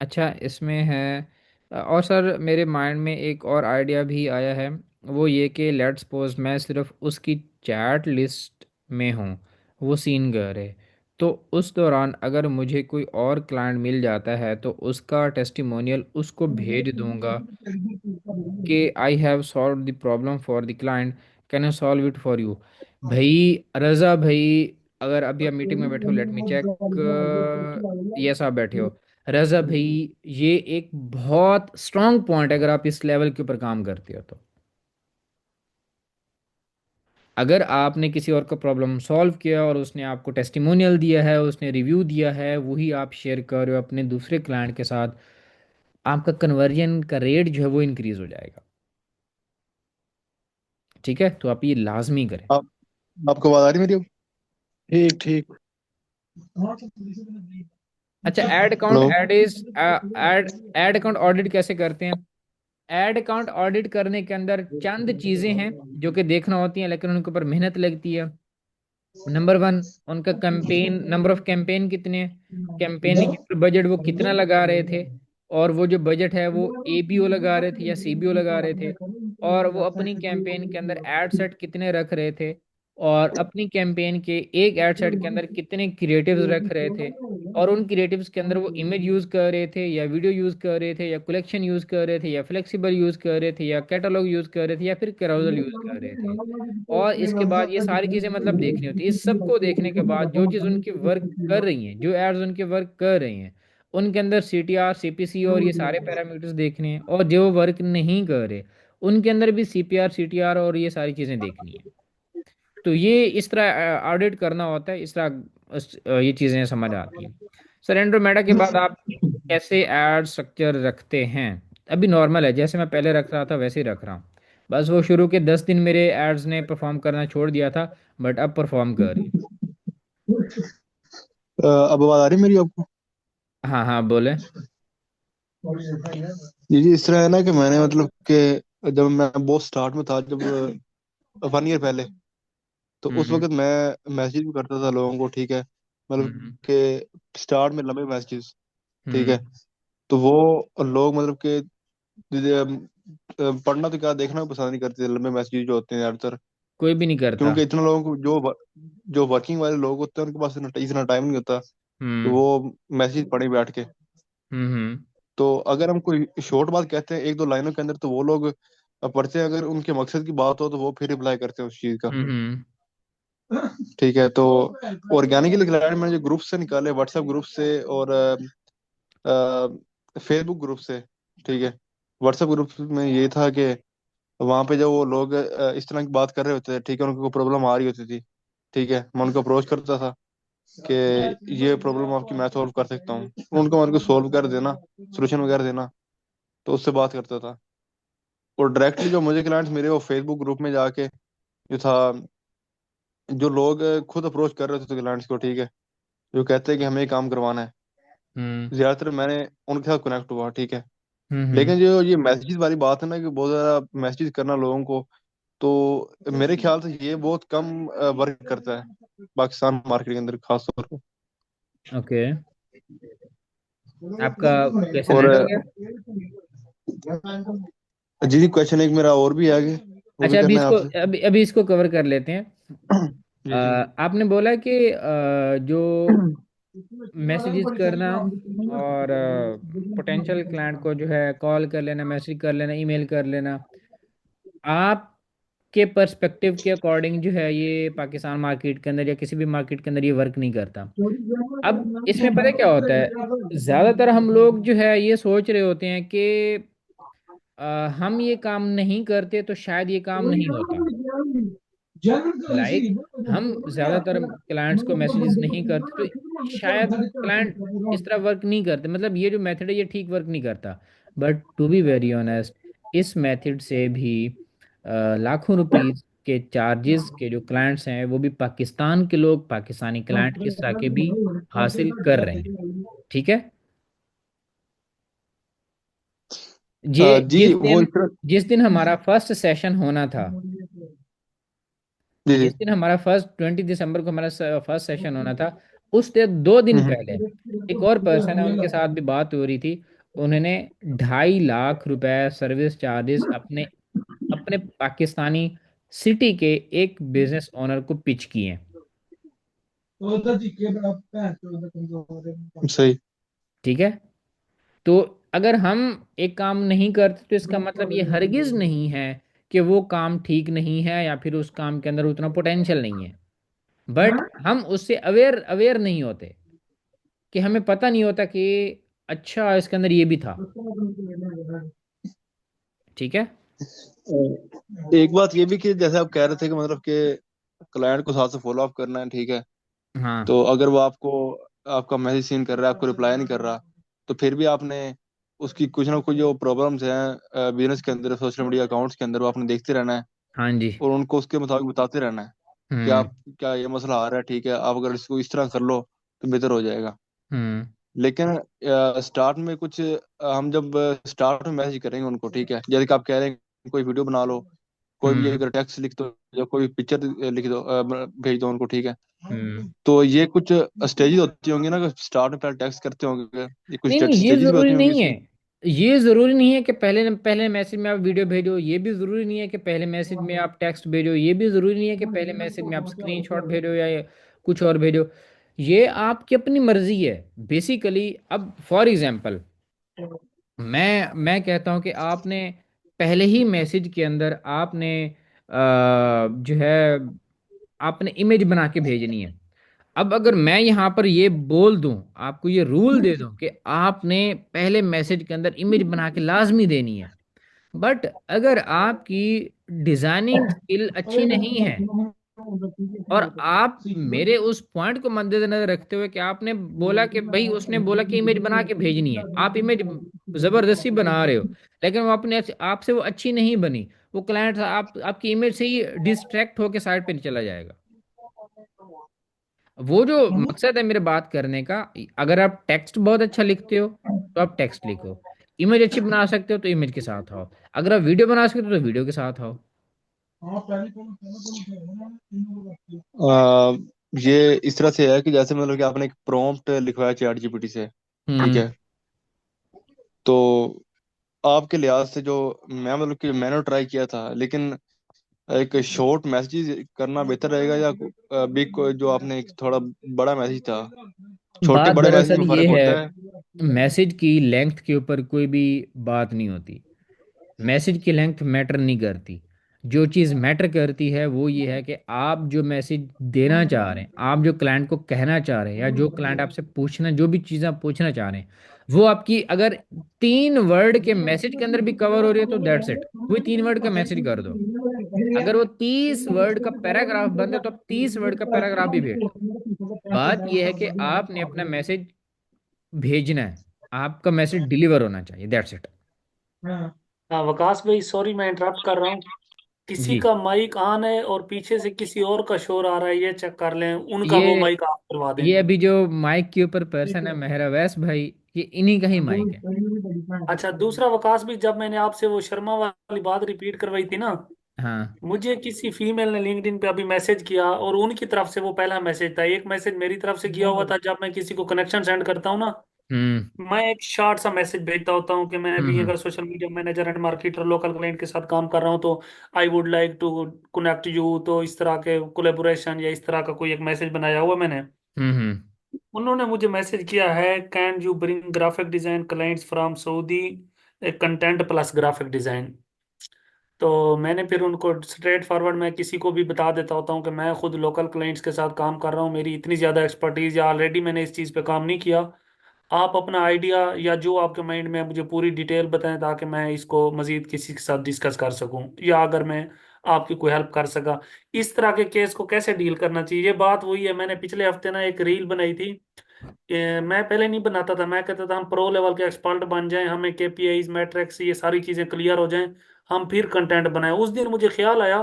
अच्छा, इसमें है और सर मेरे माइंड में एक और आइडिया भी आया है। वो ये कि लेट्स सपोज मैं सिर्फ उसकी चैट लिस्ट में हूँ, वो सीन कर है, तो उस दौरान अगर मुझे कोई और क्लाइंट मिल जाता है तो उसका टेस्टिमोनियल उसको भेज दूंगा कि I have solve the problem for the client, can I solve it for you. भाई रज़ा भाई, अगर अभी आप मीटिंग में बैठे हो, लेट मी चेक, यस आप बैठे हो। रज़ा भाई, ये एक बहुत स्ट्रांग पॉइंट है अगर आप इस लेवल के ऊपर काम करते हो तो। अगर आपने किसी और का प्रॉब्लम सॉल्व किया और उसने आपको टेस्टिमोनियल दिया है, उसने रिव्यू दिया है, वही आप शेयर कर रहे हो अपने दूसरे क्लाइंट के साथ, आपका कन्वर्जन का रेट जो है वो इंक्रीज हो जाएगा। ठीक है, तो आप ये लाजमी करें। आप आपको आवाज आ रही मेरी अब? ठीक ठीक। अच्छा, add account hello. Add account audit कैसे करते हैं? ऐड अकाउंट ऑडिट करने के अंदर चंद चीजें हैं जो कि देखना होती हैं, लेकिन उनके ऊपर मेहनत लगती है। नंबर वन, उनका कैंपेन, नंबर ऑफ कैंपेन कितने, कैंपेन बजट वो कितना लगा रहे थे, और वो जो बजट है वो एबीओ लगा रहे थे या सीबीओ लगा रहे थे, और वो अपनी कैंपेन के अंदर एड सेट कितने रख रहे थे, और अपनी कैंपेन के एक एड सेट के अंदर कितने क्रिएटिव्स रख रहे थे, और उन क्रिएटिव्स के अंदर वो इमेज यूज़ कर रहे थे या वीडियो यूज़ कर रहे थे या कलेक्शन यूज़ कर रहे थे या फ्लेक्सिबल यूज़ कर रहे थे या कैटलॉग यूज़ कर रहे थे या फिर कैरोजल यूज़ कर रहे थे। और इसके बाद ये सारी चीज़ें मतलब देखनी होती है। इस सबको देखने के बाद जो चीज़ उनकी वर्क कर रही हैं, जो एड्स उनके वर्क कर रही हैं, उनके अंदर सीटीआर सीपीसी और ये सारे पैरामीटर्स देखने हैं, और जो वर्क नहीं कर रहे उनके अंदर भी सीपीआर सीटीआर और ये सारी चीज़ें देखनी है। तो ये इस तरह ऑडिट करना होता है, इस तरह ये चीज़ें समझ आती हैं। सर एंड्रोमेडा के बाद आप कैसे एड स्ट्रक्चर रखते हैं? अभी नॉर्मल है, जैसे मैं पहले रख रहा था वैसे ही रख रहा हूँ। बस वो शुरू के 10 दिन मेरे एड्स ने परफॉर्म करना छोड़ दिया था, बट अब परफॉर्म कर रही है। अब आवाज आ रही मेरी आपको? हाँ हाँ, बोले। जी जी, इस तरह है ना कि मैंने मतलब कि जब मैं बहुत स्टार्ट में था, जब 1 ईयर पहले, तो उस हम्म वक्त मैं मैसेज भी करता था लोगों को, ठीक है, मतलब हम्म कि स्टार्ट में लंबे मैसेजेस, ठीक हम्म। है। तो वो लोग मतलब कि पढ़ना तो क्या, देखना भी पसंद नहीं करते लंबे मैसेज जो होते हैं ज्यादातर। कोई भी नहीं करता। क्योंकि इतना लोगों को जो वर्किंग वाले लोग होते हैं उनके पास इतना टाइम नहीं होता कि हम्म वो मैसेज पढ़े बैठ के। हम्म तो अगर हम कोई शॉर्ट बात कहते हैं 1-2 लाइनों के अंदर, तो वो लोग पढ़ते हैं। अगर उनके मकसद की बात हो तो वो फिर रिप्लाई करते हैं उस चीज का, हम्म। ठीक है। तो ऑर्गेनिकली क्लाइंट मैंने जो ग्रुप से निकाले, व्हाट्सएप ग्रुप से और फेसबुक ग्रुप से, ठीक है। व्हाट्सएप ग्रुप में ये था कि वहां पे जो वो लोग इस तरह की बात कर रहे होते थे, ठीक है, उनको प्रॉब्लम आ रही होती थी, ठीक है, मैं उनको अप्रोच करता था कि ये प्रॉब्लम आपकी मैं सॉल्व कर सकता हूँ। उनको मेरे को सॉल्व कर देना, सोल्यूशन वगैरह देना, तो उससे बात करता था। और डायरेक्टली जो मुझे क्लाइंट्स मिले वो फेसबुक ग्रुप में जाके जो था, जो लोग खुद अप्रोच कर रहे थे क्लाइंट्स को, ठीक है, जो कहते हैं कि हमें ये काम करवाना है, हम्म ज्यादातर मैंने उनके साथ कनेक्ट हुआ, ठीक है। हम्म। लेकिन जो ये मैसेजेस वाली बात है ना, कि बहुत ज्यादा मैसेज करना लोगों को, तो मेरे ख्याल से ये बहुत कम वर्क करता है पाकिस्तान मार्केट के अंदर खास तौर पर। ओके, आपका क्वेश्चन और एंड हो गया? जी जी, क्वेश्चन एक मेरा और भी है आगे, वो भी अच्छा, अभी करना है इसको आपसे। अभी अभी इसको कवर कर लेते हैं। जी जी। आपने बोला कि जो मैसेजेस करना और पोटेंशियल क्लाइंट को जो है कॉल कर लेना, मैसेज कर लेना, ईमेल कर लेना, आपके पर्सपेक्टिव के अकॉर्डिंग जो है ये पाकिस्तान मार्केट के अंदर या किसी भी मार्केट के अंदर ये वर्क नहीं करता। अब इसमें पता है क्या होता है, ज़्यादातर हम लोग जो है ये सोच रहे होते हैं कि हम ये काम नहीं करते तो शायद ये काम नहीं होता। लाइक हम ज़्यादातर क्लाइंट्स को मैसेजेस नहीं करते तो शायद क्लाइंट इस तरह वर्क नहीं करते, मतलब ये जो मेथड है ये ठीक वर्क नहीं करता। But to be very honest, इस मेथड से भी लाखों रुपीस के चार्जेस के जो क्लाइंट्स हैं वो भी पाकिस्तान के लोग, पाकिस्तानी क्लाइंट इस तरह के भी हासिल कर रहे हैं। ठीक है। ये जी वो इस तरह। जिस दिन हमारा फर्स्ट सेशन होना था, जी जी। जिस दिन हमारा फर्स्ट 20 दिसंबर को हमारा फर्स्ट सेशन होना था, उससे 2 दिन हम्म। पहले एक और पर्सन है, उनके साथ भी बात हो रही थी। उन्होंने 2.5 लाख रुपए सर्विस चार्जेस अपने अपने पाकिस्तानी सिटी के एक बिजनेस ओनर को पिच किए। सही। ठीक है। तो अगर हम एक काम नहीं करते तो इसका मतलब ये हरगिज नहीं है कि वो काम ठीक नहीं है या फिर उस काम के अंदर उतना पोटेंशियल नहीं है। बट हम उससे अवेयर अवेयर नहीं होते, कि हमें पता नहीं होता कि अच्छा इसके अंदर ये भी था। ठीक है। एक बात ये भी कि जैसे आप कह रहे थे कि मतलब कि क्लाइंट को साथ से फॉलो अप करना है, ठीक है। हाँ। तो अगर वो आपको आपका मैसेज सीन कर रहा है, आपको रिप्लाई नहीं कर रहा, तो फिर भी आपने उसकी कुछ ना कुछ जो प्रॉब्लम्स हैं बिजनेस के अंदर, सोशल मीडिया अकाउंट्स के अंदर, वो आपने देखते रहना है हाँ जी। और उनको उसके मुताबिक बताते रहना है कि हम्म। आप क्या ये मसला आ रहा है, ठीक है, आप अगर इसको इस तरह कर लो तो बेहतर हो जाएगा। हम्म। लेकिन स्टार्ट में कुछ हम जब स्टार्ट में मैसेज करेंगे उनको, ठीक है, जैसे कि आप कह रहे हैं कोई वीडियो बना लो, कोई भी हम्म। अगर टेक्स्ट लिख दो या कोई पिक्चर लिख दो, भेज दो उनको, ठीक है। हम्म। तो ये कुछ स्टेजेस होती होंगी ना, कि स्टार्ट में पहले टेक्स्ट करते होंगे, ये कुछ नहीं नहीं, ये स्टेजेस भी जरूरी होती होंगी नहीं है। इसकी। ये जरूरी नहीं है कि पहले पहले मैसेज में आप वीडियो भेजो, ये भी जरूरी नहीं है कि पहले मैसेज में आप टेक्स्ट भेजो, ये भी जरूरी नहीं है कि पहले मैसेज में आप स्क्रीनशॉट भेजो या ये कुछ और भेजो। ये आपकी अपनी मर्जी है बेसिकली। अब फॉर एग्जांपल, मैं कहता हूं कि आपने पहले ही मैसेज के अंदर आपने जो है आपने इमेज बना के भेजनी है। अब अगर मैं यहाँ पर ये बोल दूं, आपको ये रूल दे दूं कि आपने पहले मैसेज के अंदर इमेज बना के लाजमी देनी है, बट अगर आपकी डिजाइनिंग स्किल अच्छी नहीं है और आप मेरे उस पॉइंट को मद्देनजर रखते हुए कि आपने बोला कि भाई उसने बोला कि इमेज बना के भेजनी है, आप इमेज जबरदस्ती बना रहे हो, लेकिन वो अपने आपसे वो अच्छी नहीं बनी, वो क्लाइंट आप आपकी इमेज से ही डिस्ट्रैक्ट होकर साइड पे चला जाएगा। वो जो मकसद है मेरे बात करने का, अगर आप टेक्स्ट बहुत अच्छा लिखते हो तो आप टेक्स्ट लिखो, इमेज अच्छी बना सकते हो तो इमेज के साथ आओ, अगर आप वीडियो बना सकते हो तो वीडियो के साथ आओ। आ, ये इस तरह से है कि जैसे मतलब कि आपने एक प्रॉम्प्ट लिखवाया चैट जीपीटी से, ठीक हम्म। है। तो आपके लिहाज से जो मैं मतलब कि मैंने ट्राई किया था, लेकिन एक शॉर्ट मैसेज करना बेहतर रहेगा या बिग जो आपने एक थोड़ा बड़ा मैसेज था, छोटे बात बड़े मैसेज दरअसल में ये फर्क है, होता है। मैसेज की लेंथ के ऊपर कोई भी बात नहीं होती। मैसेज की लेंथ मैटर नहीं करती। जो चीज़ मैटर करती है वो ये है कि आप जो मैसेज देना चाह रहे हैं, आप जो क्लाइंट को कहना चाह रहे हैं, या जो क्लाइंट आपसे पूछना, जो भी चीज़ आप पूछना चाह रहे हैं, वो आपकी अगर 3 वर्ड के मैसेज के अंदर भी कवर हो रही है तो दैट्स इट, वही 3 वर्ड का मैसेज कर दो। अगर वो 30 वर्ड का पैराग्राफ बंद है तो आप 30 वर्ड का पैराग्राफ भी भेज दो। बात यह है कि आपने अपना मैसेज भेजना है, आपका मैसेज डिलीवर होना चाहिए, दैट्स इट। हाँ वकास भाई, सॉरी मैं इंटरप्ट कर रहा हूँ। किसी जी। का माइक ऑन है और पीछे से किसी और का शोर आ रहा है, ये चेक कर लें, उनका वो ये माइक ऑफ करवा दें। ये अभी जो माइक के ऊपर पर्सन है मेहरा वैस भाई, ये इन्हीं का ही माइक है। अच्छा, दूसरा वकास भी, जब मैंने आपसे वो शर्मा वाली बात रिपीट करवाई थी ना, हाँ। मुझे किसी फीमेल ने लिंक्डइन पे अभी मैसेज किया और उनकी तरफ से वो पहला मैसेज था। एक मैसेज मेरी तरफ से किया हुआ था जब मैं किसी को कनेक्शन सेंड करता हूँ ना, हम्म। मैं एक शॉर्ट सा मैसेज भेजता होता हूँ कि मैं भी हम्म। अगर social media manager and marketer local client के साथ काम कर रहा हूँ, तो I would like to connect you, तो इस तरह के कोलेबोरेशन या इस तरह का कोई एक मैसेज बनाया हुआ मैंने। हम्म। हम्म। उन्होंने मुझे मैसेज किया है, can you bring graphic design clients from Saudi, content plus graphic design. तो मैंने फिर उनको स्ट्रेट फॉरवर्ड, मैं किसी को भी बता देता होता हूँ कि मैं खुद लोकल क्लाइंट्स के साथ काम कर रहा हूँ, मेरी इतनी ज़्यादा एक्सपर्टीज या ऑलरेडी मैंने इस चीज़ पे काम नहीं किया। आप अपना आइडिया या जो आपके माइंड में है मुझे पूरी डिटेल बताएं, ताकि मैं इसको मजीद किसी के साथ डिस्कस कर सकूं, या अगर मैं आपकी कोई हेल्प कर सका। इस तरह के केस को कैसे डील करना चाहिए, ये बात वही है। मैंने पिछले हफ्ते ना एक रील बनाई थी। मैं पहले नहीं बनाता था, मैं कहता था हम प्रो लेवल के एक्सपर्ट बन जाएं, हमें केपीआईज मैट्रिक्स ये सारी चीजें क्लियर हो जाएं, हम फिर कंटेंट बनाएं। उस दिन मुझे ख्याल आया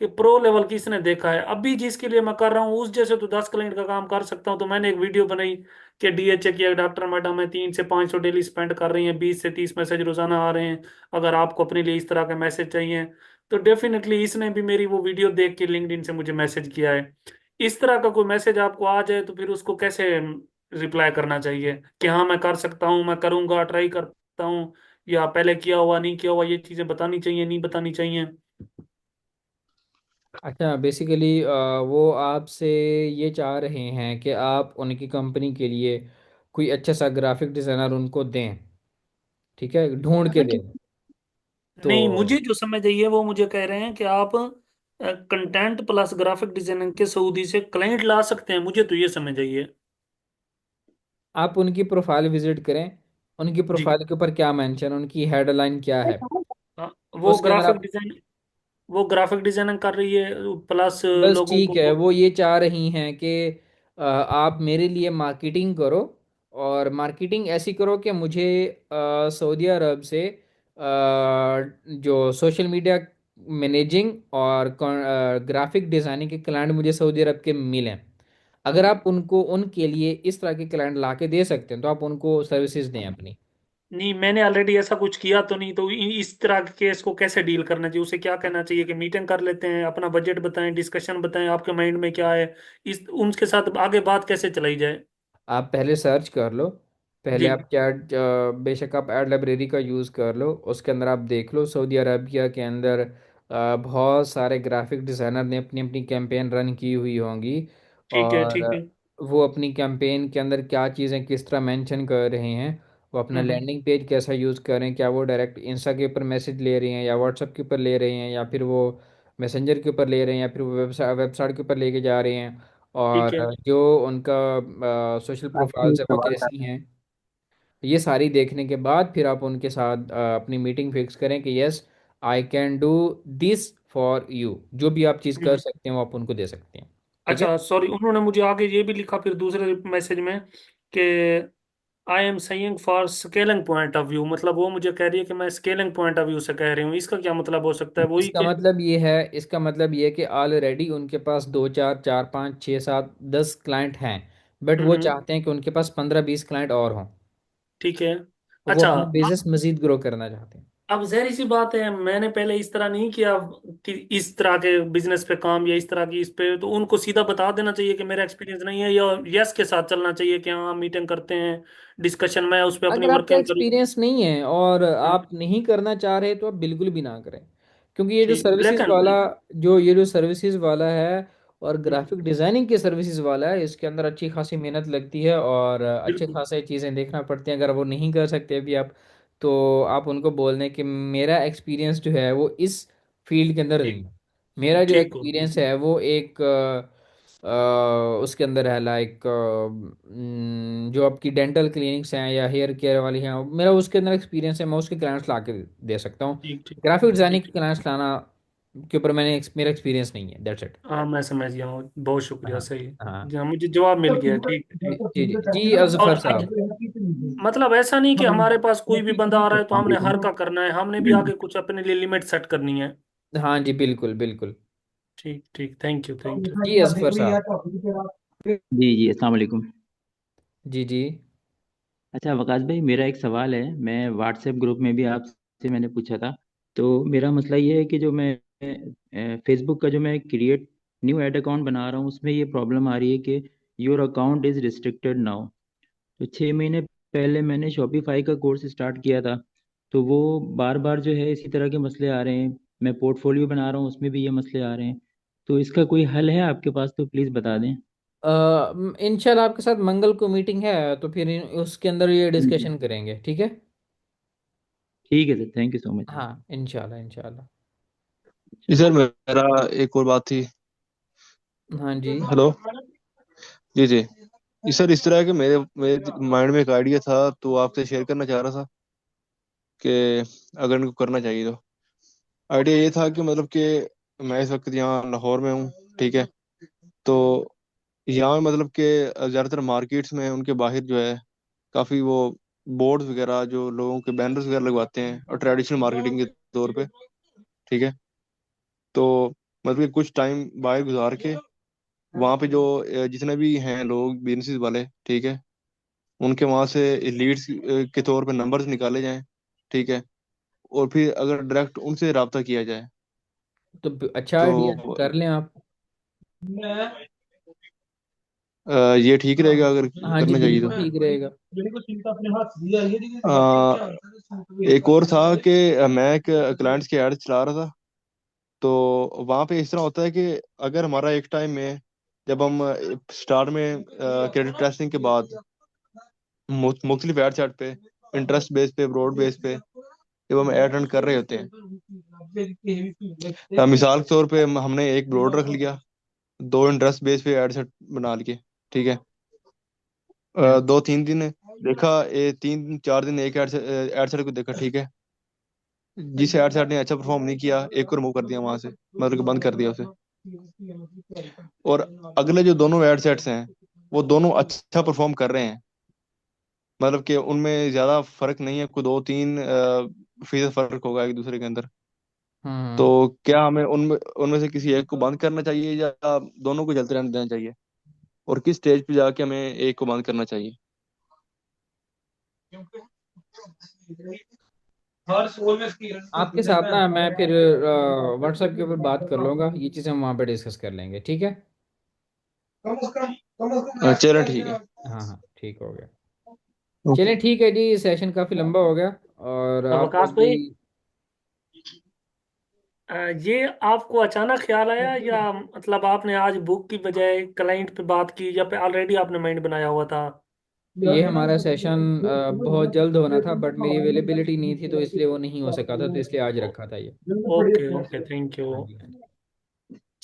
कि प्रो लेवल किसने देखा है, अभी जिसके लिए मैं कर रहा हूँ उस जैसे तो 10 क्लाइंट का काम कर सकता हूँ। तो मैंने एक वीडियो बनाई कि डीएचए की एक डॉक्टर मैडम है, 3 से 500 डेली स्पेंड कर रही हैं, 20 से 30 मैसेज रोजाना आ रहे हैं, अगर आपको अपने लिए इस तरह के मैसेज चाहिए तो डेफिनेटली इसने भी मेरी वो वीडियो देख के लिंक्डइन से मुझे मैसेज किया है। इस तरह का कोई मैसेज आपको आ जाए तो फिर उसको कैसे रिप्लाई करना चाहिए कि हाँ मैं कर सकता हूँ, मैं करूंगा, ट्राई करता हूँ, या पहले किया हुआ नहीं किया हुआ, ये चीजें बतानी चाहिए नहीं बतानी चाहिए? अच्छा, बेसिकली वो आपसे ये चाह रहे हैं कि आप उनकी कंपनी के लिए कोई अच्छा सा ग्राफिक डिज़ाइनर उनको दें, ठीक है, ढूंढ के दें। तो नहीं, मुझे जो समझ आई है वो मुझे कह रहे हैं कि आप कंटेंट प्लस ग्राफिक डिजाइनिंग के सऊदी से क्लाइंट ला सकते हैं, मुझे तो ये समझ आई है। आप उनकी प्रोफाइल विजिट करें, उनकी जी। प्रोफाइल के ऊपर क्या मेंशन, उनकी हेडलाइन क्या है, हाँ, वो उसके अंदर ग्राफिक आप। डिजाइन वो ग्राफिक डिजाइनिंग कर रही है प्लस बस लोगों ठीक है, को। वो ये चाह रही हैं कि आप मेरे लिए मार्केटिंग करो, और मार्केटिंग ऐसी करो कि मुझे सऊदी अरब से जो सोशल मीडिया मैनेजिंग और ग्राफिक डिज़ाइनिंग के क्लाइंट मुझे सऊदी अरब के मिलें। अगर आप उनको उनके लिए इस तरह के क्लाइंट ला के दे सकते हैं तो आप उनको सर्विसेज दें अपनी। नहीं, मैंने ऑलरेडी ऐसा कुछ किया तो नहीं, तो इस तरह के केस को कैसे डील करना चाहिए, उसे क्या कहना चाहिए कि मीटिंग कर लेते हैं, अपना बजट बताएं, डिस्कशन बताएं, आपके माइंड में क्या है, इस उनके साथ आगे बात कैसे चलाई जाए? आप पहले सर्च कर लो, पहले जी। आप चैट, बेशक आप ऐड लाइब्रेरी का यूज़ कर लो, उसके अंदर आप देख लो सऊदी अरबिया के अंदर बहुत सारे ग्राफिक डिज़ाइनर ने अपनी अपनी कैंपेन रन की हुई होंगी, ठीक है, और ठीक है। वो अपनी कैंपेन के अंदर क्या चीज़ें किस तरह मेंशन कर रहे हैं, वो अपना हम्म। लैंडिंग पेज कैसा यूज़ कर रहे हैं, क्या वो डायरेक्ट इंस्टा के ऊपर मैसेज ले रहे हैं या व्हाट्सएप के ऊपर ले रहे हैं या फिर वो मैसेंजर के ऊपर ले रहे हैं या फिर वो वेबसाइट वेबसाइट के ऊपर लेके जा रहे हैं, ठीक और है। जो उनका सोशल प्रोफाइल्स आखिरी है वो सवाल है। कैसी हैं। ये सारी देखने के बाद फिर आप उनके साथ अपनी मीटिंग फिक्स करें कि yes, I can do this for you, जो भी आप चीज़ कर हम्म। सकते हैं वो आप उनको दे सकते हैं। ठीक है। अच्छा, सॉरी, उन्होंने मुझे आगे ये भी लिखा फिर दूसरे मैसेज में कि I am saying for scaling point of view, मतलब वो मुझे कह रही है कि मैं स्केलिंग पॉइंट ऑफ व्यू से कह रही हूँ, इसका क्या मतलब हो सकता है, वही इसका के? मतलब ये है, इसका मतलब ये है कि ऑलरेडी उनके पास दो चार चार पाँच छः सात 10 क्लाइंट हैं, बट वो हम्म। चाहते हैं कि उनके पास 15-20 क्लाइंट और हों। ठीक है। वो अच्छा, अपना बिजनेस मजीद ग्रो करना चाहते हैं। अब जहरी सी बात है, मैंने पहले इस तरह नहीं किया कि इस तरह के बिजनेस पे काम या इस तरह की इस पे, तो उनको सीधा बता देना चाहिए कि मेरा एक्सपीरियंस नहीं है, या यस के साथ चलना चाहिए कि हाँ मीटिंग करते हैं, डिस्कशन में उस पर अपनी अगर आपका वर्किंग करूँ। एक्सपीरियंस नहीं है और हाँ। आप नहीं करना चाह रहे तो आप बिल्कुल भी ना करें, क्योंकि ये जो ठीक, ब्लैक सर्विसेज एंड वाला, व्हाइट। ये जो सर्विसेज वाला है और ग्राफिक डिजाइनिंग के सर्विसेज वाला है, इसके अंदर अच्छी खासी मेहनत लगती है और अच्छे बिल्कुल। खासे चीज़ें देखना पड़ती हैं। अगर वो नहीं कर सकते अभी आप, तो आप उनको बोल दें कि मेरा एक्सपीरियंस जो है वो इस फील्ड के अंदर नहीं ठीक। है। मेरा जो ठीक हो। एक्सपीरियंस है वो एक उसके अंदर है, लाइक जो आपकी डेंटल क्लिनिक्स हैं या हेयर केयर वाली हैं, मेरा उसके अंदर एक्सपीरियंस है, मैं उसके क्लाइंट्स ला के दे सकता हूँ। ठीक, ठीक। ग्राफिक डिजाइनिंग के ठीक। क्लाइंट्स लाना के ऊपर मेरा एक्सपीरियंस नहीं है, दैट्स इट। हाँ, मैं समझ गया हूँ, बहुत शुक्रिया, हाँ। सही है। हाँ। जी हाँ, मुझे जवाब मिल गया, ठीक है, जी ठीक। जी जी जी, और अजफर साहब। मतलब ऐसा नहीं कि हमारे पास कोई भी बंदा आ रहा है तो हमने हर का करना है, हमने भी आगे कुछ अपने लिए लिमिट सेट करनी है। हाँ जी, बिल्कुल बिल्कुल। ठीक, ठीक, थैंक यू, थैंक यू। जी अजफर साहब। जी जी, अस्सलाम वालेकुम। जी जी। अच्छा वकास भाई, मेरा एक सवाल है। मैं व्हाट्सएप ग्रुप में भी आपसे मैंने पूछा था। तो मेरा मसला ये है कि जो मैं फेसबुक का जो मैं क्रिएट न्यू ऐड अकाउंट बना रहा हूँ, उसमें ये प्रॉब्लम आ रही है कि your account is restricted now. तो 6 महीने पहले मैंने शॉपिफाई का कोर्स स्टार्ट किया था, तो वो बार बार जो है इसी तरह के मसले आ रहे हैं। मैं पोर्टफोलियो बना रहा हूँ, उसमें भी ये मसले आ रहे हैं। तो इसका कोई हल है आपके पास तो प्लीज़ बता दें। इंशाल्लाह आपके साथ मंगल को मीटिंग है, तो फिर उसके अंदर ये हम्म। डिस्कशन करेंगे, ठीक है। ठीक है sir, thank you so much. हाँ, इंशाल्लाह इंशाल्लाह। जी चलो। सर, मेरा एक और बात थी। हाँ जी। हेलो। जी जी। जी सर, इस तरह के मेरे मेरे माइंड में एक आइडिया था, तो आपसे शेयर करना चाह रहा था कि अगर इनको करना चाहिए तो। आइडिया ये था कि मतलब कि मैं इस वक्त यहाँ लाहौर में हूँ, ठीक है। तो यहाँ में मतलब कि ज़्यादातर मार्केट्स में उनके बाहर जो है काफ़ी वो बोर्ड्स वगैरह, जो लोगों के बैनर्स वगैरह लगवाते हैं और ट्रेडिशनल मार्केटिंग के तौर पे, ठीक है। तो मतलब कि कुछ टाइम बाहर गुजार के वहाँ पे जो जितने भी हैं लोग बिजनेस वाले, ठीक है, उनके वहाँ से लीड्स के तौर पे नंबर्स निकाले जाएं, ठीक है। और फिर अगर डायरेक्ट उनसे रब्ता किया जाए तो अच्छा आइडिया, तो कर लें आप। ये ठीक रहेगा अगर हाँ जी, करना चाहिए बिल्कुल तो। ठीक रहेगा। एक और था कि मैं एक क्लाइंट्स के एड चला रहा था। तो वहाँ पे इस तरह होता है कि अगर हमारा एक टाइम में, जब हम स्टार्ट में क्रेडिट टेस्टिंग के बाद मुख्तलिफ एड सेट पे, इंटरेस्ट बेस पे, ब्रॉड बेस पे जब हम एड रन कर रहे होते हैं, मिसाल के तौर पे हमने एक ब्रॉड रख लिया, दो इंटरेस्ट बेस पे एड सेट बना लिए, ठीक है। हम्म। 2-3 दिन देखा, 3-4 दिन एक एड सेट को देखा, ठीक है। जिस एड सेट ने अच्छा परफॉर्म नहीं किया, एक को रिमूव कर दिया वहां से, मतलब कि बंद कर दिया उसे। और अगले जो दोनों एड सेट्स हैं, वो दोनों अच्छा परफॉर्म कर रहे हैं, मतलब कि उनमें ज्यादा फर्क नहीं है, कोई 2-3% फर्क होगा एक दूसरे के अंदर। तो हम्म। क्या हमें उनमें उनमें से किसी एक को बंद करना चाहिए या दोनों को चलते रहने देना चाहिए, और किस स्टेज पे जाके हमें एक को बंद करना चाहिए? आपके साथ ना मैं फिर व्हाट्सएप के ऊपर बात कर लूंगा, ये चीज़ें हम वहाँ पे डिस्कस कर लेंगे, ठीक है। चलो ठीक है। हाँ हाँ, ठीक हो गया। ओके। चलें, ठीक है जी, सेशन काफ़ी लंबा हो गया, और अब आप आकाश लोग भी। भाई, ये आपको अचानक ख्याल आया या मतलब आपने आज बुक की बजाय क्लाइंट पे बात की, या पे ऑलरेडी आपने माइंड बनाया हुआ था? ये हमारा सेशन बहुत जल्द होना था, बट मेरी अवेलेबिलिटी नहीं थी, तो इसलिए वो नहीं हो सका था, तो इसलिए आज रखा था ये। Okay okay, thank you. हाँ जी हाँ जी।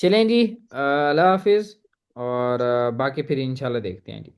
चलें जी, अल्लाह हाफिज़। और बाकी फिर इंशाल्लाह देखते हैं जी।